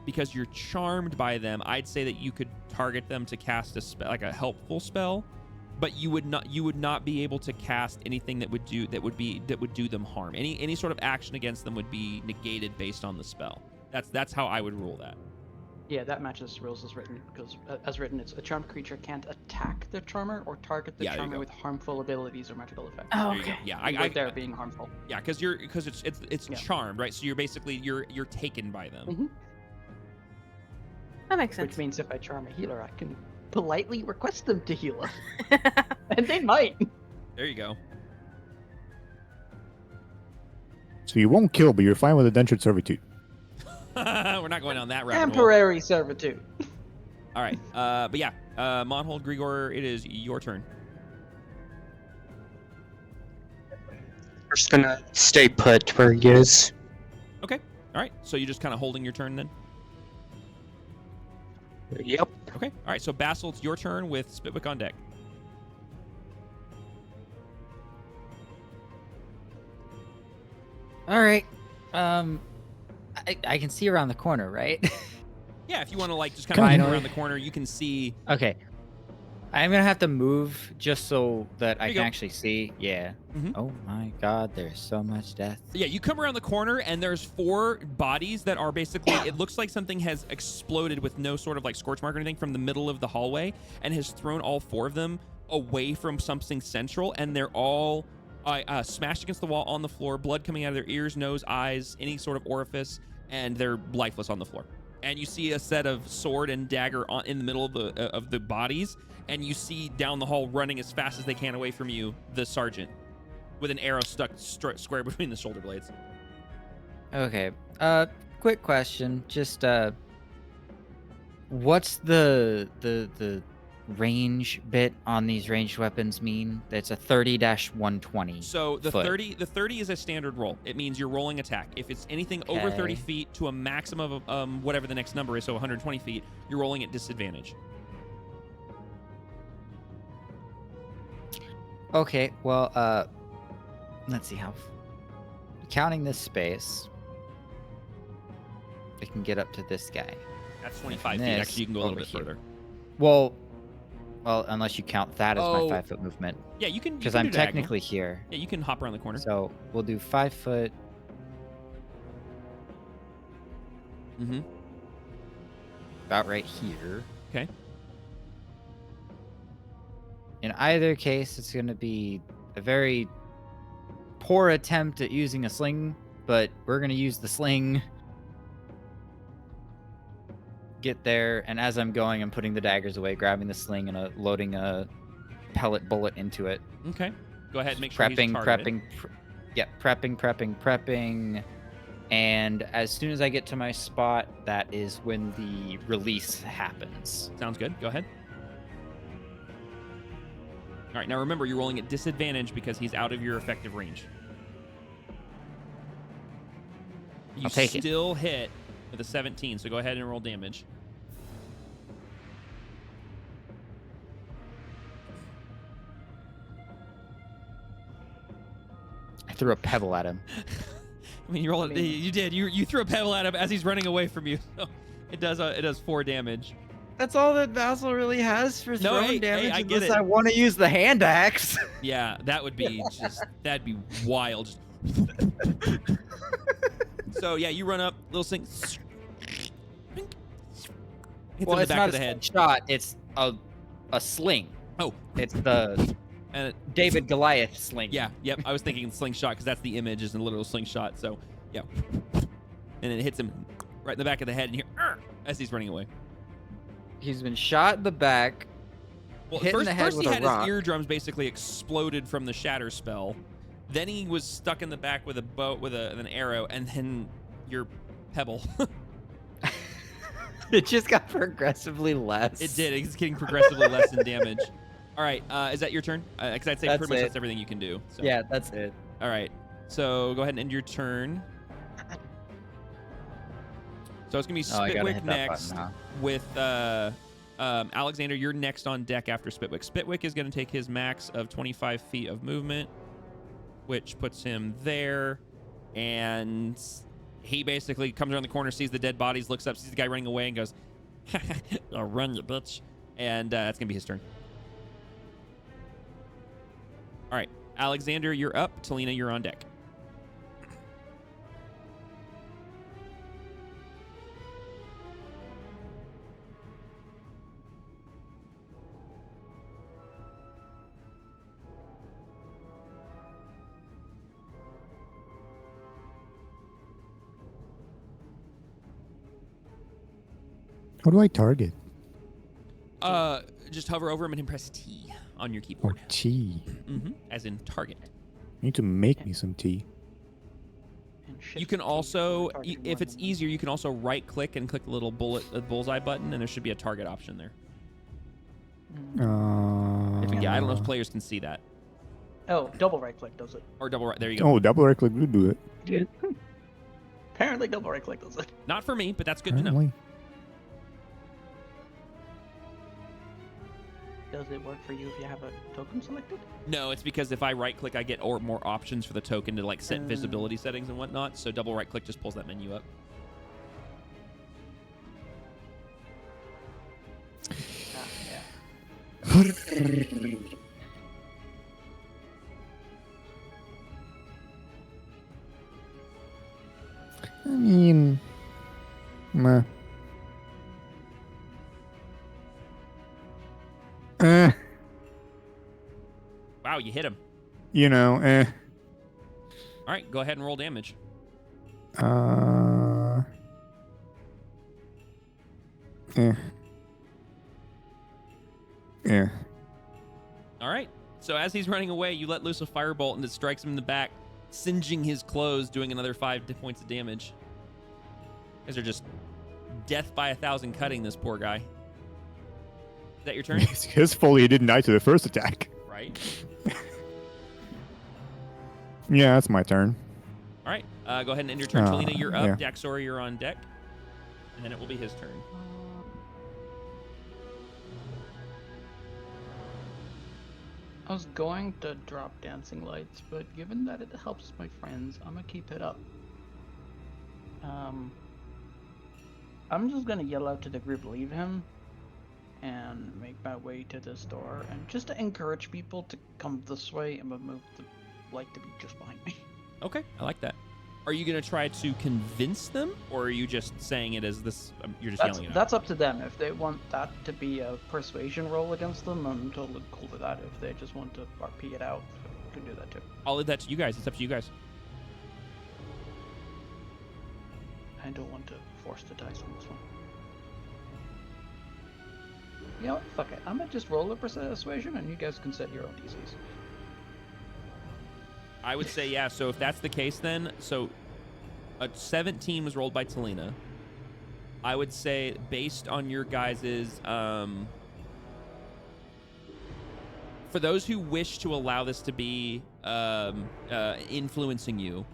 because you're charmed by them, I'd say that you could target them to cast a spell, like a helpful spell, but you would not be able to cast anything that would do them harm. Any sort of action against them would be negated based on the spell. That's how I would rule that. Yeah, that matches rules as written, because as written, it's a charmed creature can't attack the charmer or target the charmer with harmful abilities or magical effects. Oh, There you okay. go. Yeah, They're being harmful. Yeah, because it's charmed, right? So you're basically you're taken by them. Mm-hmm. That makes sense. Which means if I charm a healer, I can politely request them to heal us. And they might. There you go. So you won't kill, but you're fine with indentured servitude. We're not going on that route. Temporary servitude. All right. But yeah, Monhold, Grigor, it is your turn. We're just gonna stay put where he is. Okay. All right. So you're just kind of holding your turn then? Yep. Okay. All right. So Basil, it's your turn with Spitwick on deck. All right. I can see around the corner, right? Yeah, if you want to like just kind of Kind move of. around the corner, you can see. Okay. I'm gonna have to move just so that I you can go. actually see. Yeah. Mhm. Oh my God, there's so much death. Yeah, you come around the corner and there's 4 bodies that are basically, it looks like something has exploded with no sort of like scorch mark or anything from the middle of the hallway and has thrown all 4 of them away from something central, and they're all smashed against the wall on the floor, blood coming out of their ears, nose, eyes, any sort of orifice, and they're lifeless on the floor. And you see a set of sword and dagger in the middle of the bodies, and you see down the hall running as fast as they can away from you the sergeant with an arrow stuck square between the shoulder blades. Okay. Quick question. Just what's the range bit on these ranged weapons mean? That's a 30-120. So the foot. 30 is a standard roll. It means you're rolling attack. If it's anything over 30 Okay. feet to a maximum of whatever the next number is, so 120 feet, you're rolling at disadvantage. Okay, well, let's see how. Counting this space, I can get up to this guy. That's 25 feet. This Actually, you can go a little over bit here. further. Well, Well, unless you count that as my 5-foot movement, Yeah, you can. because do I'm diagonal. technically here. Yeah, you can hop around the corner. So we'll do 5 foot. Mm-hmm. About right here. Okay. In either case, it's going to be a very poor attempt at using a sling, but we're going to use the sling. Get there, and as I'm going, I'm putting the daggers away, grabbing the sling, and loading a pellet bullet into it. Okay. Go ahead and make sure he's Prepping, targeted. prepping. And as soon as I get to my spot, that is when the release happens. Sounds good. Go ahead. All right, now remember, you're rolling at disadvantage because he's out of your effective range. You I'll take it. still hit with a 17, so go ahead and roll damage. I threw a pebble at him. I mean, you did. You threw a pebble at him as he's running away from you. So it does 4 damage. That's all that Basil really has for No, throwing hey, damage. I get unless it. I want to use the hand axe. Yeah, that would be that'd be wild. So yeah, you run up, little sling. Hits him in the It's back not of the a head. shot. It's a sling. Oh, It's the and David Goliath sling. yeah, yep. I was thinking slingshot because that's the image, is a literal slingshot. So yeah, and it hits him right in the back of the head, and here as he's running away. He's been shot in the back. Well, hit in the head first with he a had rock. his eardrums basically exploded from the shatter spell. Then he was stuck in the back with a bow with an arrow, and then your pebble. It just got progressively less. It did. It's getting progressively less in damage. All right, is that your turn? Because I'd say That's pretty much it. that's everything you can do. So. Yeah, that's it. All right. So go ahead and end your turn. So it's gonna be Oh, I gotta Spitwick hit that next button, huh? with Alexander. You're next on deck after Spitwick. Spitwick is gonna take his max of 25 feet of movement, which puts him there, and he basically comes around the corner, sees the dead bodies, looks up, sees the guy running away, and goes, "I'll run, you bitch," and that's gonna be his turn. All right, Alexander, you're up. Talina, you're on deck. How do I target? Just hover over him and press T on your Or keyboard. tea? As in target. You need to make me some tea. And You shift can key also, for targeting if one it's enemy. easier, you can also right click and click the little bullseye button, and there should be a target option there. Yeah, I don't know if players can see that. Oh, double right click does it. Or double right, there you go. Oh, double right click would do it. Apparently, double right click does it. Not for me, but that's good to know. Apparently. Does it work for you if you have a token selected? No, it's because if I right click, I get more options for the token to like set visibility settings and whatnot. So double right click just pulls that menu up. Yeah. I mean, meh. Wow, you hit him. You know, All right, go ahead and roll damage. Yeah. All right. So as he's running away, you let loose a firebolt and it strikes him in the back, singeing his clothes, doing another 5 points of damage. These are just death by 1,000 cutting this poor guy. Is that your turn? It's his fault he didn't die to the first attack. Right. Yeah, that's my turn. All right. Go ahead and end your turn. Talina, you're up. yeah. Daxori, you're on deck. And then it will be his turn. I was going to drop dancing lights, but given that it helps my friends, I'm gonna keep it up. I'm just gonna yell out to the group, leave him, and make my way to this door, and just to encourage people to come this way, I'm gonna move the light to be just behind me. Okay, I like that. Are you gonna try to convince them, or are you just saying it as this? You're just yelling it out? That's up to them. If they want that to be a persuasion roll against them, I'm totally cool with that. If they just want to RP it out, we can do that too. I'll leave that to you guys. It's up to you guys. I don't want to force the dice on this one. You know what? Fuck it. I'm gonna just roll a persuasion, and you guys can set your own DCs. I would say yeah. So if that's the case, then so a 17 was rolled by Talina. I would say based on your guys's for those who wish to allow this to be influencing you,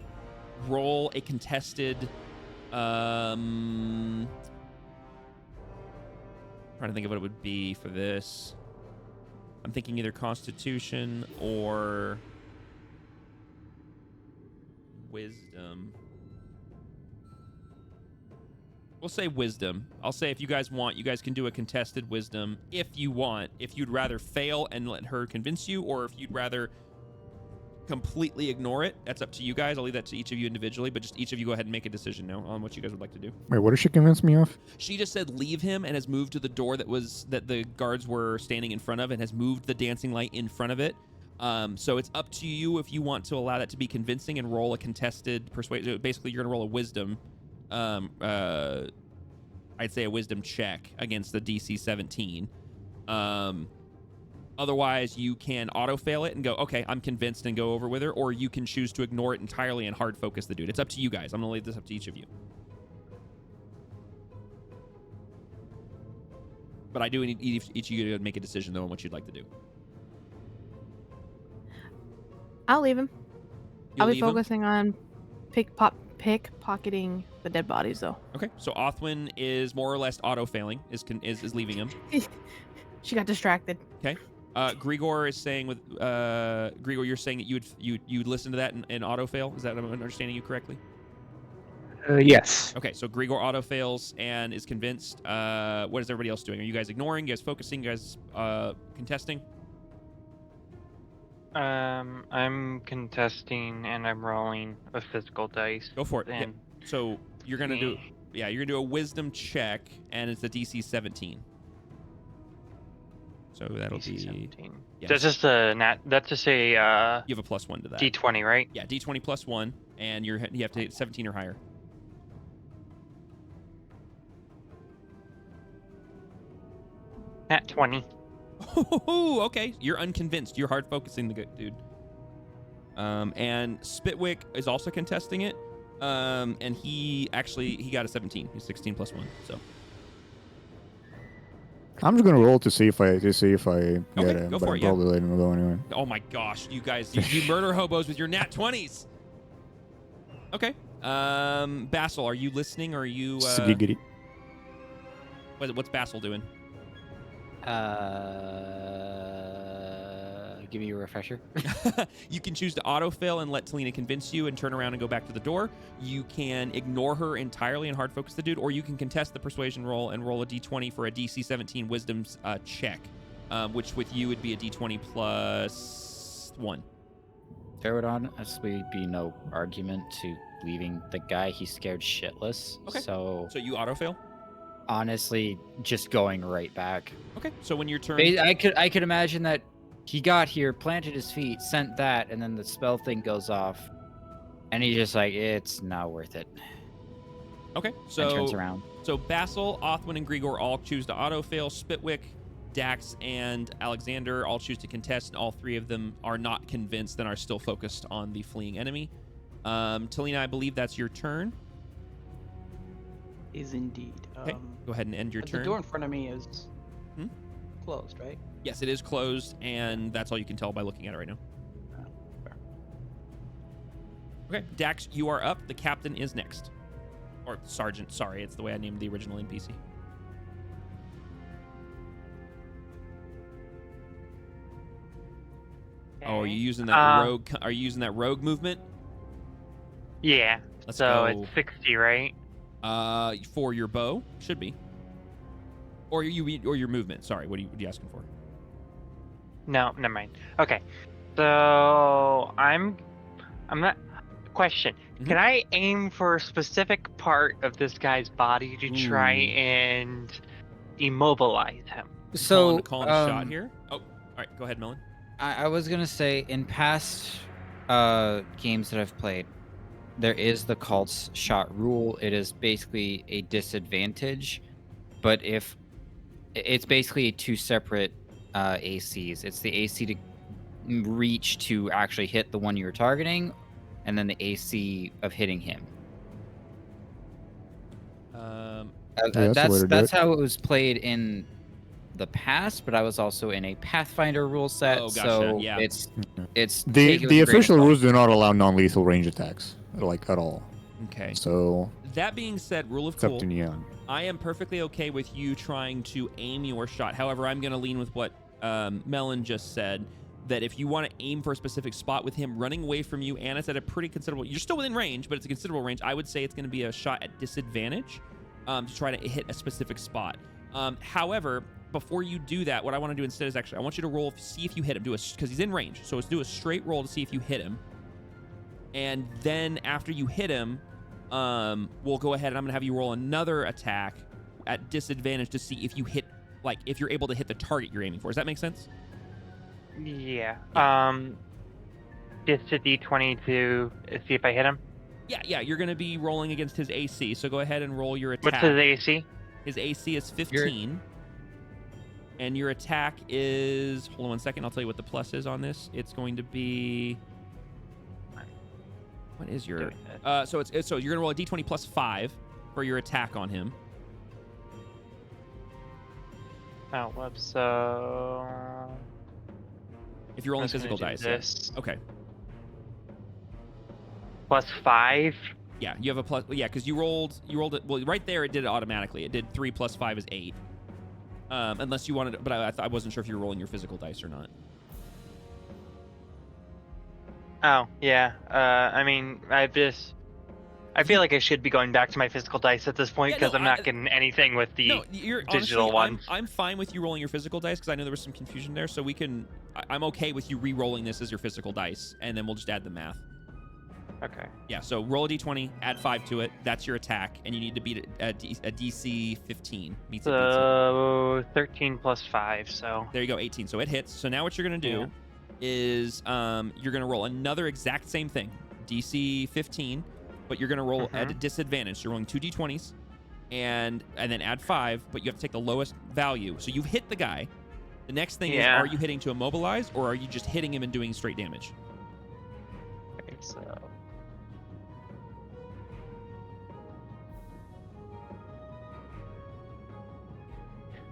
roll a contested. Trying to think of what it would be for this. I'm thinking either Constitution or Wisdom. We'll say Wisdom. I'll say if you guys want, you guys can do a contested Wisdom if you want. If you'd rather fail and let her convince you, or if you'd rather completely ignore it, that's up to you guys. I'll leave that to each of you individually, but just each of you go ahead and make a decision now on what you guys would like to do. Wait, what did she convince me of? She just said leave him and has moved to the door that the guards were standing in front of, and has moved the dancing light in front of it. So it's up to you if you want to allow that to be convincing and roll a contested persuasion. Basically, you're gonna roll a wisdom. I'd say a wisdom check against the DC 17. Otherwise, you can auto-fail it and go, okay, I'm convinced, and go over with her, or you can choose to ignore it entirely and hard focus the dude. It's up to you guys. I'm going to leave this up to each of you. But I do need each of you to make a decision, though, on what you'd like to do. I'll leave him. You'll I'll be leave him? focusing on pickpocketing the dead bodies, though. Okay, so Othwin is more or less auto-failing, is leaving him. She got distracted. Okay. Grigor is saying with Grigor, you're saying that you'd listen to that and auto fail. Is that I'm understanding you correctly? Yes. Okay, so Grigor auto fails and is convinced. What is everybody else doing? Are you guys ignoring? You guys focusing? You guys contesting? I'm contesting and I'm rolling a physical dice. Go for it. And Yeah. So you're gonna do you're gonna do a wisdom check, and it's a DC 17. So that'll DC be 17. yes. That's just a that's just a You have a +1 to that. D20, right? Yeah, D20 +1, and you have to hit 17 or higher. Nat 20. Oh, okay. You're unconvinced. You're hard focusing the good dude. And Spitwick is also contesting it. And he got a 17. He's 16 +1. So I'm just gonna roll to see if I get it, go but for I'm it, yeah. probably letting him go anyway. oh my gosh, you guys, you murder hobos with your nat 20s. Okay. Basil, are you listening, or are you Skiggity. what's Basil doing? Give me a refresher. You can choose to auto-fail and let Talina convince you and turn around and go back to the door. You can ignore her entirely and hard focus the dude, or you can contest the persuasion roll and roll a d20 for a DC 17 wisdom check, which with you would be a d20 +1. There would honestly be no argument to leaving the guy. He's scared shitless. Okay. So So you auto-fail? honestly, just going right back. Okay. So when your turn... I could imagine that he got here, planted his feet, sent that, and then the spell thing goes off, and he's just like, it's not worth it. Okay. And So turns around. So Basil, Othwin, and Grigor all choose to auto-fail. Spitwick, Dax, and Alexander all choose to contest, and all three of them are not convinced and are still focused on the fleeing enemy. Talina, I believe that's your turn. Is indeed. Okay. Go ahead and end your turn. The door in front of me is closed, right? Yes, it is closed, and that's all you can tell by looking at it right now. Fair. Okay, Dax, you are up. The captain is next. Or sergeant, sorry. It's the way I named the original NPC. Oh, are you using that rogue? Are you using that rogue movement? Yeah. Let's so go. it's 60, right? For your bow, should be. Or your movement. Sorry, what are you asking for? No, never mind. Okay, so I'm not. Question: Mhm. Can I aim for a specific part of this guy's body to try Ooh. and immobilize him? So, calling a shot here. Oh, all right. Go ahead, Melon. I was gonna say in past games that I've played, there is the called shot rule. It is basically a disadvantage, but if it's basically two separate ACs. It's the AC to reach to actually hit the one you're targeting, and then the AC of hitting him. That's how it was played in the past, but I was also in a Pathfinder rule set, Oh, gotcha. so Yeah. it's The official rules do not allow non-lethal range attacks, like at all. Okay. So that being said, rule of it's up cool. to Neon. I am perfectly okay with you trying to aim your shot. However, I'm going to lean with what Melon just said, that if you want to aim for a specific spot with him running away from you, and it's at a pretty considerable... You're still within range, but it's a considerable range. I would say it's going to be a shot at disadvantage to try to hit a specific spot. However, before you do that, what I want to do instead is actually... I want you to roll, see if you hit him. Because he's in range. So let's do a straight roll to see if you hit him. And then after you hit him... we'll go ahead and I'm gonna have you roll another attack at disadvantage to see if you hit, like, if you're able to hit the target you're aiming for. Does that make sense? Yeah. Just a D20 to see if I hit him. Yeah. You're gonna be rolling against his AC, so go ahead and roll your attack. What's his AC? His AC is 15. And your attack is... Hold on 1 second. I'll tell you what the plus is on this. It's going to be... What is your... So you're gonna roll a D20 plus 5 for your attack on him. Oh, whoops. So If you're rolling I was gonna physical do dice. this. Yeah. Okay. Plus 5. Yeah, you have a plus. Yeah, because you rolled it. Well, right there, it did it automatically. It did 3 plus 5 is 8. Unless you wanted, but I wasn't sure if you were rolling your physical dice or not. Oh, yeah. I mean, I feel like I should be going back to my physical dice at this point because I'm not getting anything with the digital ones. I'm fine with you rolling your physical dice because I know there was some confusion there. So we can. I'm okay with you re-rolling this as your physical dice, and then we'll just add the math. Okay. Yeah. So roll a d20, add 5 to it. That's your attack, and you need to beat a DC 15. Meets a DC. So 13 plus 5. So there you go, 18. So it hits. So now what you're gonna do is you're gonna roll another exact same thing, DC 15, but you're gonna roll at a disadvantage. So you're rolling 2 d20s, and then add 5, but you have to take the lowest value. So you've hit the guy. The next thing is, are you hitting to immobilize, or are you just hitting him and doing straight damage? Okay, so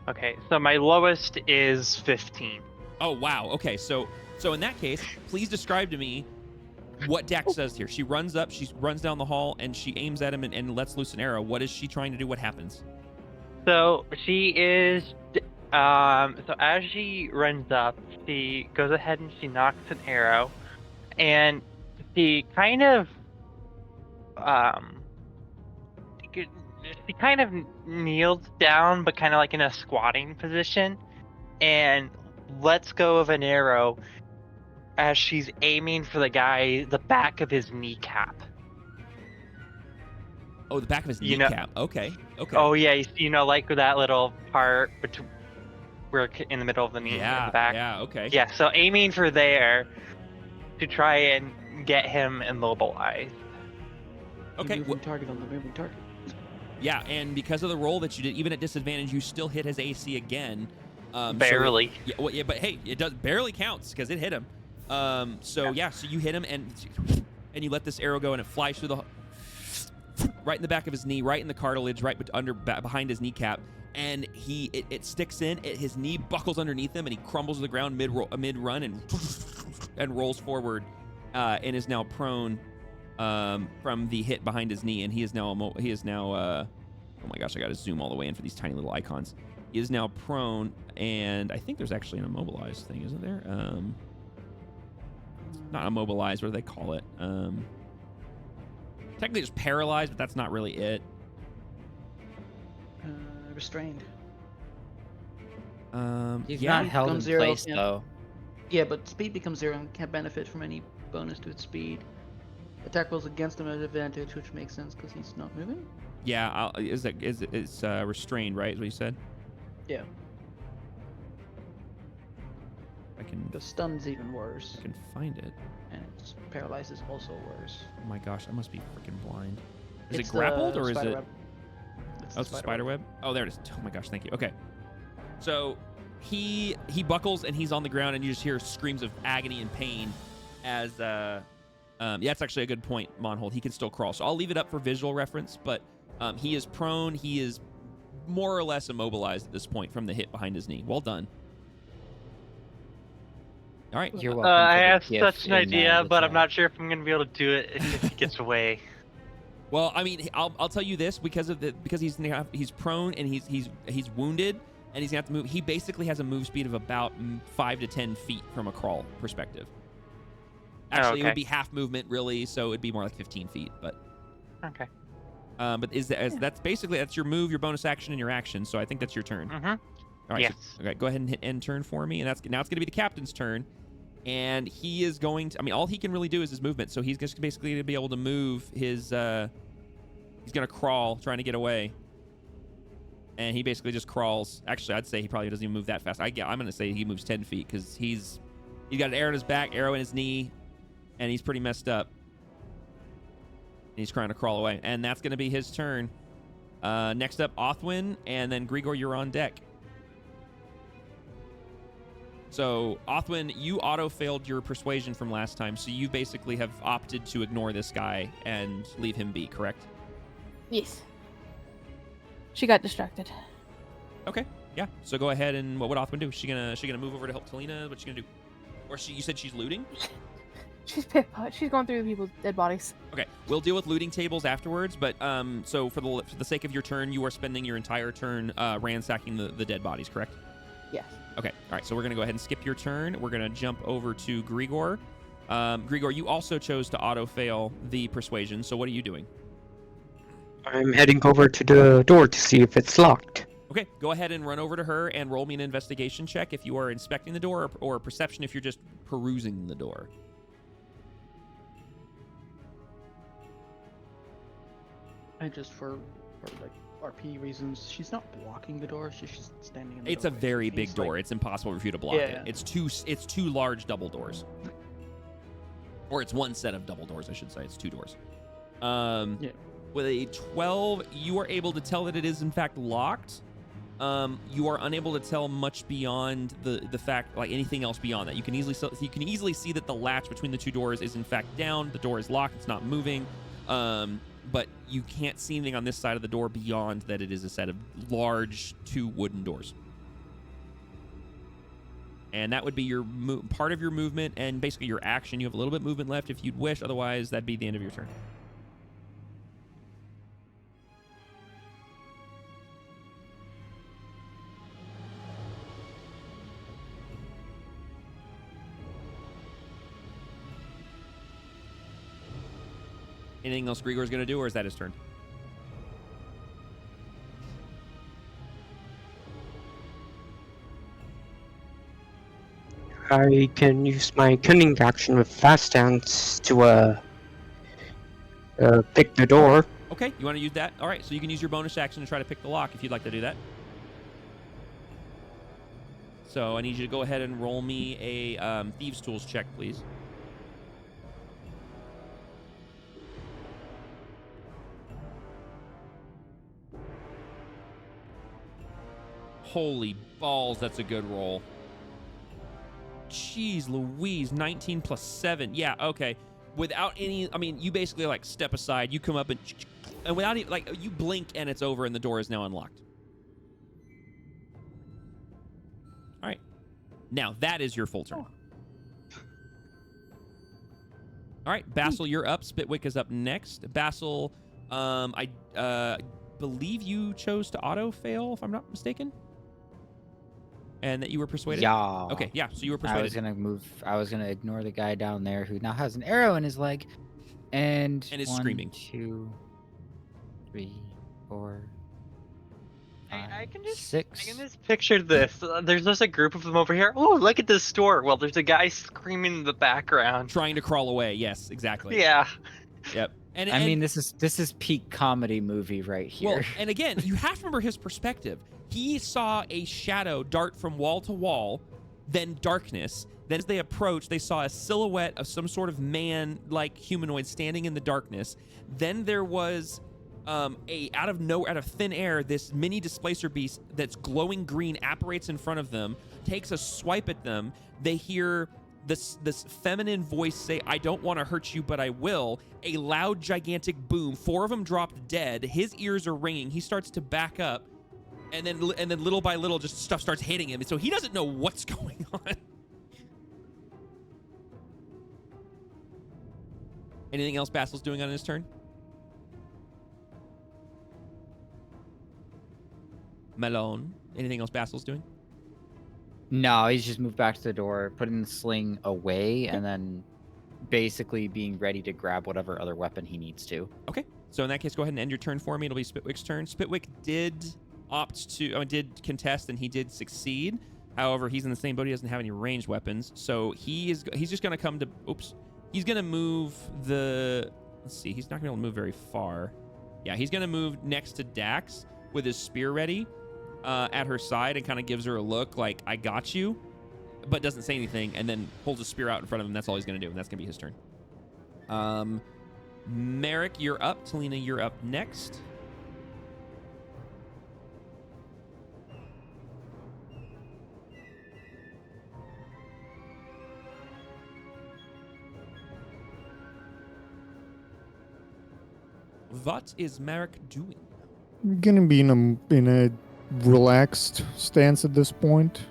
okay, so my lowest is 15. Oh wow. Okay, so in that case, please describe to me what Dax does here. She runs up, she runs down the hall, and she aims at him and lets loose an arrow. What is she trying to do? What happens? So she is, so as she runs up, she goes ahead and she knocks an arrow, and she kind of, kneels down, but kind of like in a squatting position, and lets go of an arrow as she's aiming for the back of his kneecap. Oh, the back of his kneecap. Okay. Oh yeah, like that little part between where in the middle of the knee and the back. Yeah. Okay. Yeah. So aiming for there to try and get him immobilized. Okay. Moving target on the moving target. Yeah, and because of the roll that you did, even at disadvantage, you still hit his AC again. Barely. So, but hey, it does barely counts because it hit him. So you hit him and you let this arrow go and it flies through right in the back of his knee, right in the cartilage, right behind his kneecap, and it sticks in. His knee buckles underneath him, and he crumbles to the ground mid run and rolls forward, and is now prone from the hit behind his knee, and he is now oh my gosh, I gotta zoom all the way in for these tiny little icons. He is now prone, and I think there's actually an immobilized thing, isn't there? Not immobilized, what do they call it? Technically just paralyzed, but that's not really it. Restrained. He's yeah. not held in becomes 0, place yeah. though. Yeah, but speed becomes 0 and can't benefit from any bonus to its speed. Attack rolls against him at advantage, which makes sense because he's not moving. Yeah, it's restrained, right? Is what you said? Yeah, I can the stun's even worse, find it. and its paralyzed is also worse. Oh my gosh, I must be freaking blind. Is It's it grappled the or is spider it? web. Oh, it's a spider web. Oh, there it is. Oh my gosh, thank you. Okay, so he buckles and he's on the ground, and you just hear screams of agony and pain as yeah, that's actually a good point, Monhold. He can still crawl, so I'll leave it up for visual reference. But he is prone. He is more or less immobilized at this point from the hit behind his knee. Well done. All right. You're welcome. I for the have gift such an in, idea, the but I'm chat. not sure if I'm gonna be able to do it if he gets away. Well, I mean, I'll tell you this because he's prone and he's wounded and he's gonna have to move. He basically has a move speed of about 5 to 10 feet from a crawl perspective. Actually, it would okay. be half movement really, so it'd be more like 15 feet. But Okay. but that's basically your move, your bonus action, and your action. So I think that's your turn. Mm-hmm. All right. Yes. So, okay, go ahead and hit end turn for me, and now it's gonna be the captain's turn. And he is going to, I mean, all he can really do is his movement. So he's just basically going to be able to move his, he's going to crawl, trying to get away. And he basically just crawls. Actually, I'd say he probably doesn't even move that fast. I'm going to say he moves 10 feet because he's got an arrow in his back, arrow in his knee, and he's pretty messed up. And he's trying to crawl away. And that's going to be his turn. Next up, Othwin, and then Grigor, you're on deck. So, Othwin, you auto-failed your persuasion from last time, so you basically have opted to ignore this guy and leave him be, correct? Yes. She got distracted. Okay, yeah. So go ahead and what would Othwin do? Is she gonna move over to help Talina? What's she gonna do? Or you said she's looting? She's pit-pot. She's going through people's dead bodies. Okay, we'll deal with looting tables afterwards, but so for the sake of your turn, you are spending your entire turn ransacking the dead bodies, correct? Yes. Okay, all right, so we're going to go ahead and skip your turn. We're going to jump over to Grigor. Grigor, you also chose to auto-fail the persuasion, so what are you doing? I'm heading over to the door to see if it's locked. Okay, go ahead and run over to her and roll me an investigation check if you are inspecting the door, or perception if you're just perusing the door. And just for like RP reasons, she's not blocking the door. She's just standing in the It's a doorway, so very she's, big door. like- It's impossible for you to block Yeah. it. It's two large double doors. Or it's one set of double doors, I should say. It's two doors. Yeah. With a 12, you are able to tell that it is in fact locked. You are unable to tell much beyond the fact, like anything else beyond that. You can easily see that the latch between the two doors is in fact down. The door is locked. It's not moving. But you can't see anything on this side of the door beyond that it is a set of large two wooden doors. And that would be your part of your movement and basically your action. You have a little bit of movement left if you'd wish. Otherwise, that'd be the end of your turn. Anything else Grigor's going to do, or is that his turn? I can use my cunning action with fast stance to pick the door. Okay, you want to use that? All right, so you can use your bonus action to try to pick the lock if you'd like to do that. So I need you to go ahead and roll me a Thieves' Tools check, please. Holy balls, that's a good roll. Jeez Louise, 19 plus 7. Yeah, okay. Without any, I mean, you basically like step aside, you come up and without even, like, you blink and it's over and the door is now unlocked. All right. Now, that is your full turn. All right, Basil, you're up. Spitwick is up next. Basil, I believe you chose to auto-fail, if I'm not mistaken? And that you were persuaded? Yeah. Okay, yeah, so you were persuaded. I was gonna ignore the guy down there who now has an arrow in his leg, and is 1, screaming. 2, 3, 4, I can just 6. picture this. There's just a group of them over here. Oh, look at this store. Well, there's a guy screaming in the background. Trying to crawl away. Yes, exactly. Yeah. Yep. And I mean, this is peak comedy movie right here. Well, and again, you have to remember his perspective. He saw a shadow dart from wall to wall, then darkness. Then as they approached, they saw a silhouette of some sort of man-like humanoid standing in the darkness. Then there was out of thin air, this mini displacer beast that's glowing green apparates in front of them, takes a swipe at them. They hear this feminine voice say, "I don't want to hurt you, but I will." A loud, gigantic boom. 4 of them dropped dead. His ears are ringing. He starts to back up, and then little by little, just stuff starts hitting him. So he doesn't know what's going on. Anything else Basil's doing on his turn? Malone. Anything else Basil's doing? No, he's just moved back to the door, putting the sling away, and then basically being ready to grab whatever other weapon he needs to. Okay. So in that case, go ahead and end your turn for me. It'll be Spitwick's turn. Spitwick did did contest, and he did succeed. However, he's in the same boat. He doesn't have any ranged weapons, so he's just going to come to. Oops. He's going to move the. Let's see. He's not going to be able to move very far. Yeah, he's going to move next to Dax with his spear ready at her side and kind of gives her a look like, "I got you," but doesn't say anything, and then pulls a spear out in front of him. That's all he's going to do, and that's going to be his turn. Merrick, you're up. Talina, you're up next. What is Merrick doing? I'm gonna be in a relaxed stance at this point,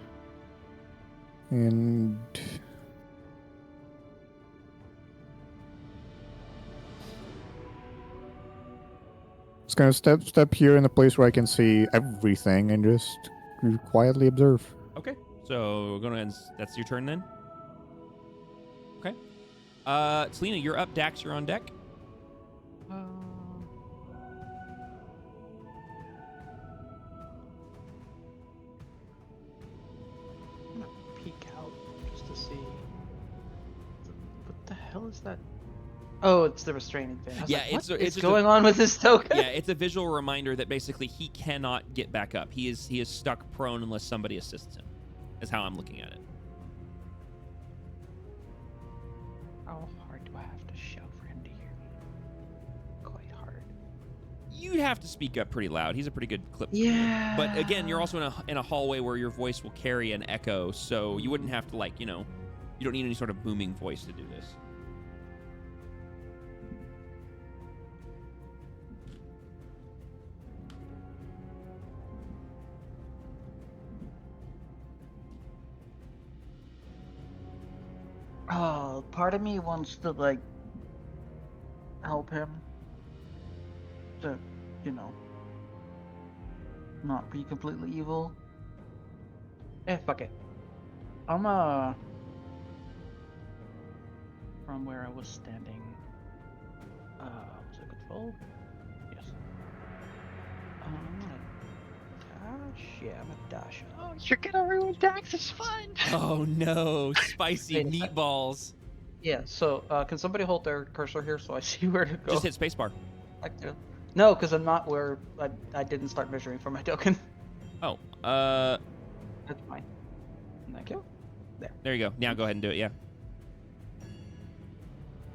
and just gonna step here in a place where I can see everything and just quietly observe. Okay, so go ahead. That's your turn then. Okay. Talina, you're up. Dax, you're on deck. I'm gonna peek out just to see. What the hell is that? Oh, it's the restraining thing. I was Yeah, like, what it's is just going on with this token? Yeah, it's a visual reminder that basically he cannot get back up. He is stuck prone unless somebody assists him. Is how I'm looking at it. How hard do I have to shout for him to hear me? Quite hard. You'd have to speak up pretty loud. He's a pretty good clip. Yeah. But again, you're also in a hallway where your voice will carry an echo, so you wouldn't have to you don't need any sort of booming voice to do this. Oh, part of me wants to help him to, not be completely evil. Fuck it. I'm from where I was standing. Was it control? Yes. I'm gonna dash. Yeah, I'm gonna dash. Oh, you're gonna ruin Dax's fun. Oh no, spicy Wait, meatballs. Yeah. So, can somebody hold their cursor here so I see where to go? Just hit spacebar. No, because I'm not where I didn't start measuring for my token. Oh, That's fine. Thank you. there you go. Now go ahead and do it. Yeah.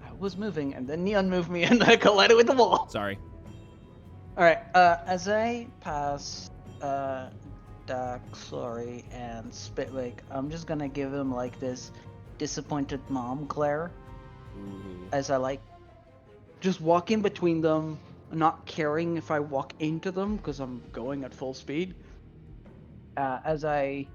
I was moving, and then Neon moved me, and I collided with the wall. Sorry. All right. As I pass, Daxori and Spitwick, I'm just gonna give him this disappointed mom glare, as I just walk in between them, not caring if I walk into them because I'm going at full speed. As I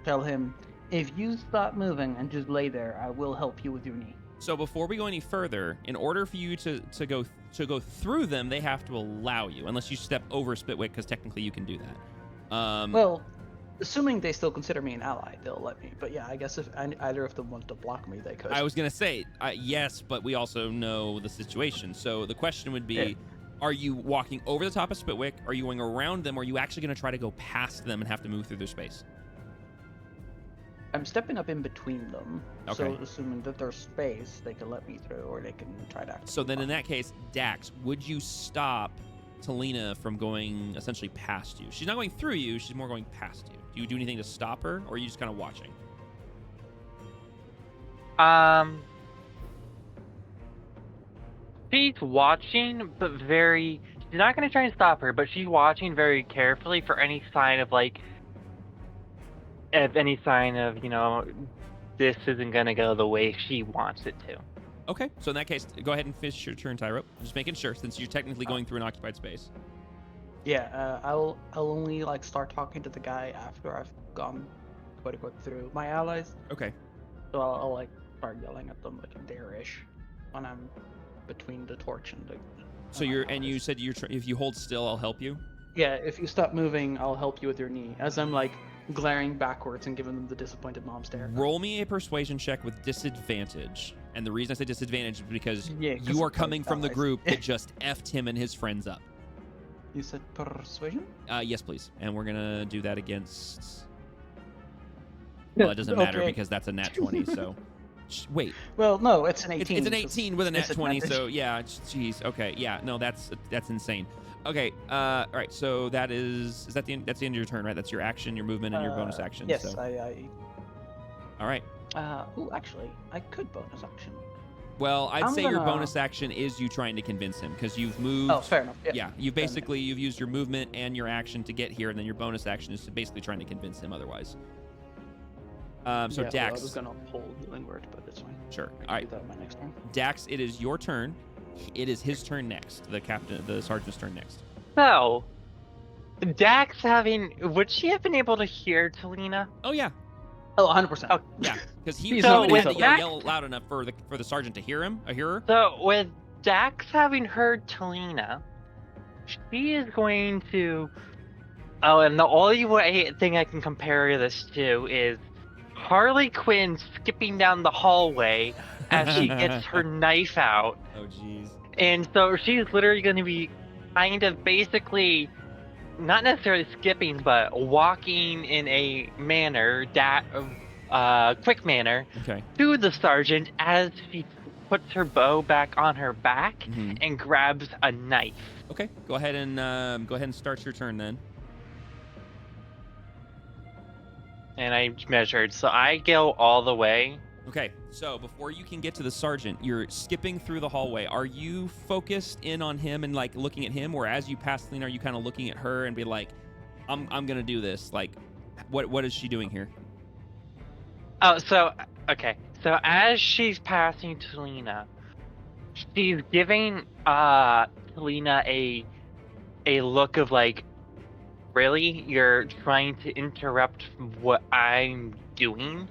tell him, if you stop moving and just lay there, I will help you with your knee. So before we go any further, in order for you to go through them, they have to allow you, unless you step over Spitwick, because technically you can do that. Well, assuming they still consider me an ally, they'll let me. But yeah, I guess if either of them want to block me, they could. I was gonna say yes, but we also know the situation. So the question would be, Are you walking over the top of Spitwick? Are you going around them? Or are you actually going to try to go past them and have to move through their space? I'm stepping up in between them. Okay. So assuming that there's space, they can let me through, or they can try to. So then in that case, Dax, would you stop Talina from going essentially past you? She's not going through you, she's more going past you. Do you do anything to stop her, or are you just kind of watching? She's watching, but she's not going to try and stop her, but she's watching very carefully for any sign of, like, this isn't going to go the way she wants it to. Okay, so in that case, go ahead and finish your turn, Tyro. Just making sure, since you're technically going through an occupied space. Yeah, I'll only like start talking to the guy after I've gone quite a quick through my allies. Okay. So I'll like start yelling at them like a dare-ish when I'm between the torch and the. So you said if you hold still, I'll help you. Yeah, if you stop moving, I'll help you with your knee. As I'm like glaring backwards and giving them the disappointed mom stare. Roll me a persuasion check with disadvantage. And the reason I say disadvantage is because Yeah, 'cause you are of coming from the allies. group that just effed him and his friends up. You said persuasion? Yes, please. And we're gonna do that against. Well, it doesn't matter Okay. because that's a nat 20. So, wait. Well, no, it's an 18. It's an 18 with a nat 20. So disadvantage. yeah, jeez. Okay, yeah. No, that's insane. Okay. All right. So that's the end of your turn, right? That's your action, your movement, and your bonus action. Yes, So. I. All right. Actually, I could bonus action. Well, I'd I'm say your gonna- bonus action is you trying to convince him because you've moved. Oh, fair enough. Yeah. Yeah, you've used your movement and your action to get here, and then your bonus action is basically trying to convince him otherwise. So Yeah, Dax. well, I was gonna hold healing word, but it's fine. Sure. I can All right, do that on my next turn. Dax, it is your turn. It is his turn next. The sergeant's turn next. So, Dax would she have been able to hear Talina? Oh yeah, Oh, 100%. Oh, yeah, because he He's would with have to Dax- yell loud enough for the sergeant to hear her. So, with Dax having heard Talina, she is going to. Oh, and the only thing I can compare this to is Harley Quinn skipping down the hallway as she gets her knife out. Oh jeez. And so she's literally going to be kind of basically, not necessarily skipping, but walking in a manner, quick manner, Okay. to the sergeant as she puts her bow back on her back Mhm. and grabs a knife. Okay. Go ahead and start your turn then. And I measured, so I go all the way. Okay, so before you can get to the sergeant, you're skipping through the hallway. Are you focused in on him and like looking at him, or as you pass Lena, are you kind of looking at her and be like, "I'm gonna do this"? Like, what is she doing here? Oh, so okay. So as she's passing Talina, she's giving Talina a look of like, really? You're trying to interrupt what I'm doing?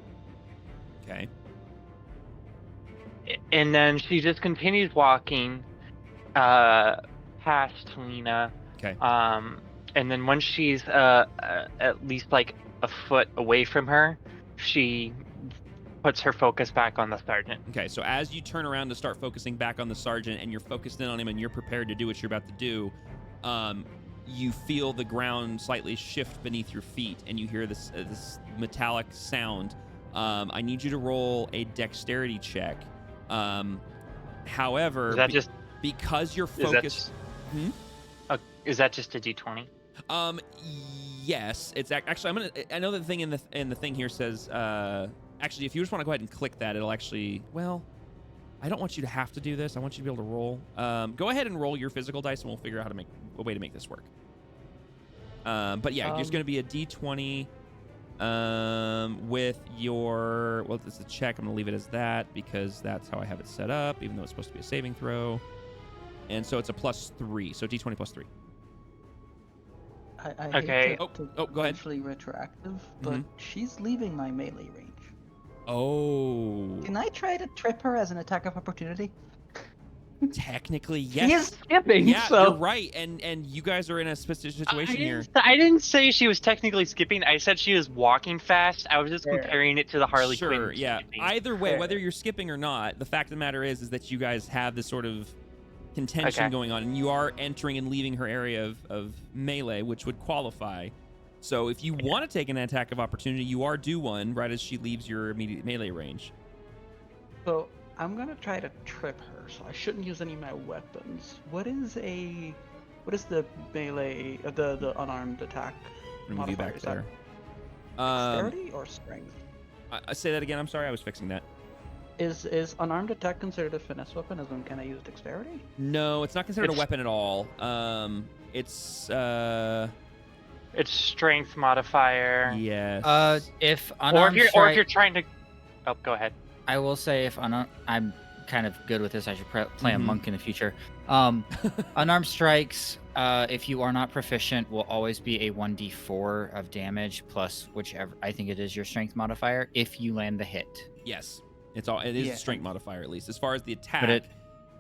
Okay. And then she just continues walking past Talina. Okay. And then when she's at least like a foot away from her, she puts her focus back on the sergeant. Okay, so as you turn around to start focusing back on the sergeant and you're focused in on him and you're prepared to do what you're about to do, you feel the ground slightly shift beneath your feet and you hear this metallic sound. I need you to roll a dexterity check. However, Is that just because you're is that focused. just, is that just a D20? Yes, it's actually. I know that the thing in the thing here says. Actually, if you just want to go ahead and click that, it'll actually. Well, I don't want you to have to do this. I want you to be able to roll. Go ahead and roll your physical dice, and we'll figure out how to make a way to make this work. But yeah, there's going to be a D20. With your, well, it's a check. I'm gonna leave it as that because that's how I have it set up, even though it's supposed to be a saving throw. And so it's a +3, so D20 +3. I Okay. hate to Oh, go ahead. potentially retroactive, but she's leaving my melee range. Oh, Can I try to trip her as an attack of opportunity? technically He yes. is skipping, Yeah, so you're right, and you guys are in a specific situation here. I didn't say she was technically skipping. I said she was walking fast. I was just Fair. comparing it to the Harley Sure, Quinn. yeah. skipping. Either way, Fair. whether you're skipping or not, the fact of the matter is that you guys have this sort of contention Okay. going on, and you are entering and leaving her area of melee, which would qualify. So if you want to take an attack of opportunity, you are due one right as she leaves your immediate melee range. So I'm gonna try to trip her, so I shouldn't use any of my weapons. What is the melee, the unarmed attack I'm gonna move you modifier? back Is that there. dexterity or strength? I say that again. I'm sorry, I was fixing that. Is unarmed attack considered a finesse weapon? As in, can I use dexterity? No, it's not considered a It's- weapon at all. It's It's strength modifier. yes. If Or unarmed if strike, you're trying to. Oh, go ahead. I will say if I'm kind of good with this. I should play a Mhm. monk in the future. Unarmed strikes, if you are not proficient, will always be a 1d4 of damage plus whichever I think it is your strength modifier if you land the hit. Yes. It is Yeah. a strength modifier at least. As far as the attack, But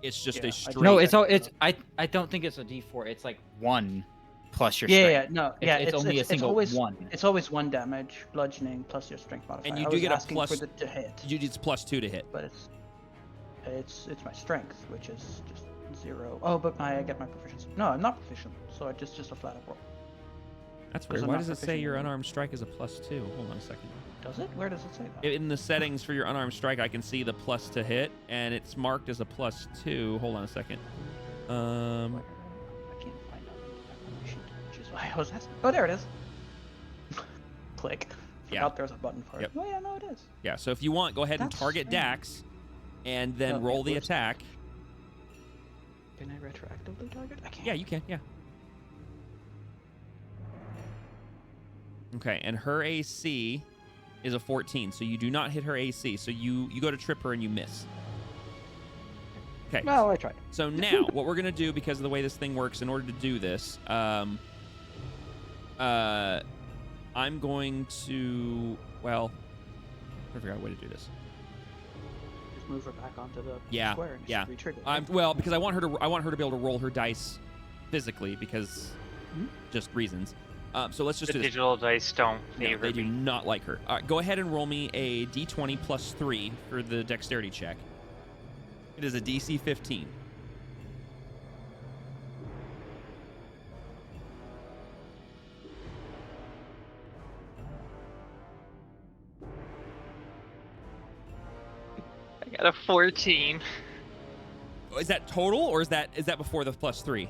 it's just Yeah, a I straight. don't No, think it's all it's I don't think it's a d4. It's like 1 plus your Yeah, strength. no, It's- yeah. it's only a single always 1. It's always 1 damage, bludgeoning plus your strength modifier. you I do was get a asking plus- for the to hit, It's +2 to hit. but it's my strength, which is just 0. Oh, but I get my proficiency. No, I'm not proficient, so it's just a flat up roll. That's Because weird. I'm Why not does it say proficient your in it. unarmed strike is a +2? Hold on a second. Does it? Where does it say that? In the settings for your unarmed strike, I can see the plus to hit, and it's marked as a +2. Hold on a second. I can't find out. Which is why I was asking. Oh, there it is. Click. Yeah. Forgot there's a button for it. Yep. Oh yeah, no, it is. Yeah. So if you want, go ahead and That's target strange. Dax, and then Okay, roll the where's- attack. Can I retroactively target? I can't. Yeah, you can. Yeah. Okay, and her AC is a 14, so you do not hit her AC. So you go to trip her and you miss. Okay. Well, I tried. So now, what we're gonna do, because of the way this thing works, in order to do this, I'm going to, well, I forgot a way to do this. Just move her back onto the Yeah, square and yeah. just re-trigger. Because I want her to be able to roll her dice physically, because Mhm. just reasons. So let's just The do this. digital dice don't No, favor they do me. not like her. All right, go ahead and roll me a d20 plus 3 for the dexterity check. It is a DC 15. I got a 14. Is that total, or is that before the plus 3?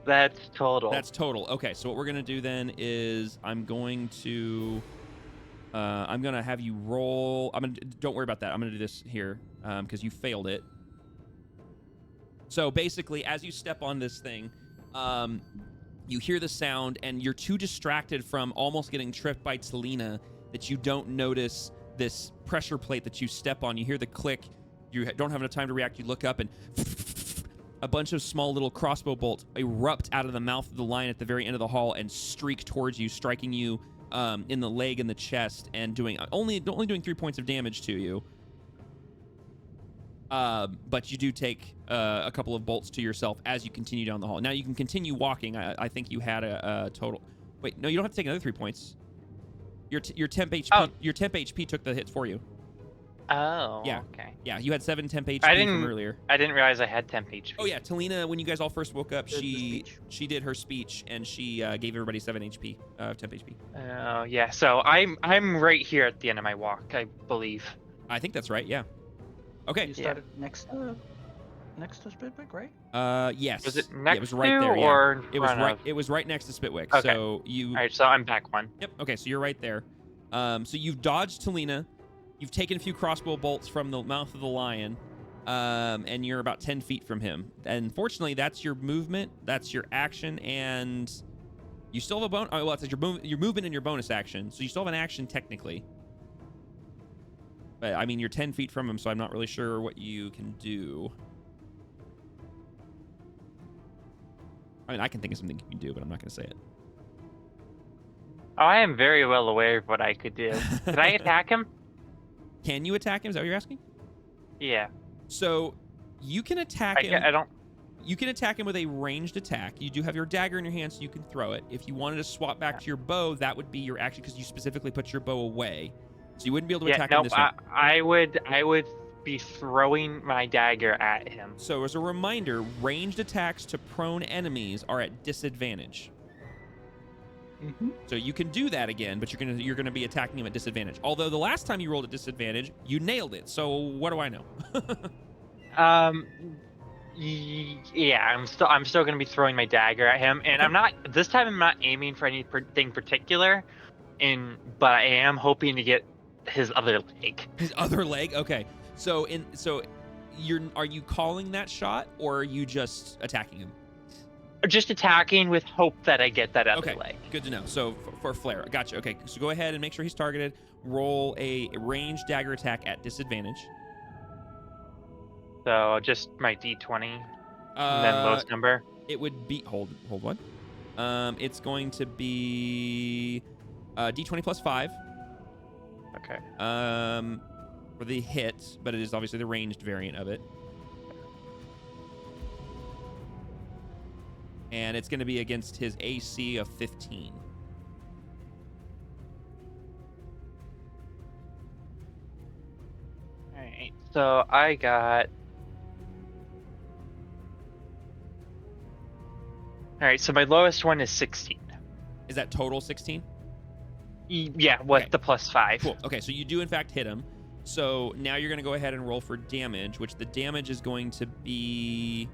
That's total. That's total. Okay, so what we're gonna do then is I'm gonna have you roll. Don't worry about that. I'm gonna do this here because you failed it. So basically, as you step on this thing, you hear the sound, and you're too distracted from almost getting tripped by Talina that you don't notice this pressure plate that you step on. You hear the click. You don't have enough time to react. You look up, and a bunch of small little crossbow bolts erupt out of the mouth of the lion at the very end of the hall and streak towards you, striking you in the leg and the chest, and only doing 3 points of damage to you. But you do take a couple of bolts to yourself as you continue down the hall. Now you can continue walking. I think you had a total. Wait, no, you don't have to take another 3 points. Your temp HP. Oh. Your temp HP took the hits for you. Oh, Yeah. okay. Yeah, you had 7 temp HP I from didn't- earlier. I didn't realize I had temp HP. Oh yeah, Talina, when you guys all first woke up, Did the she speech. did her speech, and she gave everybody 7 HP, temp HP. Oh, yeah. So I'm right here at the end of my walk, I believe. I think that's right. Yeah. Okay. You started next to Spitwick, right? Yes. Was it Yeah, next it was right to there. Yeah. or in It was front right. of? It was right next to Spitwick. Okay. So you. All right, so I'm back one. Yep. Okay. So you're right there. So you've dodged Talina. You've taken a few crossbow bolts from the mouth of the lion, and you're about 10 feet from him. And fortunately, that's your movement. That's your action, and you still have a bonus. Oh, well, it's your movement and your bonus action. So you still have an action technically. But I mean, you're 10 feet from him, so I'm not really sure what you can do. I mean, I can think of something you can do, but I'm not going to say it. Oh, I am very well aware of what I could do. Can I attack him? Can you attack him? Is that what you're asking? Yeah. So you can attack him. I don't. You can attack him with a ranged attack. You do have your dagger in your hand, so you can throw it. If you wanted to swap back to your bow, that would be your action because you specifically put your bow away. So you wouldn't be able to Yeah, attack no. him this round. I would be throwing my dagger at him. So as a reminder, ranged attacks to prone enemies are at disadvantage. Mm-hmm. So you can do that again, but you're gonna be attacking him at disadvantage. Although the last time you rolled at disadvantage, you nailed it. So what do I know? Yeah, I'm still gonna be throwing my dagger at him, and Okay. this time I'm not aiming for anything particular, but I am hoping to get his other leg. His other leg. Okay. So are you calling that shot, or are you just attacking him? Just attacking with hope that I get that other Okay, leg. good to know. So for Flare, gotcha. Okay, so go ahead and make sure he's targeted. Roll a ranged dagger attack at disadvantage. So just my D20, and then lowest number. It would be hold one. It's going to be D20 plus 5. Okay. For the hit, but it is obviously the ranged variant of it. And it's going to be against his AC of 15. All right. So I got. All right. So my lowest one is 16. Is that total 16? Yeah, with Okay. the plus 5. Cool. Okay, so you do in fact hit him. So now you're going to go ahead and roll for damage, which the damage is going to be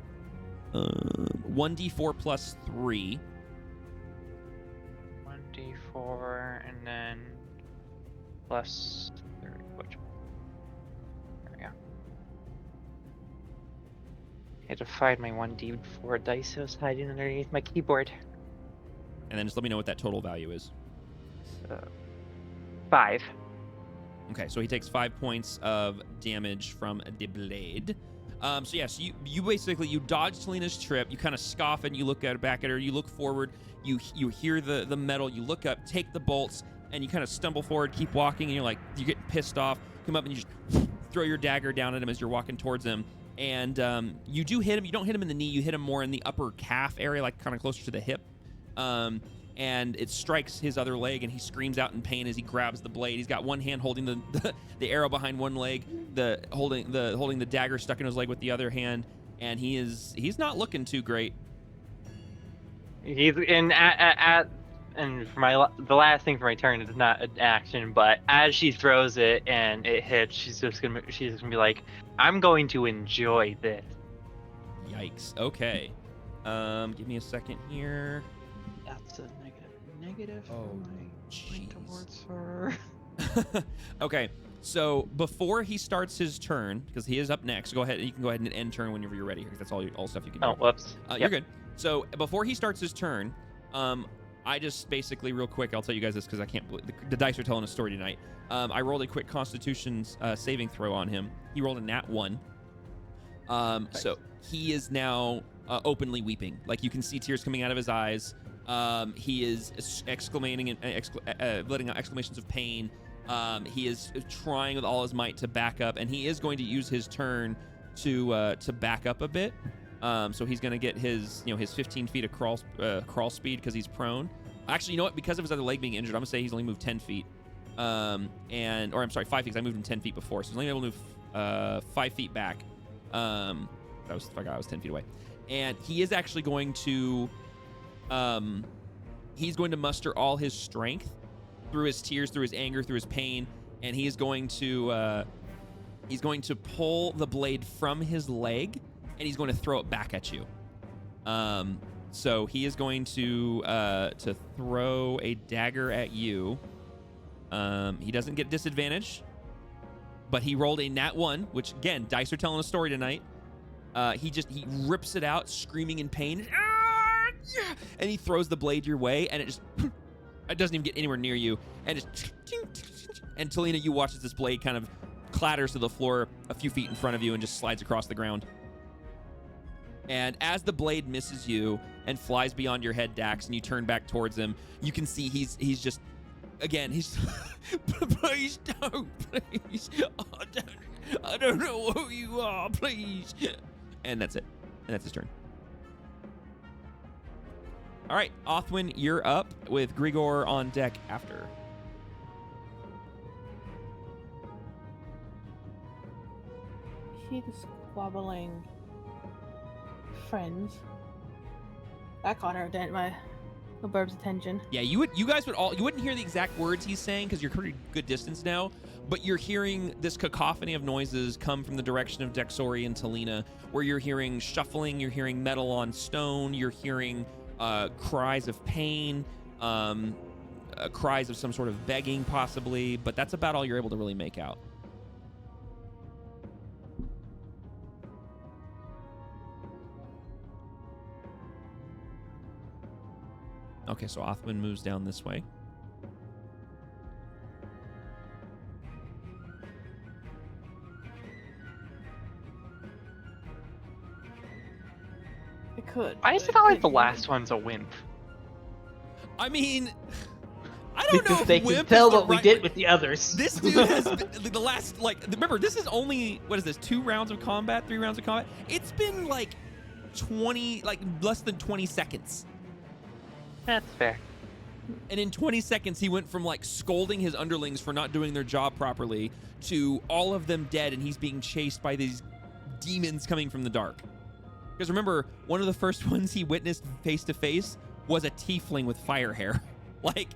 1d4 plus 3. 1d4 and then plus 3. Which one? There we go. I had to find my 1d4 dice that was hiding underneath my keyboard. And then just let me know what that total value is. 5. Okay, so he takes 5 points of damage from the blade. So yes, you basically you dodge Talina's trip. You kind of scoff and you look back at her. You look forward. You hear the metal. You look up, take the bolts, and you kind of stumble forward, keep walking, and you're getting pissed off. Come up and you just throw your dagger down at him as you're walking towards him. And you do hit him. You don't hit him in the knee. You hit him more in the upper calf area, like kind of closer to the hip. And it strikes his other leg, and he screams out in pain as he grabs the blade. He's got one hand holding the arrow behind one leg, holding the dagger stuck in his leg with the other hand, and he's not looking too great. He's in and for the last thing for my turn is not an action, but as she throws it and it hits, she's gonna be like, "I'm going to enjoy this." Yikes. Okay. Give me a second here. That's a negative. Oh, Point towards her. Okay, so before he starts his turn, because he is up next, go ahead. You can go ahead and end turn whenever you're ready, because that's all stuff you can do. Oh, whoops. You're Yep. good. So before he starts his turn, I just basically real quick, I'll tell you guys this because I can't believe the dice are telling a story tonight. I rolled a quick Constitution's saving throw on him. He rolled a nat 1. So he is now openly weeping. Like you can see tears coming out of his eyes. He is exclaiming and letting out exclamations of pain. He is trying with all his might to back up, and he is going to use his turn to back up a bit. So he's going to get his 15 feet of crawl speed because he's prone. Actually, you know what? Because of his other leg being injured, I'm gonna say he's only moved 10 feet. Or I'm sorry, 5 feet. 'Cause I moved him 10 feet before, so he's only able to move 5 feet back. I was 10 feet away, and he is actually going to he's going to muster all his strength through his tears, through his anger, through his pain, and he is going to pull the blade from his leg, and he's going to throw it back at you. So he is going to throw a dagger at you. He doesn't get disadvantage, but he rolled a nat 1, which again, dice are telling a story tonight. He rips it out, screaming in pain. And he throws the blade your way, and it doesn't even get anywhere near you. And and Talina, you watch as this blade kind of clatters to the floor a few feet in front of you and just slides across the ground. And as the blade misses you and flies beyond your head, Dax, and you turn back towards him, you can see he's just, again, he's, please don't, please. I don't know who you are, please. And that's it. And that's his turn. All right, Othwin, you're up with Grigor on deck after. see the squabbling friends. That caught the burb's attention. Yeah, you guys you wouldn't hear the exact words he's saying because you're pretty good distance now, but you're hearing this cacophony of noises come from the direction of Dexori and Talina, where you're hearing shuffling, you're hearing metal on stone, you're hearing cries of pain, cries of some sort of begging possibly, but that's about all you're able to really make out. Okay, so Othman moves down this way. It could. Why is it always the last one's a wimp? I mean, I don't know Because if they can wimp tell is the what we right did word. with the others. This dude has been, the last, like, remember, this is only, what is this, 2 rounds of combat, 3 rounds of combat? It's been like 20, like less than 20 seconds. That's fair. And in 20 seconds, he went from like scolding his underlings for not doing their job properly to all of them dead, and he's being chased by these demons coming from the dark. Because remember, one of the first ones he witnessed face to face was a tiefling with fire hair. Like,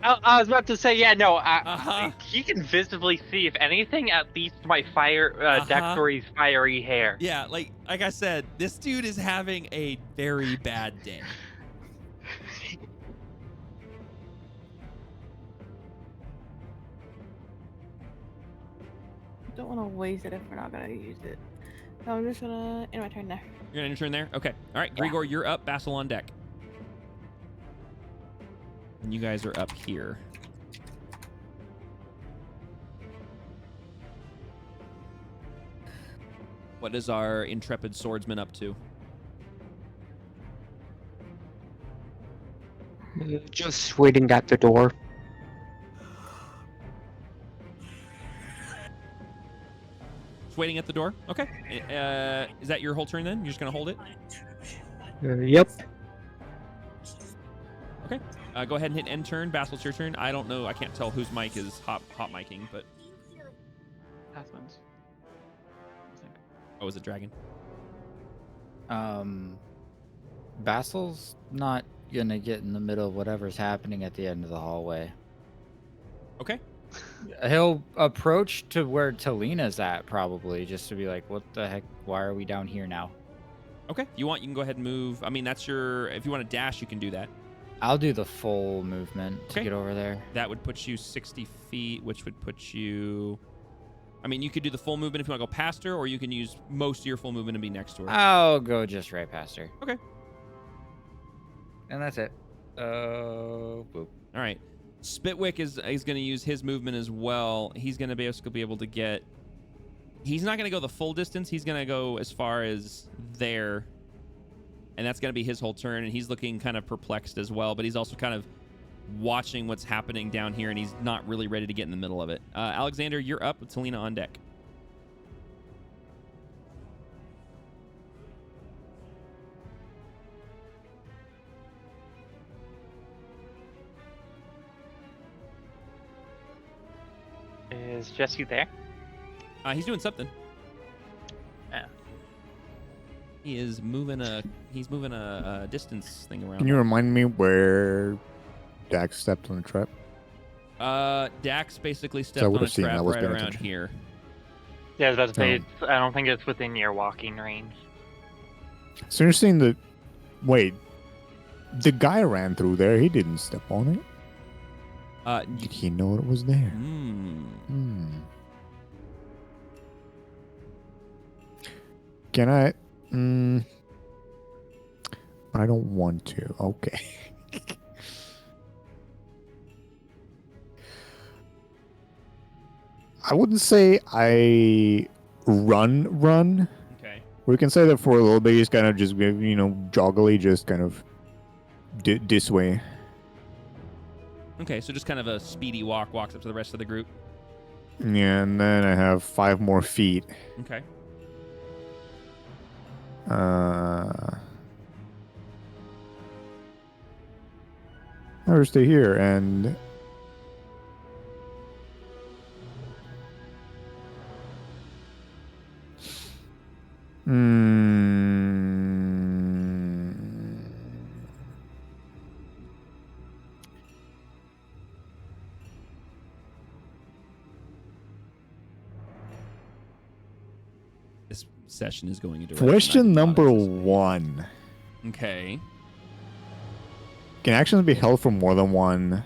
I was about to say, yeah, no, Uh-huh. he can visibly see, if anything, at least my Dexori's fiery hair. yeah, like I said, this dude is having a very bad day. Don't want to waste it if we're not gonna use it. So I'm just gonna end my turn there. You're gonna turn there? Okay. All right, Grigor, you're up. Basil on deck. And you guys are up here. What is our intrepid swordsman up to? Just waiting at the door. Just waiting at the door? Okay. Is that your whole turn then? You're just gonna hold it? Yep. Okay. Go ahead and hit end turn. Basil, it's your turn. I don't know. I can't tell whose mic is hot micing, but... Pathman's. I think. Oh, is it Dragon? Basil's not gonna get in the middle of whatever's happening at the end of the hallway. Okay. He'll approach to where Talina's at, probably, just to be like, what the heck? Why are we down here now? Okay. You can go ahead and move. I mean, that's your... If you want to dash, you can do that. I'll do the full movement to Okay. get over there. That would put you 60 feet, which would put you... I mean, you could do the full movement if you want to go past her, or you can use most of your full movement and be next to her. I'll go just right past her. Okay. And that's it. Boop. All right. Spitwick is going to use his movement as well. He's going to basically be able to get... He's not going to go the full distance. He's going to go as far as there. And that's going to be his whole turn. And he's looking kind of perplexed as well. But he's also kind of watching what's happening down here. And he's not really ready to get in the middle of it. Alexander, you're up with Talina on deck. Is Jesse there? He's doing something. Yeah. He's moving a distance thing around. Can you remind me where Dax stepped on the trap? Dax basically I stepped on a would've seen that. I trap was right paying around attention. here. Yeah, I was about to say, Oh. I don't think it's within your walking range. So you're saying that... Wait. The guy ran through there. He didn't step on it. Did he know it was there? Can I... I don't want to. Okay. I wouldn't say I run. Okay. We can say that for a little bit. He's kind of just, joggily, just kind of this way. Okay, so just kind of a speedy walks up to the rest of the group. Yeah, and then I have 5 more feet. Okay. I'll stay here and... This session is going into a direction I Question did not number anticipate. 1. Okay. Can actions be held for more than one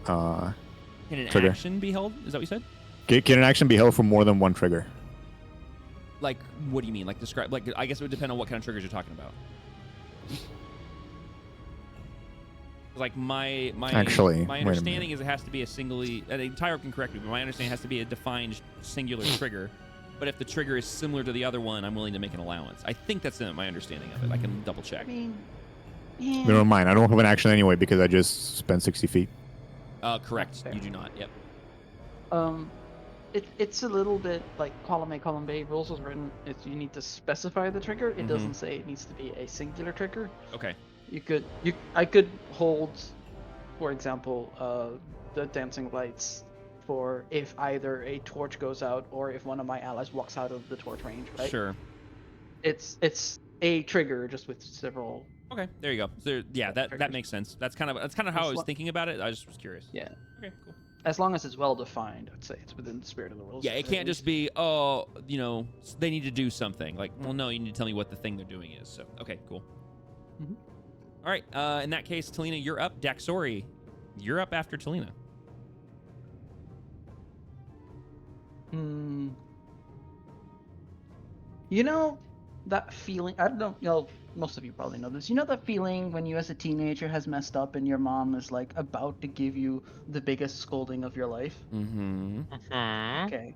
Can an trigger? action be held? Is that what you said? Can an action be held for more than one trigger? Like, what do you mean? Like, describe. Like, I guess it would depend on what kind of triggers you're talking about. Like my Actually, wait a understanding is it has to be a singly. Tyro can correct me, but my understanding has to be a defined singular trigger. But if the trigger is similar to the other one, I'm willing to make an allowance. I think that's my understanding of it. I can double check. I mean, yeah. Never mind. I don't have an action anyway because I just spent 60 feet. Correct. Fair. You do not. Yep. It's a little bit like column A, column B. Rules was written. It's you need to specify the trigger. It doesn't say it needs to be a singular trigger. Okay. I could hold, for example, the dancing lights for if either a torch goes out or if one of my allies walks out of the torch range, right? Sure. It's a trigger just with several. Okay. There you go. So, yeah, that triggers. makes sense. That's kind of how I was thinking about it. I just was curious. Yeah. Okay. Cool. As long as it's well defined, I'd say it's within the spirit of the rules. Yeah, it can't just be, oh, they need to do something. Like, well, no, you need to tell me what the thing they're doing is. So, okay, cool. Mhm. All right. In that case, Talina, you're up. Daxori, you're up after Talina. You know that feeling? I don't know. Most of you probably know this. You know that feeling when you, as a teenager, has messed up and your mom is like about to give you the biggest scolding of your life. Mm-hmm. Okay,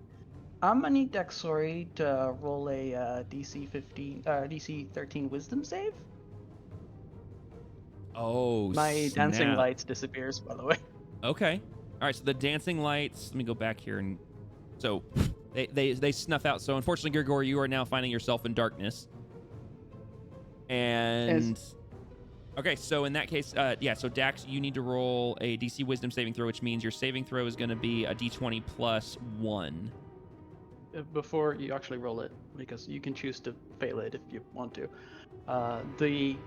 I'm gonna need Daxori to roll a DC 13 Wisdom save. Oh, My dancing snap. lights disappears, by the way. Okay. All right. So the dancing lights. Let me go back here and so they snuff out. So unfortunately, Grigor, you are now finding yourself in darkness. And okay, so in that case, yeah. So Dax, you need to roll a DC Wisdom saving throw, which means your saving throw is going to be a D20 plus 1. Before you actually roll it, because you can choose to fail it if you want to. The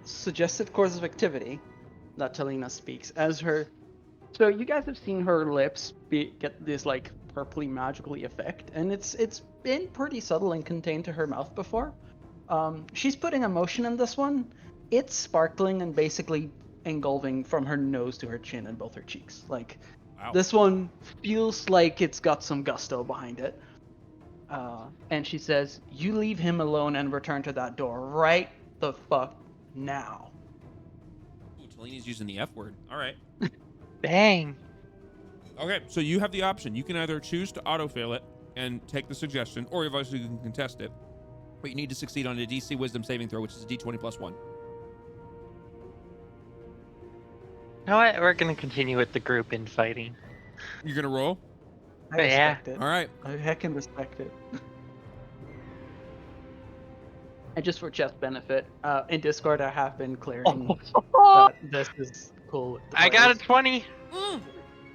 suggested course of activity that Talina speaks as her. So you guys have seen her lips get this like purpley magically effect, and it's been pretty subtle and contained to her mouth before. She's putting emotion in this one. It's sparkling and basically engulfing from her nose to her chin and both her cheeks. Like, Wow. this one feels like it's got some gusto behind it. And she says, "You leave him alone and return to that door right the fuck now." Ooh, Talina's using the F word. All right. Dang. Okay, so you have the option. You can either choose to auto-fail it and take the suggestion, or obviously you can contest it. But you need to succeed on a DC Wisdom saving throw, which is a D20 plus 1. You know what? We're gonna continue with the group infighting. You're going to roll? I Yeah. respect it. All right. I heckin' respect it. And just for Jeff's benefit, in Discord I have been clearing that this is cool with the I got a players. 20.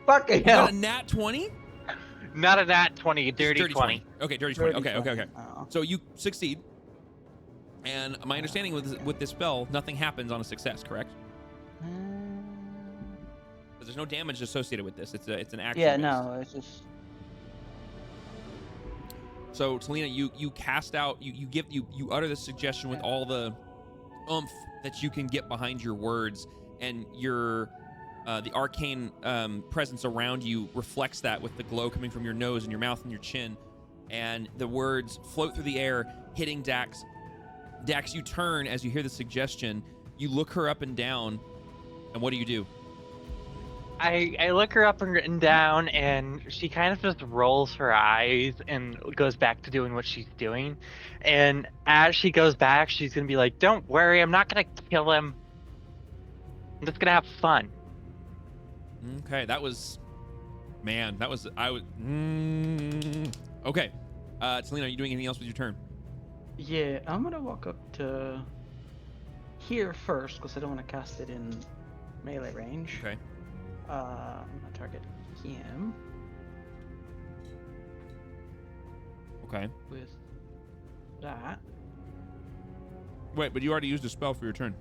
Fucking You got hell! a nat 20? Not a nat 20, a dirty 20. Okay, dirty 20. Dirty Okay. 20. Oh. So you succeed. And my understanding with this spell, nothing happens on a success, correct? Because there's no damage associated with this. It's an action. Yeah, based. no, it's just. So Talina, you cast out, you utter the suggestion with all the oomph that you can get behind your words, and your the arcane presence around you reflects that with the glow coming from your nose and your mouth and your chin, and the words float through the air, hitting Dax. Dax, you turn as you hear the suggestion. You look her up and down, and what do? I look her up and down, and she kind of just rolls her eyes and goes back to doing what she's doing. And as she goes back, she's gonna be like, "Don't worry, I'm not gonna kill him. I'm just gonna have fun." Okay, that was okay. Talina, are you doing anything else with your turn? Yeah, I'm gonna walk up to here first because I don't want to cast it in melee range. Okay. I'm gonna target him Okay. with that. Wait, but you already used a spell for your turn.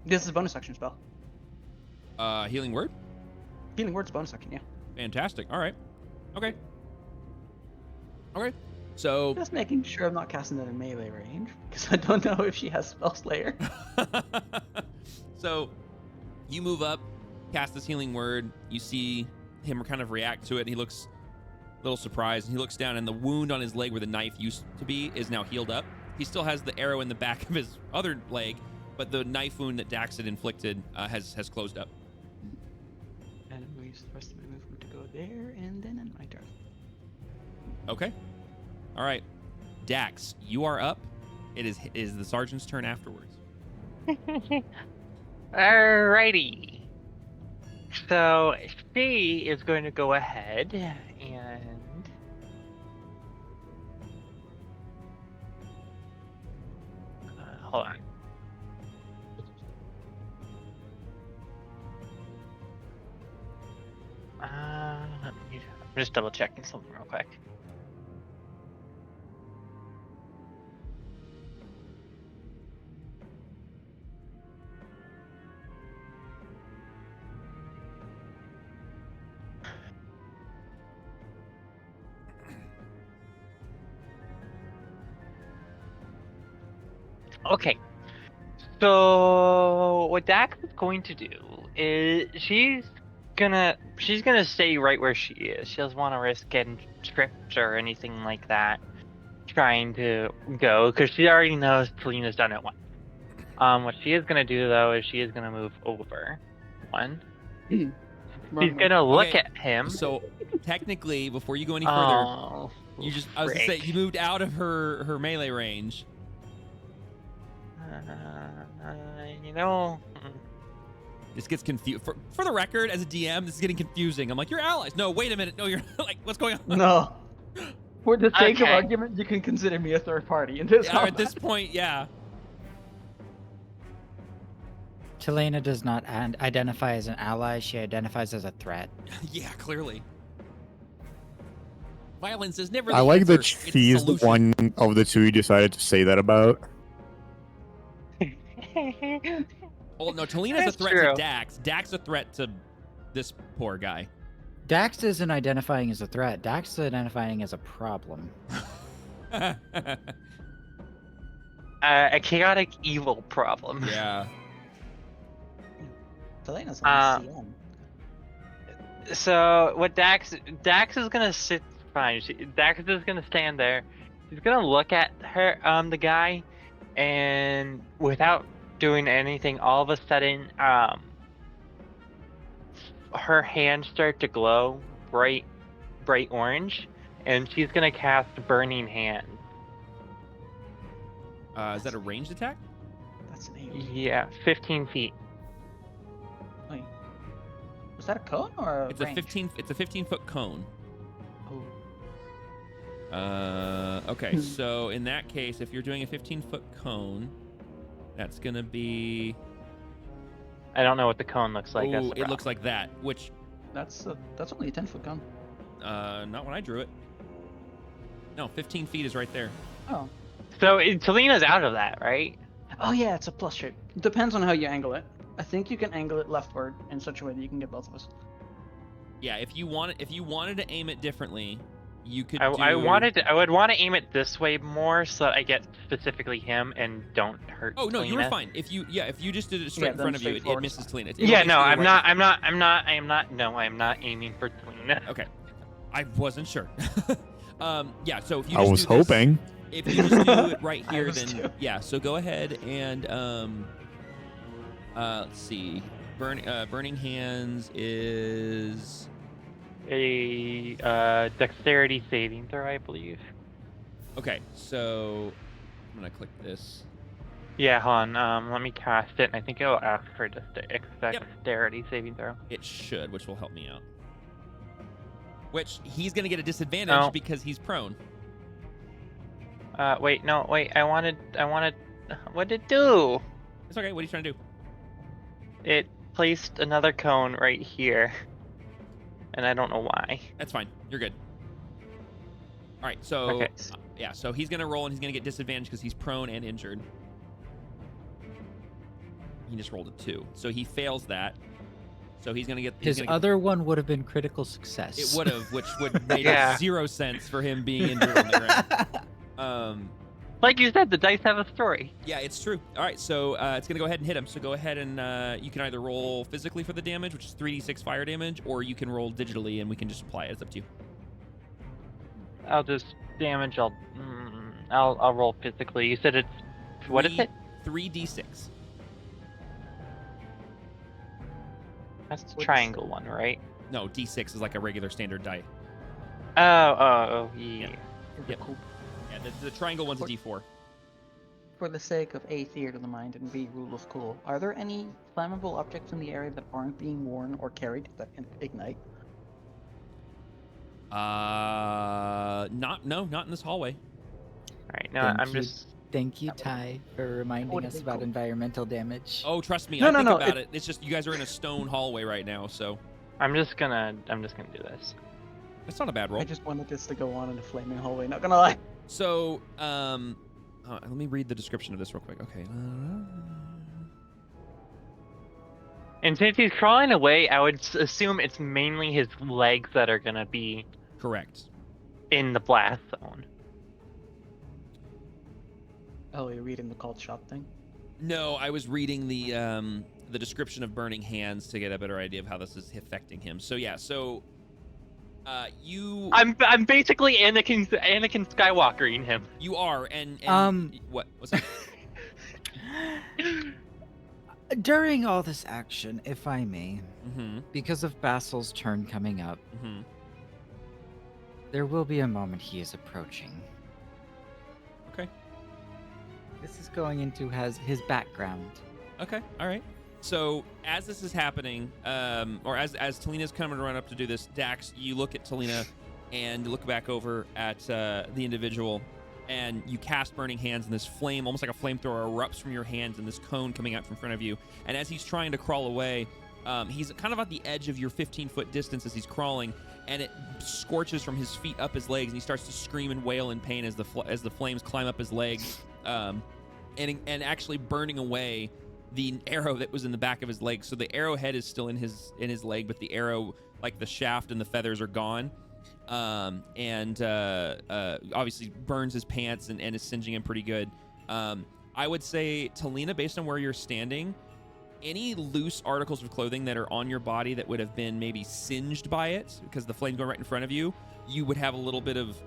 This is a bonus action spell. Healing word? Healing word's bonus action, yeah. Fantastic. All right. Okay. Okay. So. Just making sure I'm not casting that in melee range, because I don't know if she has Spell Slayer. So, you move up, cast this healing word. You see him kind of react to it. And he looks a little surprised. And he looks down, and the wound on his leg where the knife used to be is now healed up. He still has the arrow in the back of his other leg, but the knife wound that Dax had inflicted has closed up. And I'm going to use the rest of my movement to go there, and then end my turn. Okay. All right. Dax, you are up. It is the sergeant's turn afterwards. Alrighty. So she is going to go ahead and hold on. I'm just double checking something real quick. Okay. So what Dax is going to do is she's gonna stay right where she is. She doesn't want to risk getting tripped or anything like that trying to go, because she already knows Talina's done it once. What she is gonna do though is she is gonna move over one. She's gonna look at him. So technically, before you go any further, Oh, you just I was gonna say you moved out of her melee range. you know. This gets confused. For the record, as a DM, this is getting confusing. I'm like, you're allies. No, wait a minute. No, you're like, what's going on? No. For the sake of Okay. argument, you can consider me a third party in this. Yeah, at this point, yeah. Talina does not identify as an ally. She identifies as a threat. Yeah, clearly. Violence is never. I like answer, that it's a she's the solution. one of the two you decided to say that about. Oh no, Talina's a That's threat true. to Dax. Dax a threat to this poor guy. Dax isn't identifying as a threat. Dax is identifying as a problem. A chaotic evil problem. Yeah. Selena's Uh, on CM. So what Dax is gonna sit fine. Dax is gonna stand there. She's gonna look at her the guy, and without doing anything, all of a sudden her hands start to glow bright orange, and she's gonna cast Burning Hand. Is that a ranged attack? That's an 8. Yeah, 15 feet. Wait. Was that a cone or a It's range? a 15-foot cone. Oh. Okay, so in that case, if you're doing a 15-foot cone, that's gonna be. I don't know what the cone looks like. that's Oh, the it looks like that. Which, That's only a 10-foot cone. not when I drew it. No, 15 feet is right there. Oh. So Talina's out of that, right? Oh yeah, it's a plus shape. Depends on how you angle it. I think you can angle it leftward in such a way that you can get both of us. Yeah, if you wanted to aim it differently, you could. I would want to aim it this way more so that I get specifically him and don't hurt. Oh no, you were Talina. fine. If you just did it straight Yeah, in then front of you, straight it forward misses is Talina. Yeah, no, I'm not. No, I'm not aiming for Talina. Okay, I wasn't sure. Yeah, so if you I just was do this- hoping. If you just do it right I here, was then too. yeah. So go ahead and let's see. Burning Hands is A dexterity saving throw, I believe. okay. So I'm gonna click this. Yeah, hold on. Let me cast it, and I think it'll ask for dexterity saving throw. It should, which will help me out. Which he's gonna get a disadvantage No. because he's prone. Wait, no, wait. I wanted. What did it do? It's okay. What are you trying to do? It placed another cone right here, and I don't know why. That's fine. You're good. All right, so Okay. yeah, so he's gonna roll and he's gonna get disadvantage because he's prone and injured. He just rolled a 2, so he fails that. So he's gonna get His other one would have been critical success. It would have, which would make Yeah. 0 sense for him being injured on the ground. Like you said, the dice have a story. Yeah, it's true. All right, so it's gonna go ahead and hit him. So go ahead and you can either roll physically for the damage, which is 3d6 fire damage, or you can roll digitally and we can just apply it. It's up to you. I'll just damage. I'll roll physically. You said it's what is it? 3d6. That's the triangle one, right? No, d6 is like a regular standard die. Oh, yeah. Yep. Yeah, the triangle one's a d4. For the sake of A, theater of the mind, and B, rule of cool, are there any flammable objects in the area that aren't being worn or carried that can ignite? Not in this hallway. All right, no, Thank you, Ty, for reminding us about environmental damage. Oh, trust me, No, I think no, about it. It's just you guys are in a stone hallway right now, so I'm just gonna do this. that's not a bad roll. I just wanted this to go on in a flaming hallway, not gonna lie. So, let me read the description of this real quick. Okay. And since he's crawling away, I would assume it's mainly his legs that are gonna be Correct. in the blast zone. Oh, you're reading the cult shop thing? No, I was reading the description of burning hands to get a better idea of how this is affecting him. So yeah, you I'm basically Anakin Skywalkering him. you are and what's that? During all this action, if I may, Mm-hmm. because of Basil's turn coming up, Mm-hmm. there will be a moment he is approaching. Okay. This is going into his background. Okay. All right. So as this is happening, or as Talina's coming to run up to do this, Dax, you look at Talina and look back over at the individual, and you cast Burning Hands, and this flame, almost like a flamethrower, erupts from your hands, and this cone coming out from front of you. And as he's trying to crawl away, he's kind of at the edge of your 15-foot distance as he's crawling, and it scorches from his feet up his legs, and he starts to scream and wail in pain as the flames climb up his legs, and actually burning away the arrow that was in the back of his leg. So the arrowhead is still in his leg, but the arrow, like the shaft and the feathers, are gone. And obviously burns his pants and is singeing him pretty good. I would say, Talina, based on where you're standing, any loose articles of clothing that are on your body that would have been maybe singed by it, because the flame's going right in front of you, you would have a little bit of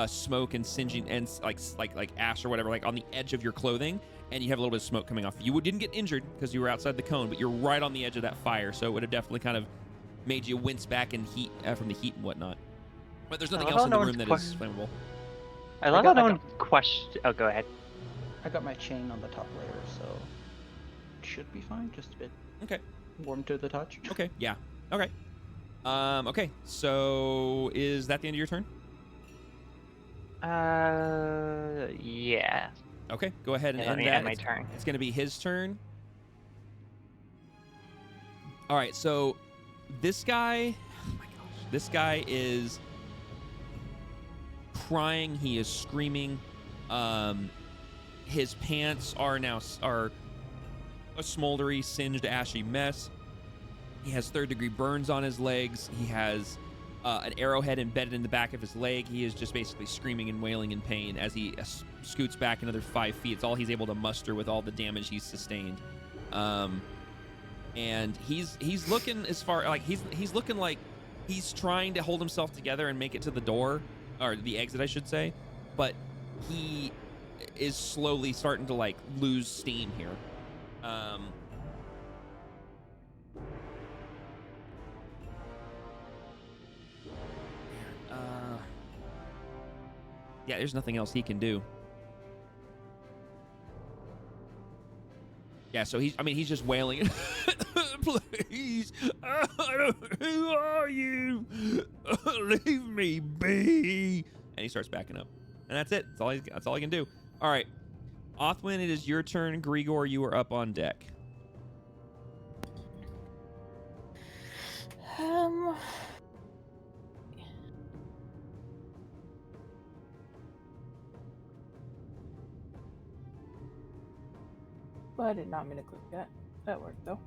smoke and singeing and like ash or whatever, like on the edge of your clothing, and you have a little bit of smoke coming off. You didn't get injured because you were outside the cone, but you're right on the edge of that fire, so it would have definitely kind of made you wince back in heat from the heat and whatnot. But there's nothing else in the room that is flammable. I love how no one questioned. Oh, go ahead. I got my chain on the top layer, so it should be fine. Just a bit Okay. warm to the touch. Okay. Yeah. Okay. Okay. So is that the end of your turn? Yeah. Okay. Go ahead and Let end me that. end my turn. It's going to be his turn. All right. So this guy, oh my gosh, this guy is crying. He is screaming. His pants are a smoldery, singed, ashy mess. He has third-degree burns on his legs. He has an arrowhead embedded in the back of his leg. He is just basically screaming and wailing in pain as he scoots back another 5 feet. It's all he's able to muster with all the damage he's sustained. And he's looking as far like he's looking like he's trying to hold himself together and make it to the door, or the exit, I should say, but he is slowly starting to like lose steam here. Yeah, there's nothing else he can do. Yeah, so he's just wailing. Please, who are you? Leave me be. And he starts backing up. And that's it. That's all he can do. All right. Othwin, it is your turn. Grigor, you are up on deck. Well, I did not mean to click that. That worked though.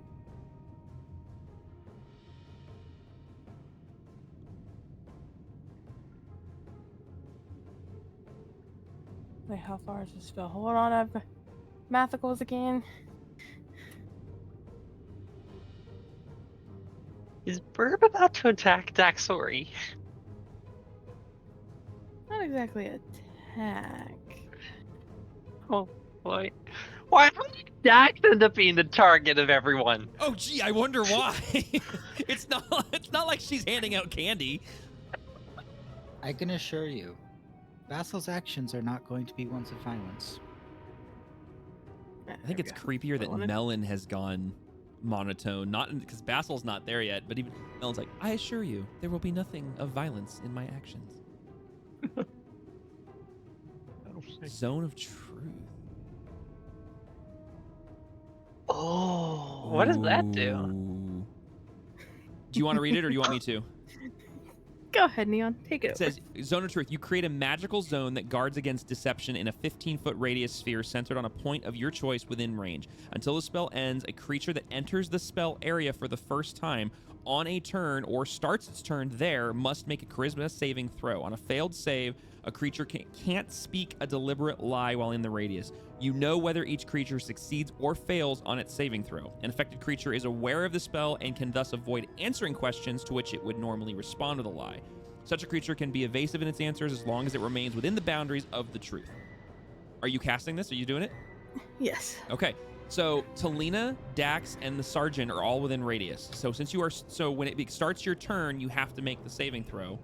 Wait, how far is this spell? Hold on, I've got mathicals again. Is Burb about to attack Daxori? Not exactly attack. Oh boy. Why did Dax end up being the target of everyone? Oh, gee, I wonder why. It's not like she's handing out candy. I can assure you, Vassal's actions are not going to be ones of violence. I think it's creepier that Melon has gone monotone, not because Basil's not there yet, but even Melon's like, I assure you, there will be nothing of violence in my actions. Zone of Truth. Oh, what does that do? Ooh. Do you want to read it or do you want me to? Go ahead, Neon. Take it. It says, Zone of Truth. You create a magical zone that guards against deception in a 15-foot radius sphere centered on a point of your choice within range. Until the spell ends, a creature that enters the spell area for the first time on a turn or starts its turn there must make a charisma saving throw. On a failed save, a creature can't speak a deliberate lie while in the radius. You know whether each creature succeeds or fails on its saving throw. An affected creature is aware of the spell and can thus avoid answering questions to which it would normally respond with a lie. Such a creature can be evasive in its answers as long as it remains within the boundaries of the truth. Are you casting this? Are you doing it? Yes. Okay. So Talina, Dax, and the Sergeant are all within radius. So since you are, so when it starts your turn, you have to make the saving throw.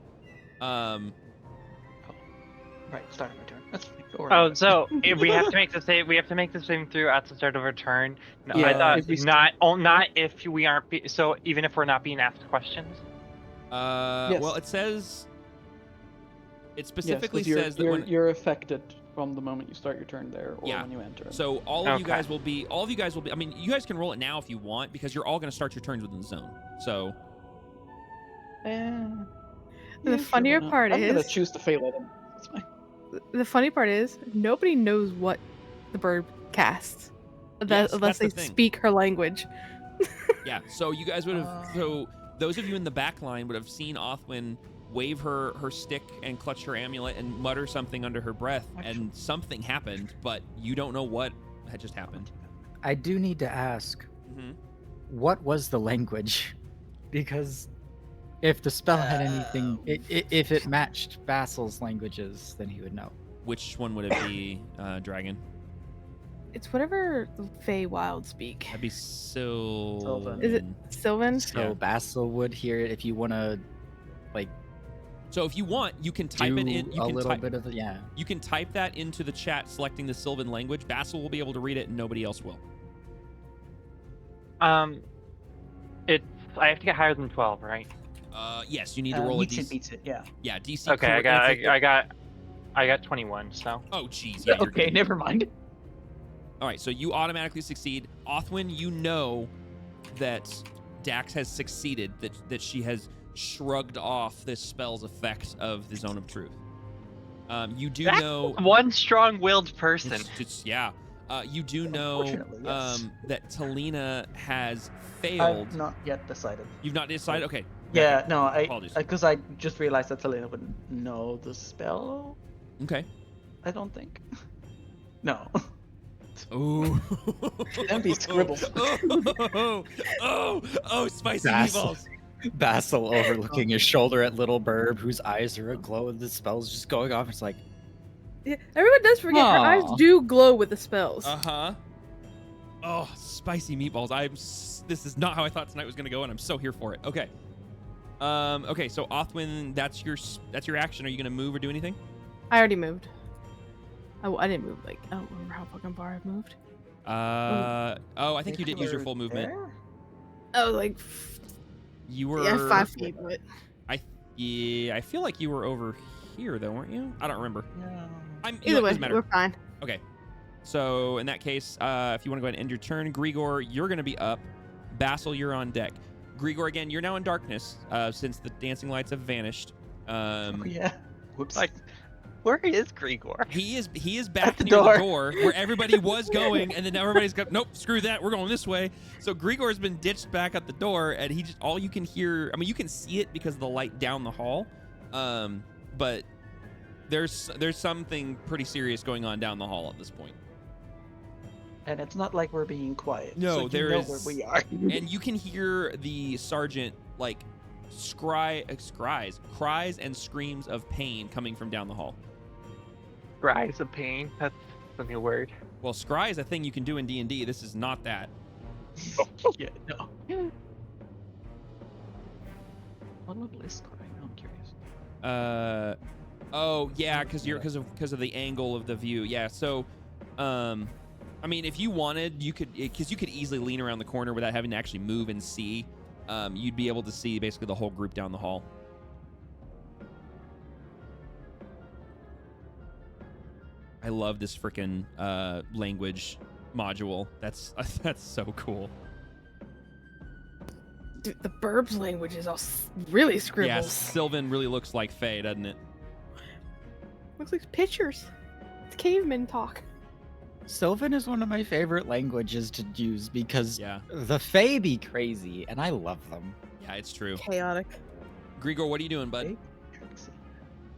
Right, start my turn. That's fine. Don't worry Oh, about it. so if we have to make the save. We have to make the saving through at the start of our turn. No, I Yeah, thought if we not if we aren't. So even if we're not being asked questions. Yes. Well, it says, it Yes, specifically 'cause you're, says that you're, when, you're affected from the moment you start your turn there, or Yeah. when you enter. so all of you Okay. guys will be, I mean, you guys can roll it now if you want, because you're all going to start your turns within the zone. So, The yeah, sure, funnier why not? part I'm gonna is- choose to fail it. That's fine. The funny part is nobody knows what the bird casts, Yes, unless that's the they thing. speak her language. yeah, so you guys would have, so those of you in the back line would have seen Othwin wave her stick and clutch her amulet and mutter something under her breath, and something happened, but you don't know what had just happened. I do need to ask, Mm-hmm. what was the language? Because if the spell had anything, if it matched Vassal's languages, then he would know. Which one would it be, Dragon? It's whatever the Feywild speak. That'd be Sylvan. Is it Sylvan? So Yeah. Vassal would hear it if you want to, like, So if you want, you can type do it in. You a can little type, bit of the, yeah. You can type that into the chat, selecting the Sylvan language. Basil will be able to read it, and nobody else will. It's I have to get higher than 12, right? Yes, you need to roll a DC. Beats it, yeah. Yeah, DC. Okay, I got 21. So. Oh, jeez. Yeah, you're Okay, good. never mind. All right, so you automatically succeed. Othwin, you know that Dax has succeeded, that she has shrugged off this spell's effect of the Zone of Truth. You do That's know one strong-willed person. yeah. You do know Unfortunately, yes. that Talina has failed. I've not yet decided. You've not decided? Okay. Yeah, Okay. no, Apologies. because I just realized that Selena wouldn't know the spell. Okay. I don't think. No. Ooh. Empty scribbles. Oh, spicy Basil. meatballs. Vassal overlooking his shoulder at little Burb, whose eyes are aglow, and the spell's just going off. It's like, Yeah, everyone does forget her eyes Aw. do glow with the spells. Uh-huh. Oh, spicy meatballs. This is not how I thought tonight was going to go, and I'm so here for it. Okay. Okay, so Othwin, that's your action. Are you going to move or do anything? I already moved. Oh, I didn't move. Like, I don't remember how fucking far I've moved. I think you did use your full movement. Oh, like, You were 5 feet, but I feel like you were over here though, weren't you? I don't remember. No. either way, doesn't matter. we're fine. Okay. So in that case, if you want to go ahead and end your turn, Grigor, you're going to be up. Basil, you're on deck. Grigor, again, you're now in darkness since the dancing lights have vanished. Oh, yeah. Whoops. Like, Where is Grigor? He is back the near door. the door where everybody was going, and then now everybody's got nope, screw that, we're going this way. So Grigor's been ditched back at the door, and he just all you can hear. I mean, you can see it because of the light down the hall, but there's something pretty serious going on down the hall at this point. And it's not like we're being quiet. No, so you there know is, where we are. and you can hear the sergeant like cries and screams of pain coming from down the hall. Cries of pain. That's a new word. Well, scry is a thing you can do in D&D. This is not that. Yeah, no. What level is crying? I'm curious. Oh yeah, because of the angle of the view. Yeah, so, I mean, if you wanted, you could easily lean around the corner without having to actually move and see. You'd be able to see basically the whole group down the hall. I love this freaking language module. That's so cool. Dude, the Burbs language is all really scribbles. Yeah, Sylvan really looks like Faye, doesn't it? Looks like pictures. It's caveman talk. Sylvan is one of my favorite languages to use because Yeah. the Fae be crazy, and I love them. Yeah, it's true. Chaotic. Grigor, what are you doing, bud?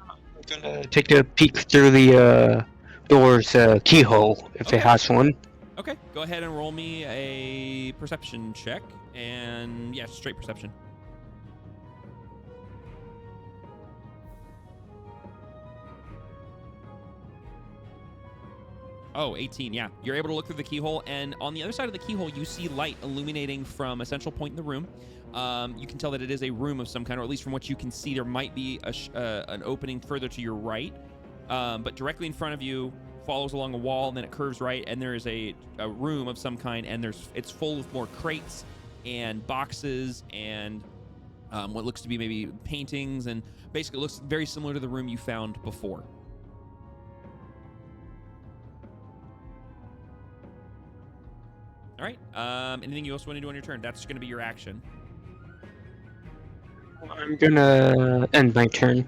I'm gonna take a peek through the door's keyhole if Okay. it has one. Okay, go ahead and roll me a perception check. And yeah, straight perception. Oh, 18, yeah. You're able to look through the keyhole, and on the other side of the keyhole, you see light illuminating from a central point in the room. You can tell that it is a room of some kind, or at least from what you can see, there might be an opening further to your right. But directly in front of you, follows along a wall, and then it curves right, and there is a room of some kind, and it's full of more crates and boxes and what looks to be maybe paintings, and basically it looks very similar to the room you found before. All right. Anything you else want to do on your turn? That's going to be your action. I'm gonna end my turn. You're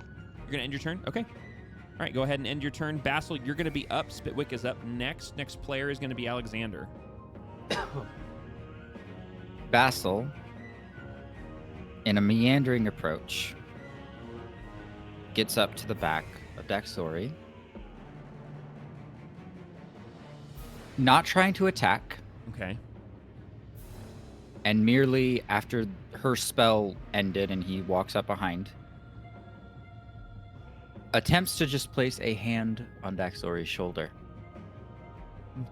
going to end your turn? Okay. All right, go ahead and end your turn. Basil, you're going to be up. Spitwick is up next. Next player is going to be Alexander. Basil, in a meandering approach, gets up to the back of Daxori, not trying to attack, Okay. and merely after her spell ended and he walks up behind, attempts to just place a hand on Daxori's shoulder,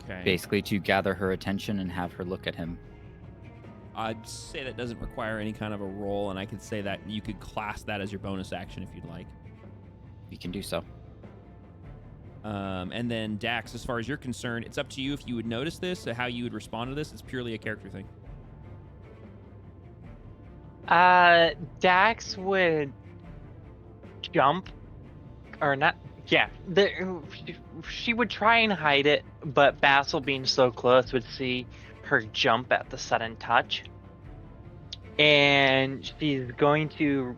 Okay. basically to gather her attention and have her look at him. I'd say that doesn't require any kind of a roll, and I could say that you could class that as your bonus action if you'd like. You can do so. And then Dax, as far as you're concerned, it's up to you if you would notice this, how you would respond to this. It's purely a character thing. Dax would jump, or not? Yeah, she would try and hide it, but Basil, being so close, would see her jump at the sudden touch, and she's going to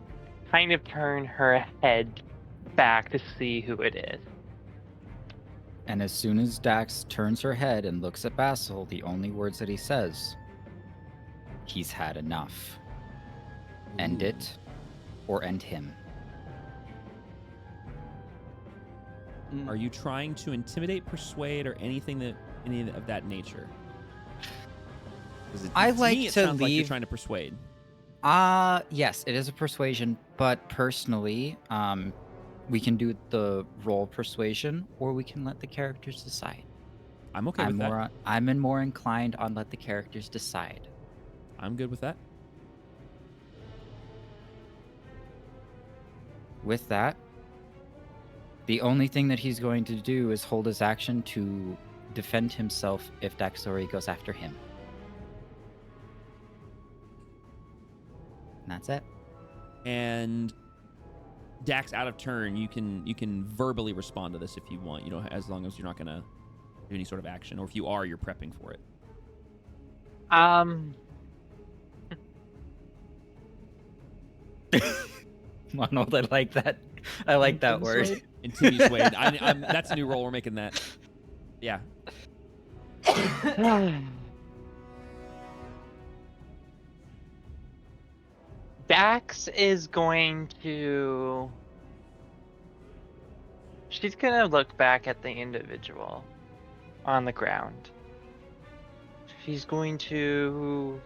kind of turn her head back to see who it is. And as soon as Dax turns her head and looks at Basil, the only words that he says, he's had enough. End it, or end him. Are you trying to intimidate, persuade, or any of that nature? 'Cause I to like me, it to sounds like you're leave- trying to persuade. Yes, it is a persuasion, but personally, we can do the roll persuasion, or we can let the characters decide. I'm okay with that. I'm more inclined on let the characters decide. I'm good with that. With that, the only thing that he's going to do is hold his action to defend himself if Daxori goes after him. And that's it. And Dax, out of turn, you can verbally respond to this if you want, as long as you're not gonna do any sort of action, or if you are, you're prepping for it. Ronald, I like that. I like that word. Intimuse Wade. That's a new role. We're making that. Yeah. Dax is going to. She's gonna look back at the individual on the ground. She's going to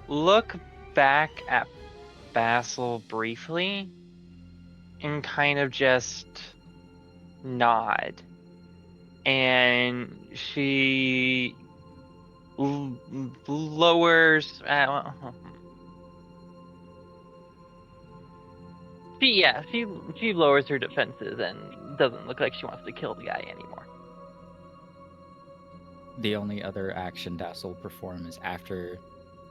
look back at Basil briefly and kind of just nod. And she lowers. She lowers her defenses and doesn't look like she wants to kill the guy anymore. The only other action Dax will perform is after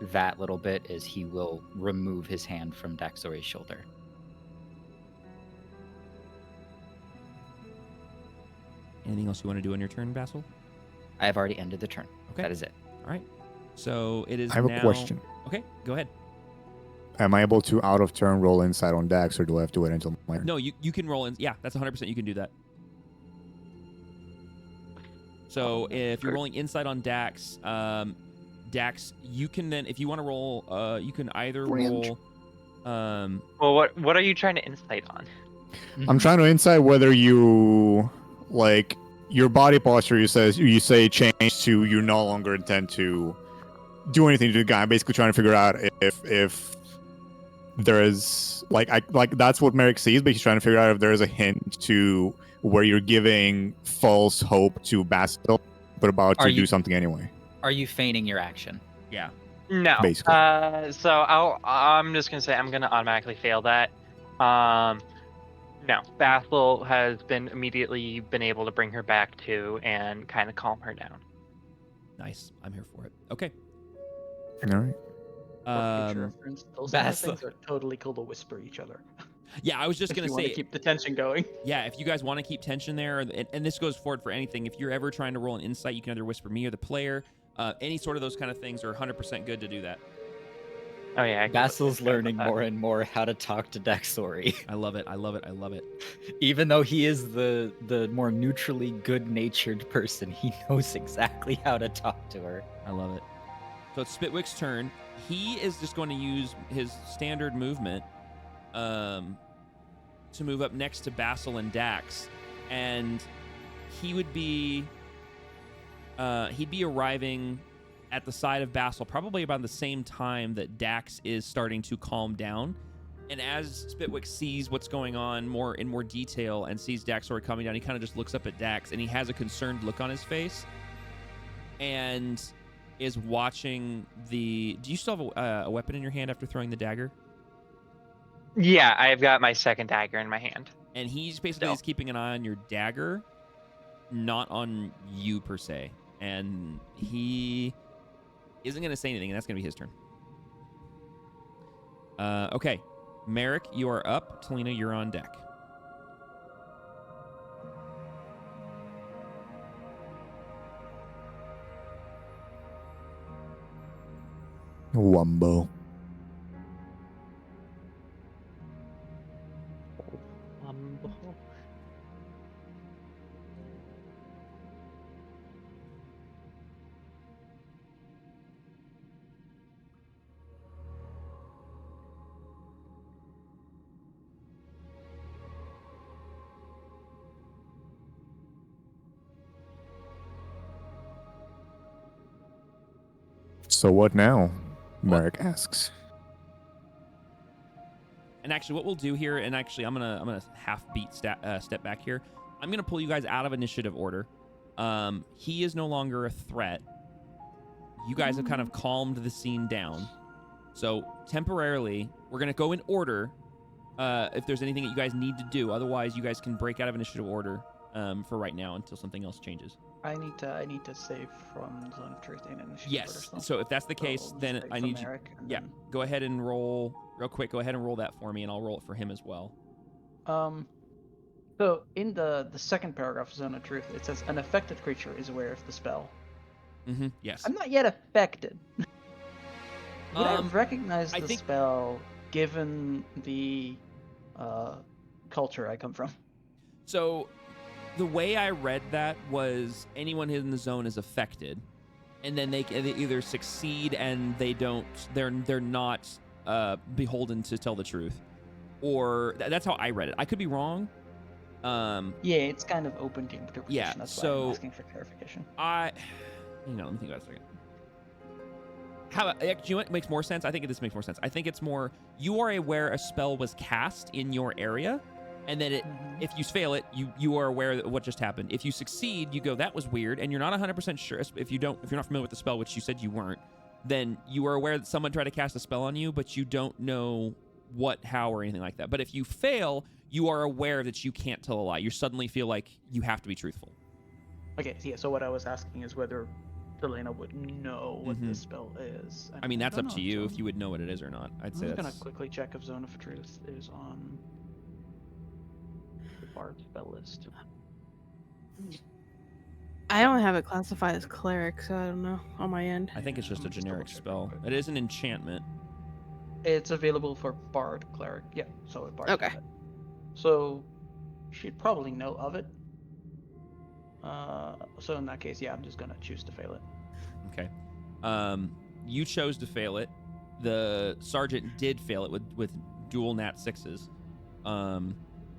that little bit is he will remove his hand from Daxori's shoulder. Anything else you want to do on your turn, Basil? I have already ended the turn. Okay. That is it. All right. So it is I have now... a question. Okay, go ahead. Am I able to out of turn roll insight on Dax, or do I have to wait until my turn? No, you can roll in. Yeah, that's 100%. You can do that. So if you're rolling insight on Dax, Dax, you can then, if you want to roll, you can either roll. Well, what are you trying to insight on? I'm trying to insight whether you like your body posture. You say change to you no longer intend to do anything to the guy. I'm basically trying to figure out if there is like that's what Merrick sees, but he's trying to figure out if there is a hint to where you're giving false hope to Basil, but about to do something anyway. Are you feigning your action? Yeah. No. Basically. So I'm just gonna say I'm gonna automatically fail that. No. Basil has been immediately able to bring her back to and kind of calm her down. Nice. I'm here for it. Okay. All right. For future reference, those kind of Basil. things are totally cool to whisper each other. Yeah, I was just If gonna you want say. to keep the tension going. Yeah, if you guys want to keep tension there, and this goes forward for anything, if you're ever trying to roll an insight, you can either whisper me or the player. Any sort of those kind of things are 100% good to do that. Oh yeah. Basil's learning more and more how to talk to Daxori. I love it. I love it. I love it. Even though he is the more neutrally good-natured person, he knows exactly how to talk to her. I love it. So it's Spitwick's turn. He is just going to use his standard movement to move up next to Basil and Dax, and he would be he'd be arriving at the side of Basil probably about the same time that Dax is starting to calm down. And as Spitwick sees what's going on in more detail and sees Dax sort of coming down, he kind of just looks up at Dax and he has a concerned look on his face and is watching the... Do you still have a weapon in your hand after throwing the dagger? Yeah, I've got my second dagger in my hand. And he's basically just keeping an eye on your dagger, not on you per se. And he isn't going to say anything, and that's going to be his turn. Okay. Merrick, you are up. Talina, you're on deck. Wumbo. So what now? Merrick asks. And actually, what we'll do here, and actually, I'm gonna half beat step back here. I'm gonna pull you guys out of initiative order. He is no longer a threat. You guys have kind of calmed the scene down. So temporarily, we're gonna go in order. If there's anything that you guys need to do, otherwise, you guys can break out of initiative order for right now until something else changes. I need to save from Zone of Truth and Initiative. Yes. Order, So if that's the case, then I need you. Yeah. Go ahead and roll real quick. Go ahead and roll that for me, and I'll roll it for him as well. So in the second paragraph of Zone of Truth, it says an affected creature is aware of the spell. Mm-hmm. Yes. I'm not yet affected. Would I recognize I the think- spell given the culture I come from. So the way I read that was anyone in the zone is affected, and then they either succeed and they're not beholden to tell the truth, or that's how I read it. I could be wrong. Yeah, it's kind of open to interpretation. Yeah, That's why so I'm asking for clarification. let me think about it a second. How do you know what makes more sense? I think this makes more sense. I think it's more you are aware a spell was cast in your area, and then if you fail it, you are aware of what just happened. If you succeed, you go, that was weird, and you're not 100% sure. If you're not familiar with the spell, which you said you weren't, then you are aware that someone tried to cast a spell on you, but you don't know what, how, or anything like that. But if you fail, you are aware that you can't tell a lie. You suddenly feel like you have to be truthful. Okay, yeah, so what I was asking is whether Delena would know what this spell is. I mean, that's don't up know to you Zone. if you would know what it is or not. I'd say I'm that's... gonna quickly check if Zone of Truth is on the Bard spell list. I don't have it classified as cleric, so I don't know on my end. I think it's just a generic spell. It is an enchantment. It's available for Bard Cleric. Yeah, so it Bard. Okay. Have it. So she'd probably know of it. So in that case, yeah, I'm just gonna choose to fail it. Okay. You chose to fail it. The sergeant did fail it with dual nat 6s.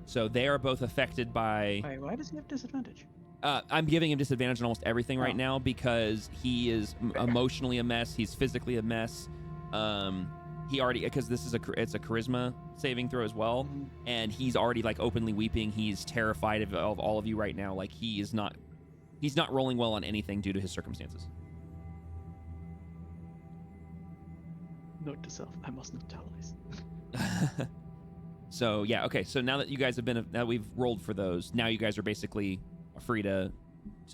So they are both affected by... Wait, why does he have disadvantage? I'm giving him disadvantage on almost everything right Oh. now because he is emotionally a mess. He's physically a mess. He already, because it's a charisma saving throw as well, and he's already like openly weeping. He's terrified of all of you right now. Like he's not rolling well on anything due to his circumstances. Note to self: I must not tell lies. So yeah, okay. So now that you guys now we've rolled for those, now you guys are basically free to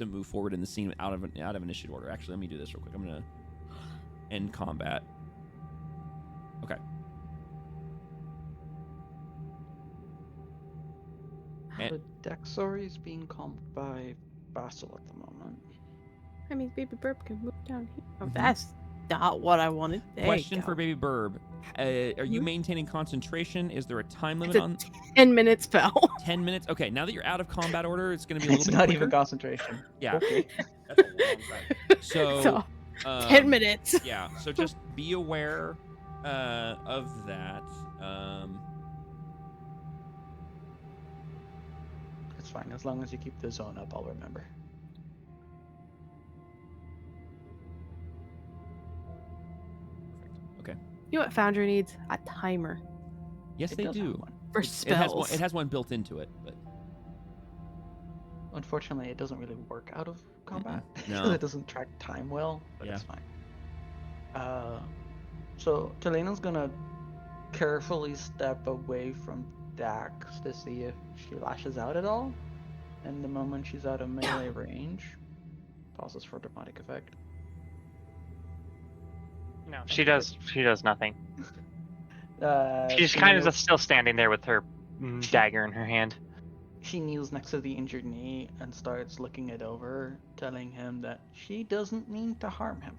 move forward in the scene out of initiative order. Actually, let me do this real quick. I'm gonna end combat. Okay. The Dexori is being calmed by Basil at the moment. I mean, Baby Burp can move down here. Oh, that's not what I wanted. There Question you go. for Baby Burb. Are you maintaining concentration? Is there a time limit It's on 10-minute spell. 10 minutes? Okay, now that you're out of combat order, it's going to be a little It's bit not quicker. even concentration. Yeah. Okay. That's a long time. So, 10 minutes. Yeah, so just be aware of that. It's fine. As long as you keep the zone up, I'll remember. Okay. You know what Foundry needs? A timer Yes, It they does have do. one. for It spells. has one built into it, but Unfortunately, it doesn't really work out of combat. No. It doesn't track time well, but Yeah. it's fine. So Telena's gonna carefully step away from Dax to see if she lashes out at all. And the moment she's out of melee range, pauses for dramatic effect. No, she does nothing. She's She kind of kneels- just still standing there with her dagger in her hand. She kneels next to the injured knee and starts looking it over, telling him that she doesn't mean to harm him.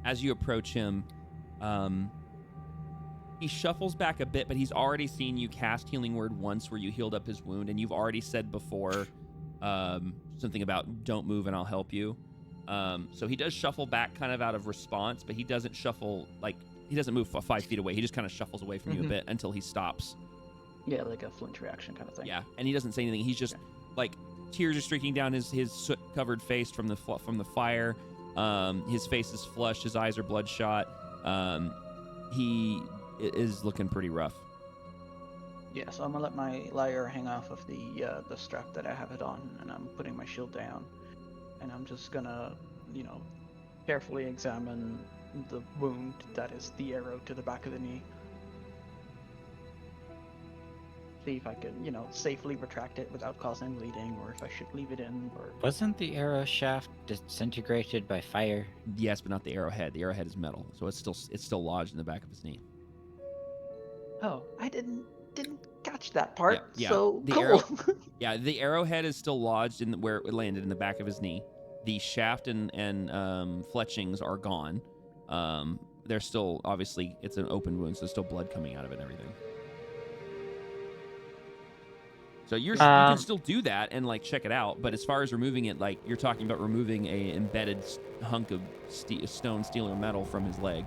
as you approach him, he shuffles back a bit, but he's already seen you cast Healing Word once where you healed up his wound, and you've already said before something about don't move and I'll help you. So he does shuffle back kind of out of response, but he doesn't shuffle, like, he doesn't move 5 feet away. He just kind of shuffles away from you a bit until he stops. Yeah, like a flinch reaction kind of thing. Yeah, and he doesn't say anything. He's just, like, tears are streaking down his soot-covered face from the fire. His face is flushed. His eyes are bloodshot. He is looking pretty rough. Yeah, so I'm gonna let my lyre hang off of the strap that I have it on, and I'm putting my shield down, and I'm just gonna, carefully examine the wound that is the arrow to the back of the knee. See if I can, safely retract it without causing bleeding, or if I should leave it in, or... Wasn't the arrow shaft disintegrated by fire? Yes, but not the arrowhead. The arrowhead is metal, so it's still lodged in the back of his knee. Oh, I didn't catch that part. Yeah, So the cool. arrow- Yeah, the arrowhead is still lodged in where it landed in the back of his knee. The shaft and fletchings are gone. They're still, obviously, it's an open wound, so there's still blood coming out of it and everything. So you can Um, still do that and like check it out, but as far as removing it, like you're talking about removing a embedded hunk of stone, steel, or metal from his leg.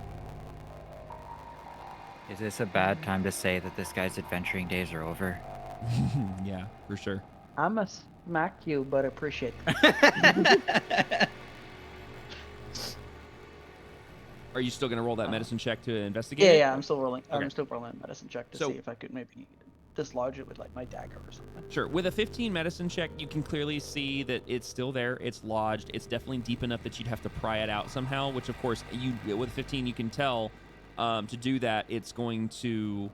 Is this a bad time to say that this guy's adventuring days are over? Yeah, for sure. I'ma smack you, but appreciate that. Are you still gonna roll that medicine check to investigate? Yeah, I'm still rolling. Okay. I'm still rolling a medicine check to So- see if I could maybe dislodge it with like my dagger or something. Sure. With a 15 medicine check, you can clearly see that it's still there. It's lodged. It's definitely deep enough that you'd have to pry it out somehow. Which, of course, with 15, you can tell to do that. It's going to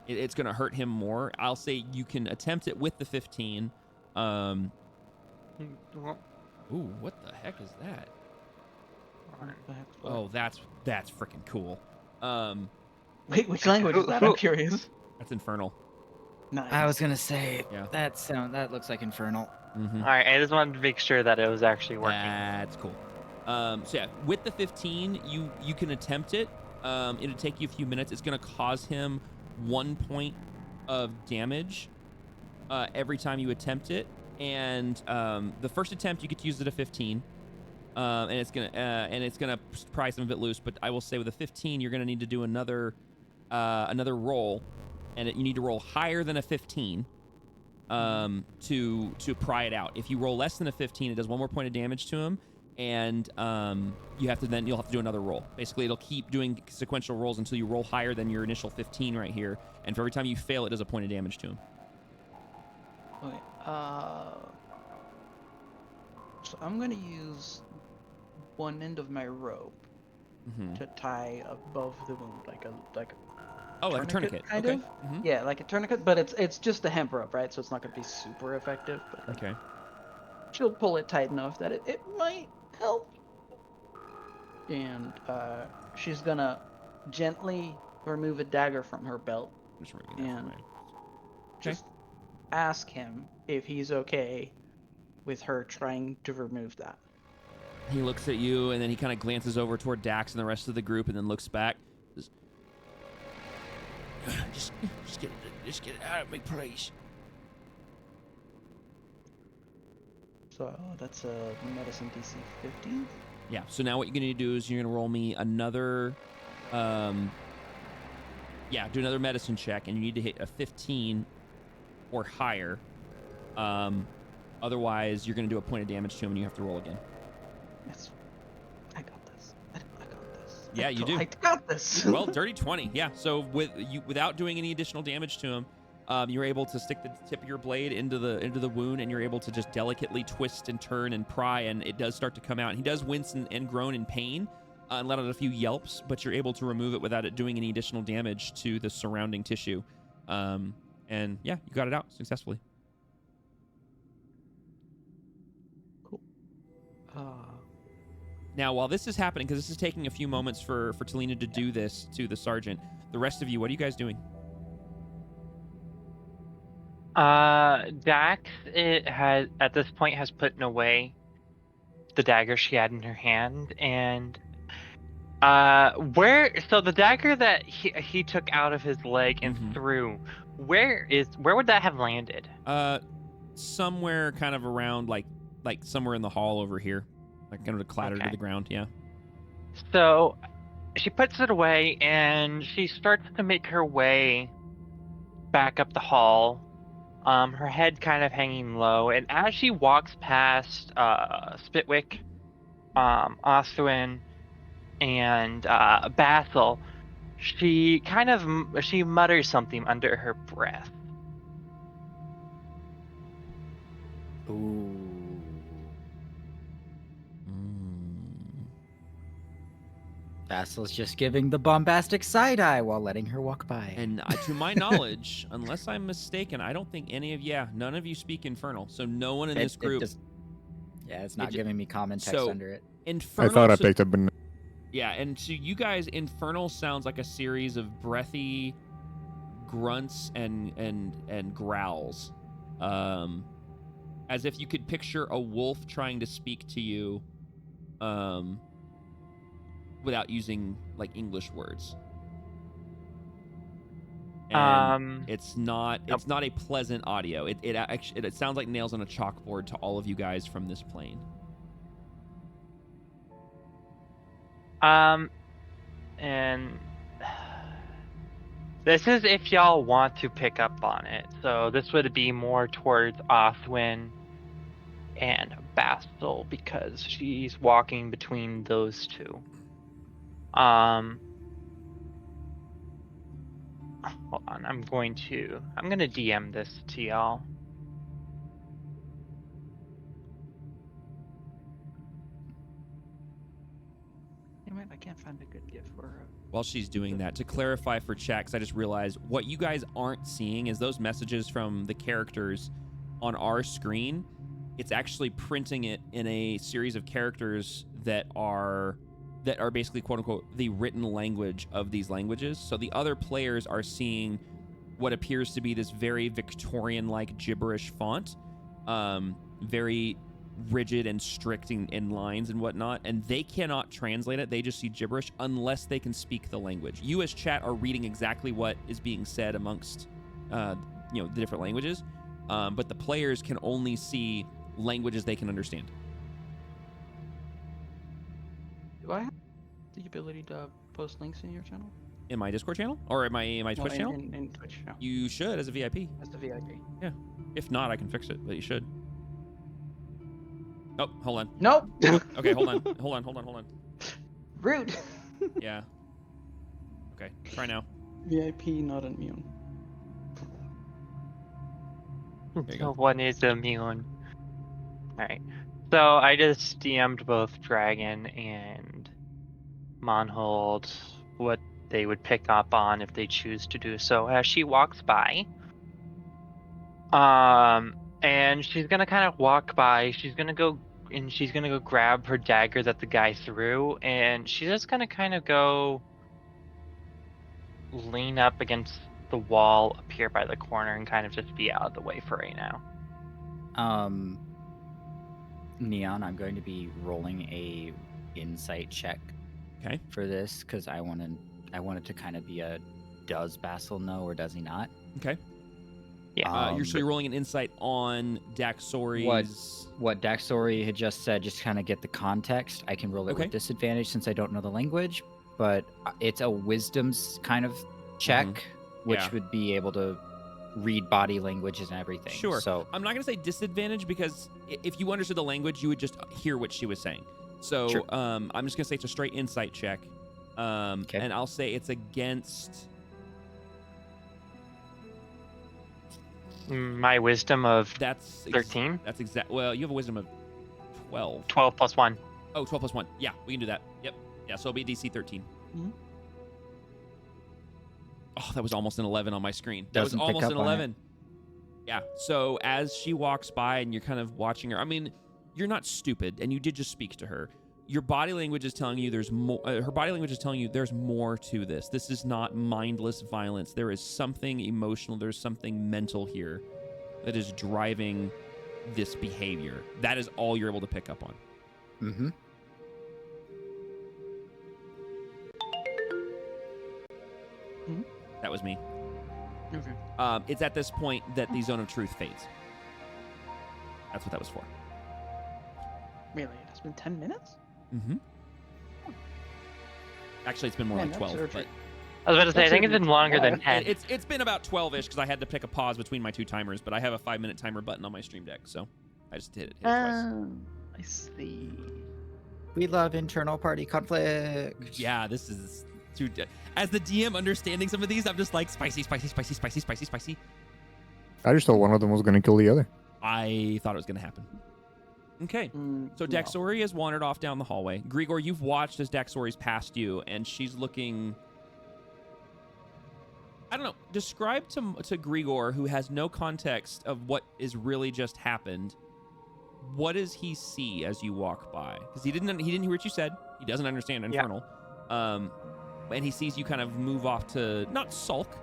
it's going to hurt him more. I'll say you can attempt it with the 15. Ooh, what the heck is that? Oh, that's freaking cool. Wait, which language is that? I'm curious. That's infernal. Nice. I was gonna say Yeah. that looks like infernal. Mm-hmm. all right, I just wanted to make sure that it was actually working. That's cool. So yeah, with the 15, you can attempt it. It'll take you a few minutes. It's gonna cause him 1 point of damage every time you attempt it. And the first attempt you get to use it at 15, and it's gonna pry some of it loose. But I will say with a 15, you're gonna need to do another roll, and you need to roll higher than a 15 to pry it out. If you roll less than a 15, it does 1 more point of damage to him, and you'll have to do another roll. Basically, it'll keep doing sequential rolls until you roll higher than your initial 15 right here, and for every time you fail, it does a point of damage to him. Okay. So I'm gonna use one end of my rope Mm-hmm. to tie above the wound, like a Like a tourniquet. kind Okay. of. Mm-hmm. Yeah, like a tourniquet, but it's just a hemp rope, right? So it's not gonna be super effective. But like, Okay. she'll pull it tight enough that it might help. And she's gonna gently remove a dagger from her belt. Just removing that from And my- just ask him if he's okay with her trying to remove that. He looks at you, and then he kind of glances over toward Dax and the rest of the group, and then looks back. Just get it out of me, please. So that's a medicine DC 15. Yeah. So now what you're gonna do is you're gonna roll me another, do another medicine check, and you need to hit a 15 or higher. Otherwise, you're gonna do a point of damage to him, and you have to roll again. Yes, I got this. I got this. Yeah, you do. I got this. Well, dirty 20. Yeah. So without doing any additional damage to him, you're able to stick the tip of your blade into the wound, and you're able to just delicately twist and turn and pry, and it does start to come out. He does wince and groan in pain and let out a few yelps, but you're able to remove it without it doing any additional damage to the surrounding tissue. And yeah, you got it out successfully. Cool. Now, while this is happening, because this is taking a few moments for Talina to do this to the sergeant, the rest of you, what are you guys doing? Dax at this point has put away the dagger she had in her hand, and so the dagger that he took out of his leg and Mhm. threw, where would that have landed? Somewhere kind of around like somewhere in the hall over here, like kind of clattered to Okay. the ground. Yeah. So she puts it away and she starts to make her way back up the hall, her head kind of hanging low. And as she walks past Spitwick, Oswin, and Basil, she mutters something under her breath. Ooh. Basil's just giving the bombastic side eye while letting her walk by. And to my knowledge, unless I'm mistaken, I don't think none of you speak Infernal. So no one in this group. It's not ju- giving me common text so- under it. Infernal. I thought I so- picked up. Yeah, and to you guys, Infernal sounds like a series of breathy grunts and growls, as if you could picture a wolf trying to speak to you, without using like English words. And it's not a pleasant audio. It sounds like nails on a chalkboard to all of you guys from this plane. And this is if y'all want to pick up on it. So this would be more towards Oswin and Bastel because she's walking between those two. Hold on, I'm gonna DM this to y'all. Damn it, I can't find a good gift for her. While she's doing that, to clarify for chat, 'cause I just realized what you guys aren't seeing is those messages from the characters on our screen. It's actually printing it in a series of characters that are basically quote unquote the written language of these languages. So the other players are seeing what appears to be this very Victorian-like gibberish font, very rigid and strict in lines and whatnot, and they cannot translate it. They just see gibberish unless they can speak the language. You as chat are reading exactly what is being said amongst the different languages, but the players can only see languages they can understand. Do I have the ability to post links in your channel? In my Discord channel or in my Twitch channel? In Twitch, yeah. You should as a VIP. As the VIP. Yeah. If not, I can fix it, but you should. Oh, hold on. Nope. Okay, hold on. Rude. Yeah. Okay, try now. VIP not immune. There you go. No one is immune. Alright. So I just DM'd both Dragon and Monhold what they would pick up on if they choose to do so as she walks by. And she's gonna kind of walk by. She's gonna go grab her dagger that the guy threw, and she's just gonna kind of go lean up against the wall up here by the corner and kind of just be out of the way for right now. Neon, I'm going to be rolling a insight check. Okay. For this, because I want it to kind of be a does Basil know or does he not? Okay. Yeah. You're rolling an insight on Daxori's... What Daxori had just said, just kind of get the context. I can roll it Okay. with disadvantage since I don't know the language, but it's a wisdom's kind of check, which Yeah. would be able to read body languages and everything. Sure. So I'm not going to say disadvantage because if you understood the language, you would just hear what she was saying. So Sure. I'm just going to say it's a straight insight check. Okay. And I'll say it's against... My wisdom of That's 13? That's exact. Well, you have a wisdom of 12. 12 plus 1. Oh, 12 plus 1. Yeah, we can do that. Yep. Yeah, so it'll be DC 13. Mhm. Oh, that was almost an 11 on my screen. That Doesn't was pick almost up an on it. 11. Yeah, so as she walks by and you're kind of watching her, I mean, you're not stupid, and you did just speak to her. Your body language is telling you there's more. Her body language is telling you there's more to this. This is not mindless violence. There is something emotional. There's something mental here that is driving this behavior. That is all you're able to pick up on. Mm-hmm. That was me. Okay. It's at this point that the zone of truth fades. That's what that was for. Really? It has been 10 minutes? Mm-hmm. Actually, it's been more Man, like that's 12. surgery. But I was about to say, I think it's been longer than Yeah. 10. it's been about 12-ish because I had to pick a pause between my two timers, but I have a 5-minute timer button on my stream deck, so I just hit it twice. I see. We love internal party conflict. Yeah, this is too... As the DM understanding some of these, I'm just like, spicy, spicy, spicy, spicy, spicy, spicy. I just thought one of them was going to kill the other. I thought it was going to happen. Okay. So Daxori has wandered off down the hallway. Grigor, you've watched as Daxori's passed you, and she's looking... I don't know. Describe to Grigor, who has no context of what is really just happened, what does he see as you walk by? Because he didn't hear what you said. He doesn't understand Infernal. And he sees you kind of move off to not sulk,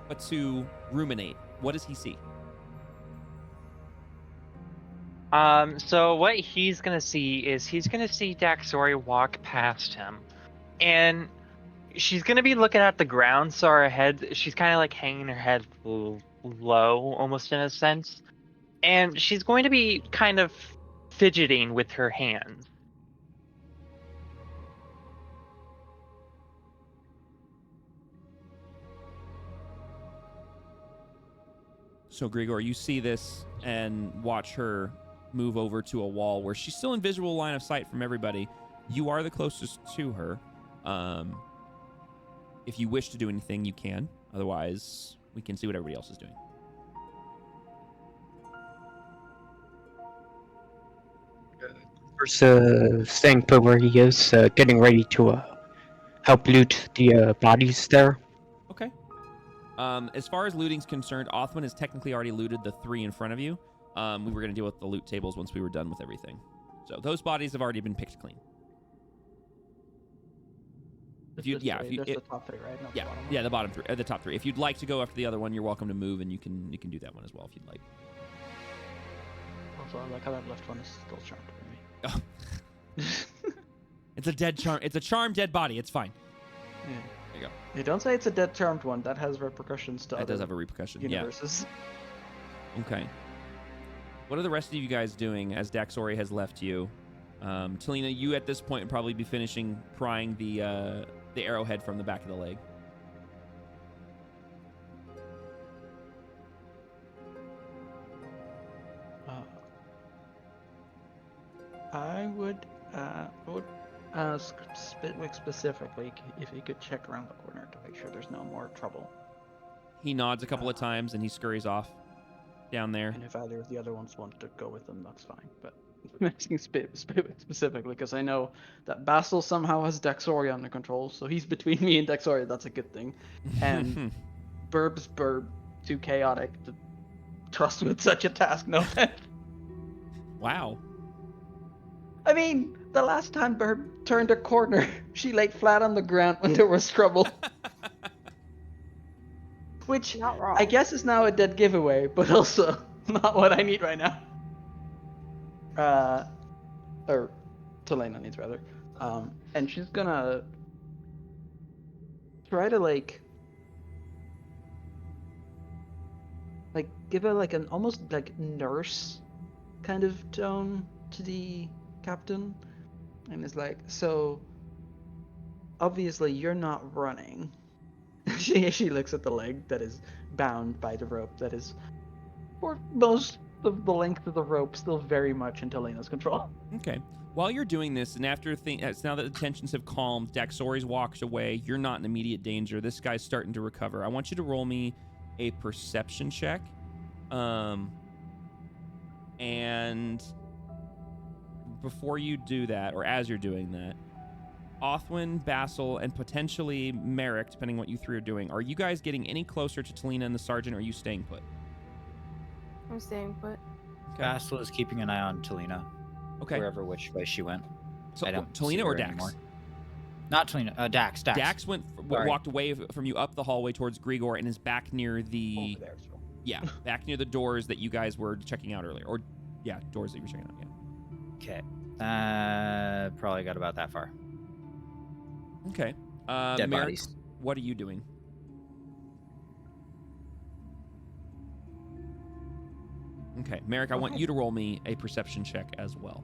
but to ruminate. What does he see? So what he's gonna see is he's gonna see Daxori walk past him, and she's gonna be looking at the ground, so her head, she's kind of like hanging her head low, almost in a sense, and she's going to be kind of fidgeting with her hands. So, Grigor, you see this and watch her move over to a wall where she's still in visual line of sight from everybody. You are the closest to her. If you wish to do anything, you can. Otherwise, we can see what everybody else is doing. First, staying put where he is, getting ready to help loot the bodies there. Okay. As far as looting's concerned, Othman has technically already looted the 3 in front of you. We were going to deal with the loot tables once we were done with everything. So those bodies have already been picked clean. If you, yeah, if you, the top 3, right? Not yeah, the bottom one. yeah, the bottom 3, the top 3. If you'd like to go after the other one, you're welcome to move, and you can do that one as well if you'd like. Also, I like how that left one is still charmed for me. Oh. It's a dead charm. It's a charmed dead body. It's fine. Yeah. There you go. You don't say it's a dead charmed one. That has repercussions to That other does have a repercussion. universes. Yeah. Okay. What are the rest of you guys doing as Daxori has left you? Talina, you at this point would probably be finishing prying the arrowhead from the back of the leg. I would ask Spitwick specifically if he could check around the corner to make sure there's no more trouble. He nods a couple of times and he scurries off down there. And if either of the other ones want to go with them, that's fine. But I'm asking Spitwick specifically because I know that Basil somehow has Daxori under control, so he's between me and Daxori. That's a good thing. And Burb's too chaotic to trust with such a task. No offense. Wow. I mean, the last time Burb turned a corner, she laid flat on the ground when there was trouble. Which Not wrong. I guess is now a dead giveaway, but also not what I need right now. Or Talena needs rather. And she's gonna try to like give her like an almost like nurse kind of tone to the captain, and it's like, so obviously you're not running. She looks at the leg that is bound by the rope that is for most of the length of the rope still very much in Telena's control. Okay. While you're doing this, and after now that the tensions have calmed, Daxori's walked away. You're not in immediate danger. This guy's starting to recover. I want you to roll me a perception check. And before you do that, or as you're doing that, Othwin, Basil, and potentially Merrick, depending what you 3 are doing, are you guys getting any closer to Talina and the sergeant, or are you staying put? I'm staying put. Okay. Basil is keeping an eye on Talina. Okay. Wherever which way she went. So I don't see Talina or her Dax? anymore. Not Talina. Dax. Dax Sorry. walked away from you up the hallway towards Grigor and is back near the Over there, so. yeah, back near the doors that you guys were checking out earlier, or yeah, doors that you were checking out. Yeah. Okay. Probably got about that far. Okay. Dead Merrick, bodies. what are you doing? Okay, Merrick, I want you to roll me a perception check as well.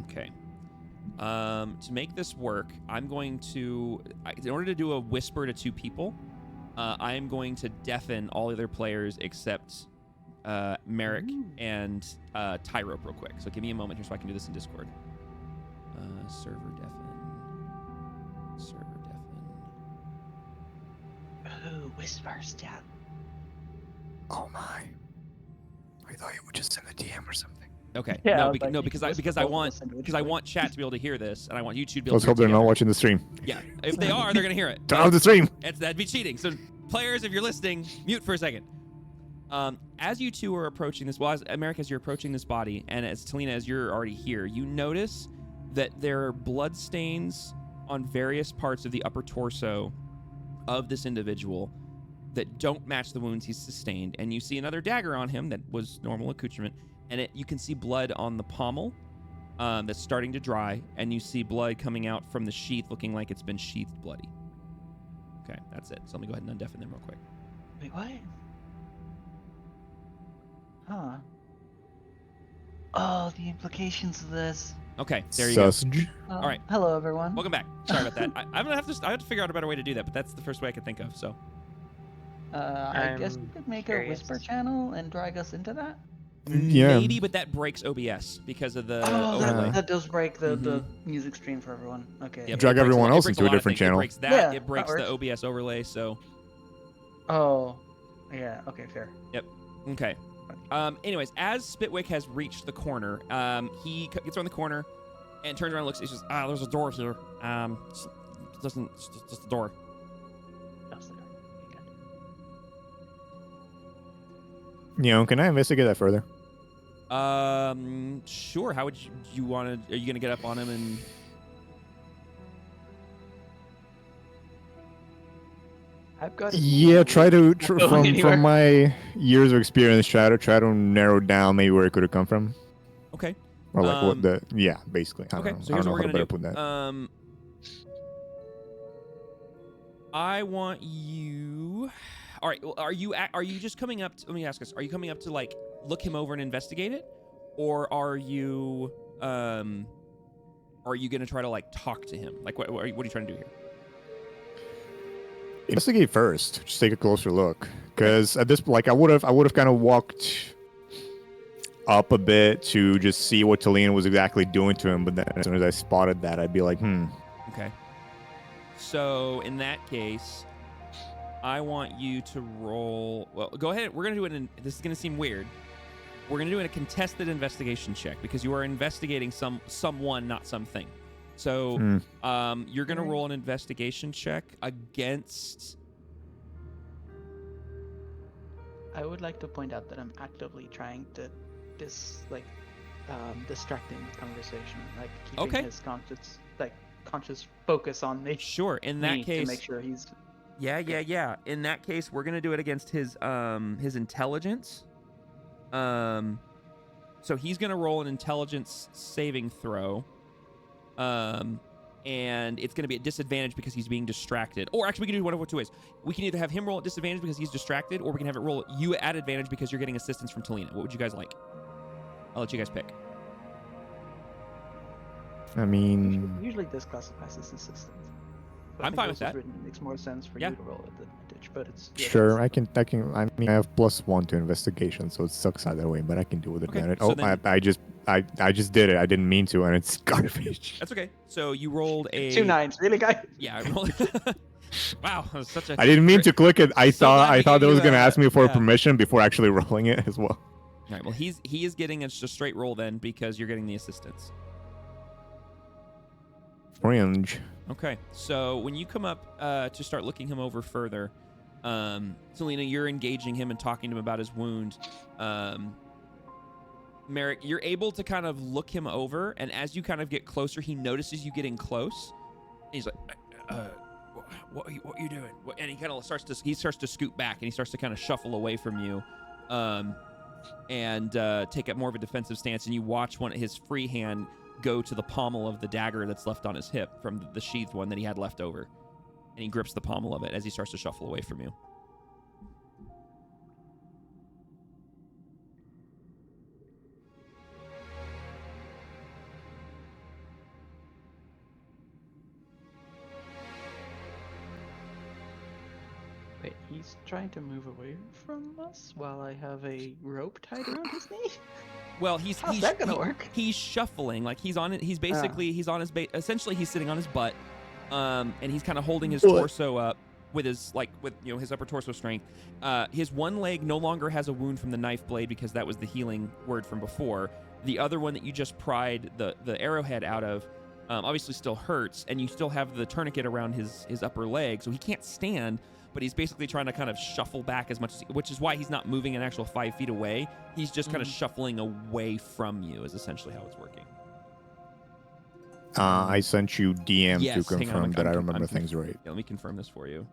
Okay. To make this work, I'm going to, in order to do a whisper to 2 people, I am going to deafen all other players except Merrick and Tyrope real quick. So give me a moment here so I can do this in Discord. Server deafen. Server deafen. Ooh, whispers, yeah. Oh my. I thought you would just send a DM or something. Okay. Yeah, no, I was like, because I want chat to be able to hear this, and I want YouTube to be able Let's to hear hope they're it not together. watching the stream. Yeah, if they are, they're gonna hear it. Turn off the stream. That'd be cheating. So, players, if you're listening, mute for a second. As you 2 are approaching this, well, as America, as you're approaching this body, and as Talina, as you're already here, you notice that there are blood stains on various parts of the upper torso of this individual, that don't match the wounds he's sustained, and you see another dagger on him that was normal accoutrement, and you can see blood on the pommel that's starting to dry, and you see blood coming out from the sheath looking like it's been sheathed bloody. Okay, that's it. So let me go ahead and undeafen them real quick. Wait, what? Huh. Oh, the implications of this. Okay, there you go. Sausage. All right. Hello, everyone. Welcome back. Sorry about that. I'm gonna have to figure out a better way to do that, but that's the first way I could think of. So I guess we I'm could make curious. a whisper channel and drag us into that. Yeah. maybe, but that breaks OBS because of the Oh, overlay. that does break the music stream for everyone. Okay. Yep, Drag it breaks everyone it else breaks into a lot of different things. channel. It breaks that. Yeah, It breaks that the works. OBS overlay. So Oh, yeah. Okay, fair. okay. Anyways, as Spitwick has reached the corner, he gets around the corner and turns around and looks. He says, there's a door here. It's just a door. That's the door. Okay, good. Can I investigate that further? Sure. How would you want to? Are you gonna get up on him and? I've got. Yeah, try to Not going anywhere. from my years of experience, try to narrow down maybe where it could have come from, Okay. or like what the basically. I Okay. don't know. So I here's don't what know we're how to gonna better do. put that. I want you. All right. Well, are you just coming up? Let me ask this. Are you coming up to like look him over and investigate it, or are you gonna try to like talk to him? Like what are you trying to do here? Investigate first. Just take a closer look, because at this, like, I would have kind of walked up a bit to just see what Talina was exactly doing to him. But then as soon as I spotted that, I'd be like, Okay. So in that case, I want you to roll. Well, go ahead. We're gonna do it. This is gonna seem weird. We're gonna do it a contested investigation check because you are investigating someone, not something. So, you're gonna roll an investigation check against. I would like to point out that I'm actively trying to distracting the conversation, like keeping Okay. his conscious focus on me. Sure. In that me case, to make sure he's. Yeah. In that case, we're gonna do it against his intelligence. So he's gonna roll an intelligence saving throw. And it's gonna be at disadvantage because he's being distracted. Or actually, we can do one of two ways. We can either have him roll at disadvantage because he's distracted, or we can have it roll you at advantage because you're getting assistance from Talina. What would you guys like? I'll let you guys pick. I mean, Usually this classifies as assistance. But I I'm think fine this with is that. written, it makes more sense for Yeah. you to roll at advantage, but it's sure, I can. I mean, I have +1 to investigation, so it sucks either way. But I can do it with Okay, advantage. so Oh, then- I just did it. I didn't mean to, and it's garbage. That's okay. So you rolled a 2 9s, really, guy? Yeah, I rolled. Wow, that was such a. I didn't mean to click it. I So glad we thought gave it was you gonna a- ask me for yeah. permission before actually rolling it as well. All right. Well, he is getting a straight roll then because you're getting the assistance. Orange. Okay, so when you come up to start looking him over further, Selena, you're engaging him and talking to him about his wound. Merrick, you're able to kind of look him over, and as you kind of get closer, he notices you getting close. And he's like, what are you doing? And he kind of starts to scoot back, and he starts to kind of shuffle away from you, and take up more of a defensive stance. And you watch his free hand go to the pommel of the dagger that's left on his hip from the sheathed one that he had left over. And he grips the pommel of it as he starts to shuffle away from you. Wait, he's trying to move away from us while I have a rope tied around his knee? Well, he's that gonna work? He's shuffling, like he's on it. He's basically he's on his essentially he's sitting on his butt, and he's kind of holding his torso up with his his upper torso strength. His one leg no longer has a wound from the knife blade because that was the healing word from before. The other one that you just pried the arrowhead out of, obviously still hurts, and you still have the tourniquet around his upper leg, so he can't stand. But he's basically trying to kind of shuffle back as much, which is why he's not moving an actual 5 feet away. He's just kind of shuffling away from you is essentially how it's working. I sent you DM Yes, to hang on, confirm that I I'm remember things right. Yeah, let me confirm this for you.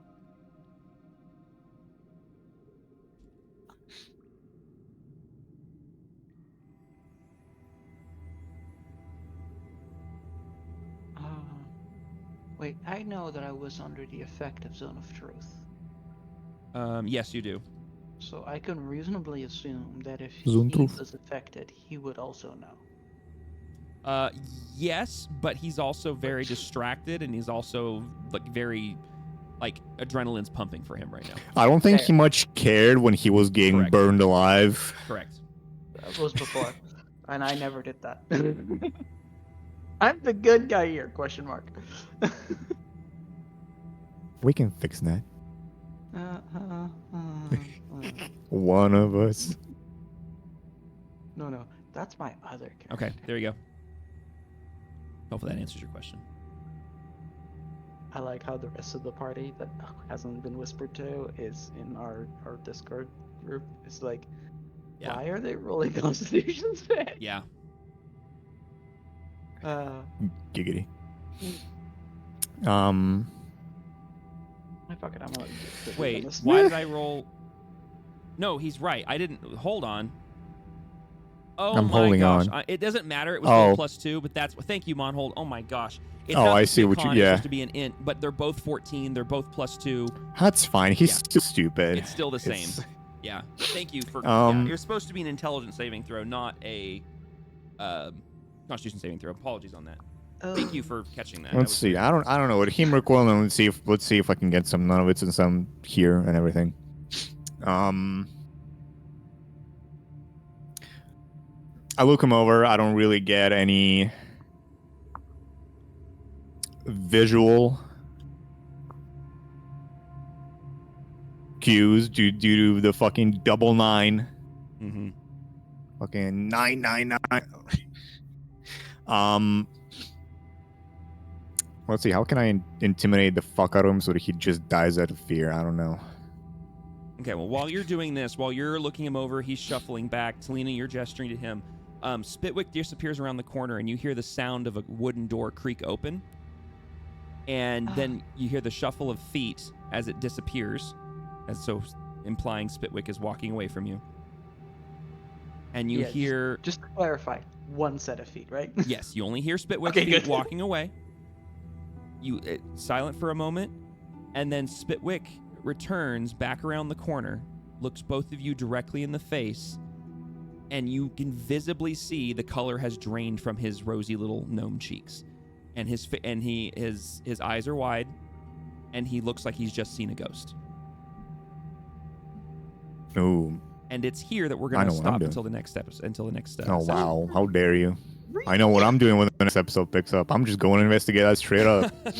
Wait, I know that I was under the effect of Zone of Truth. Yes, you do. So I can reasonably assume that if Zone he Truth. was affected, he would also know. Yes, but he's also very distracted, and he's also like very, like adrenaline's pumping for him right now. I don't think Fair. he much cared when he was getting Correct. burned alive. Correct. That was before, and I never did that. I'm the good guy here? Question mark. We can fix that. One of us. No, that's my other character. Okay, there you go. Hopefully that answers your question. I like how the rest of the party that hasn't been whispered to is in our Discord group. It's like, Yeah. why are they rolling Constitution saves? Yeah. Giggity. I fuck it, I'm gonna sit Wait, on this. why did I roll? No, he's right. I didn't. Hold on. Oh I'm my holding gosh. on. It doesn't matter. It was roll Oh. +2, but that's. Thank you, Monhold. Oh my gosh. It's Oh, not I supposed to see be a what you- con, It's yeah. supposed to be an int, but they're both 14. They're both +2. That's fine. He's Yeah. still stupid. It's still the same. It's- Yeah. Thank you for. Um, yeah, you're supposed to be an intelligence saving throw, not a Constitution saving throw. Apologies on that. Thank you for catching that. That Let's was see. great. I don't know what him recoiling. Let's see if I can get some none of it since I'm here and everything. I look him over. I don't really get any visual cues due to the fucking 999. Mhm. Fucking 999. Let's see. How can I intimidate the fuck out of him so that he just dies out of fear? I don't know. Okay, well, while you're doing this, while you're looking him over, he's shuffling back. Talina, you're gesturing to him. Spitwick disappears around the corner, and you hear the sound of a wooden door creak open. And then you hear the shuffle of feet as it disappears, so implying Spitwick is walking away from you. And you Yeah, hear... Just to clarify, one set of feet, right? Yes, you only hear Spitwick's Okay, feet good. walking away. You silent for a moment, and then Spitwick returns back around the corner, looks both of you directly in the face, and you can visibly see the color has drained from his rosy little gnome cheeks, and his eyes are wide, and he looks like he's just seen a ghost. Ooh. And it's here that we're I gonna know what I'm stop doing. until the next episode. Until the next. Oh session. wow! How dare you? I know what I'm doing when the next episode picks up. I'm just going to investigate that straight up. Mary,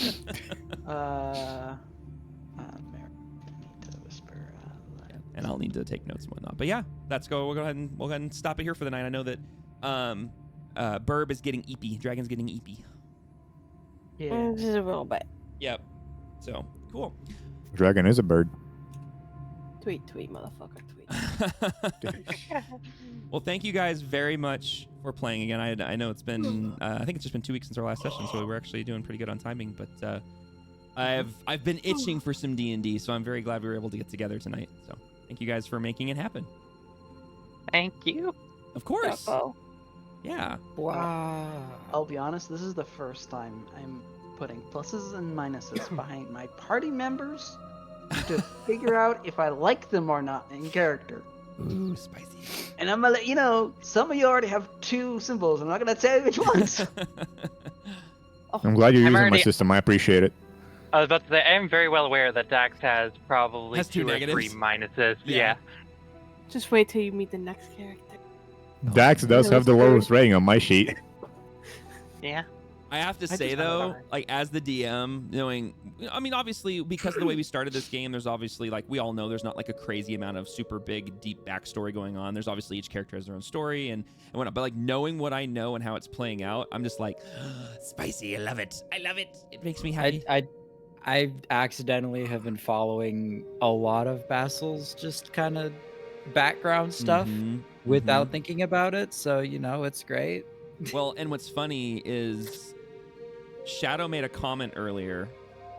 need to whisper. And I'll need to take notes and whatnot. But yeah, we'll go ahead and stop it here for the night. I know that Burb is getting eepy. Dragon's getting eepy. Yeah. Just a little bit. Yep. So cool. Dragon is a bird. Tweet, motherfucker, tweet. Well, thank you guys very much for playing again. I know it's been I think it's just been 2 weeks since our last session, so we're actually doing pretty good on timing. But I've been itching for some D&D, so I'm very glad we were able to get together tonight. So thank you guys for making it happen. Thank you. Of course. Uh-oh. Yeah. Wow. I'll be honest, this is the first time I'm putting pluses and minuses behind my party members to figure out if I like them or not in character. Ooh, spicy. And I'm gonna let you know, some of you already have 2 symbols. I'm not gonna tell you which ones. I'm glad you're I'm using my already- system. I appreciate it. I was about to say, I'm very well aware that Dax has probably Has 2 2 or 3 negatives? minuses. Yeah. Yeah. Just wait till you meet the next character. Dax does have the lowest rating on my sheet. Yeah. I have to I say just found it though, alright. like as the DM, knowing, I mean, obviously because of the way we started this game, there's obviously like we all know there's not like a crazy amount of super big deep backstory going on. There's obviously each character has their own story and whatnot. But like knowing what I know and how it's playing out, I'm just like, spicy. I love it. I love it. It makes me happy. I accidentally have been following a lot of Basil's just kind of background stuff Mhm, without thinking about it. So, it's great. Well, and what's funny is Shadow made a comment earlier,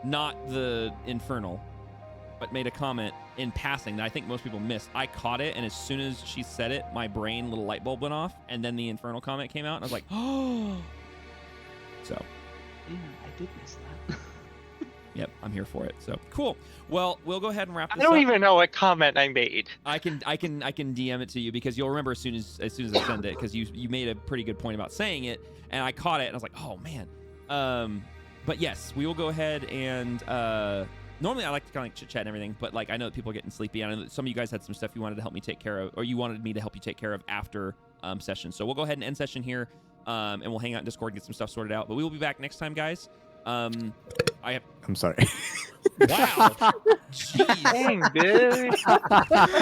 not the infernal, but made a comment in passing that I think most people missed. I caught it, and as soon as she said it, my brain little light bulb went off, and then the infernal comment came out, and I was like, oh. So, Yeah, I did miss that. Yep, I'm here for it. So cool. Well, we'll go ahead and wrap I this don't up. even know what comment I made. I can DM it to you because you'll remember as soon as I send it, because you made a pretty good point about saying it, and I caught it and I was like, oh man. But yes, we will go ahead and normally I like to kind of like chit chat and everything, but like I know that people are getting sleepy. I know that some of you guys had some stuff you wanted to help me take care of, or you wanted me to help you take care of after session. So we'll go ahead and end session here, and we'll hang out in Discord and get some stuff sorted out. But we will be back next time, guys. I'm sorry. Wow. Jeez. Dang, dude.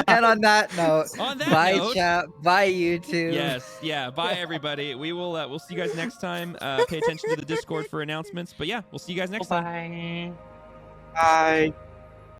And on that note, On that bye note, chat, bye YouTube. yes, yeah. Bye everybody. We will we'll see you guys next time. Pay attention to the Discord for announcements. But yeah, we'll see you guys next time. Bye. Bye.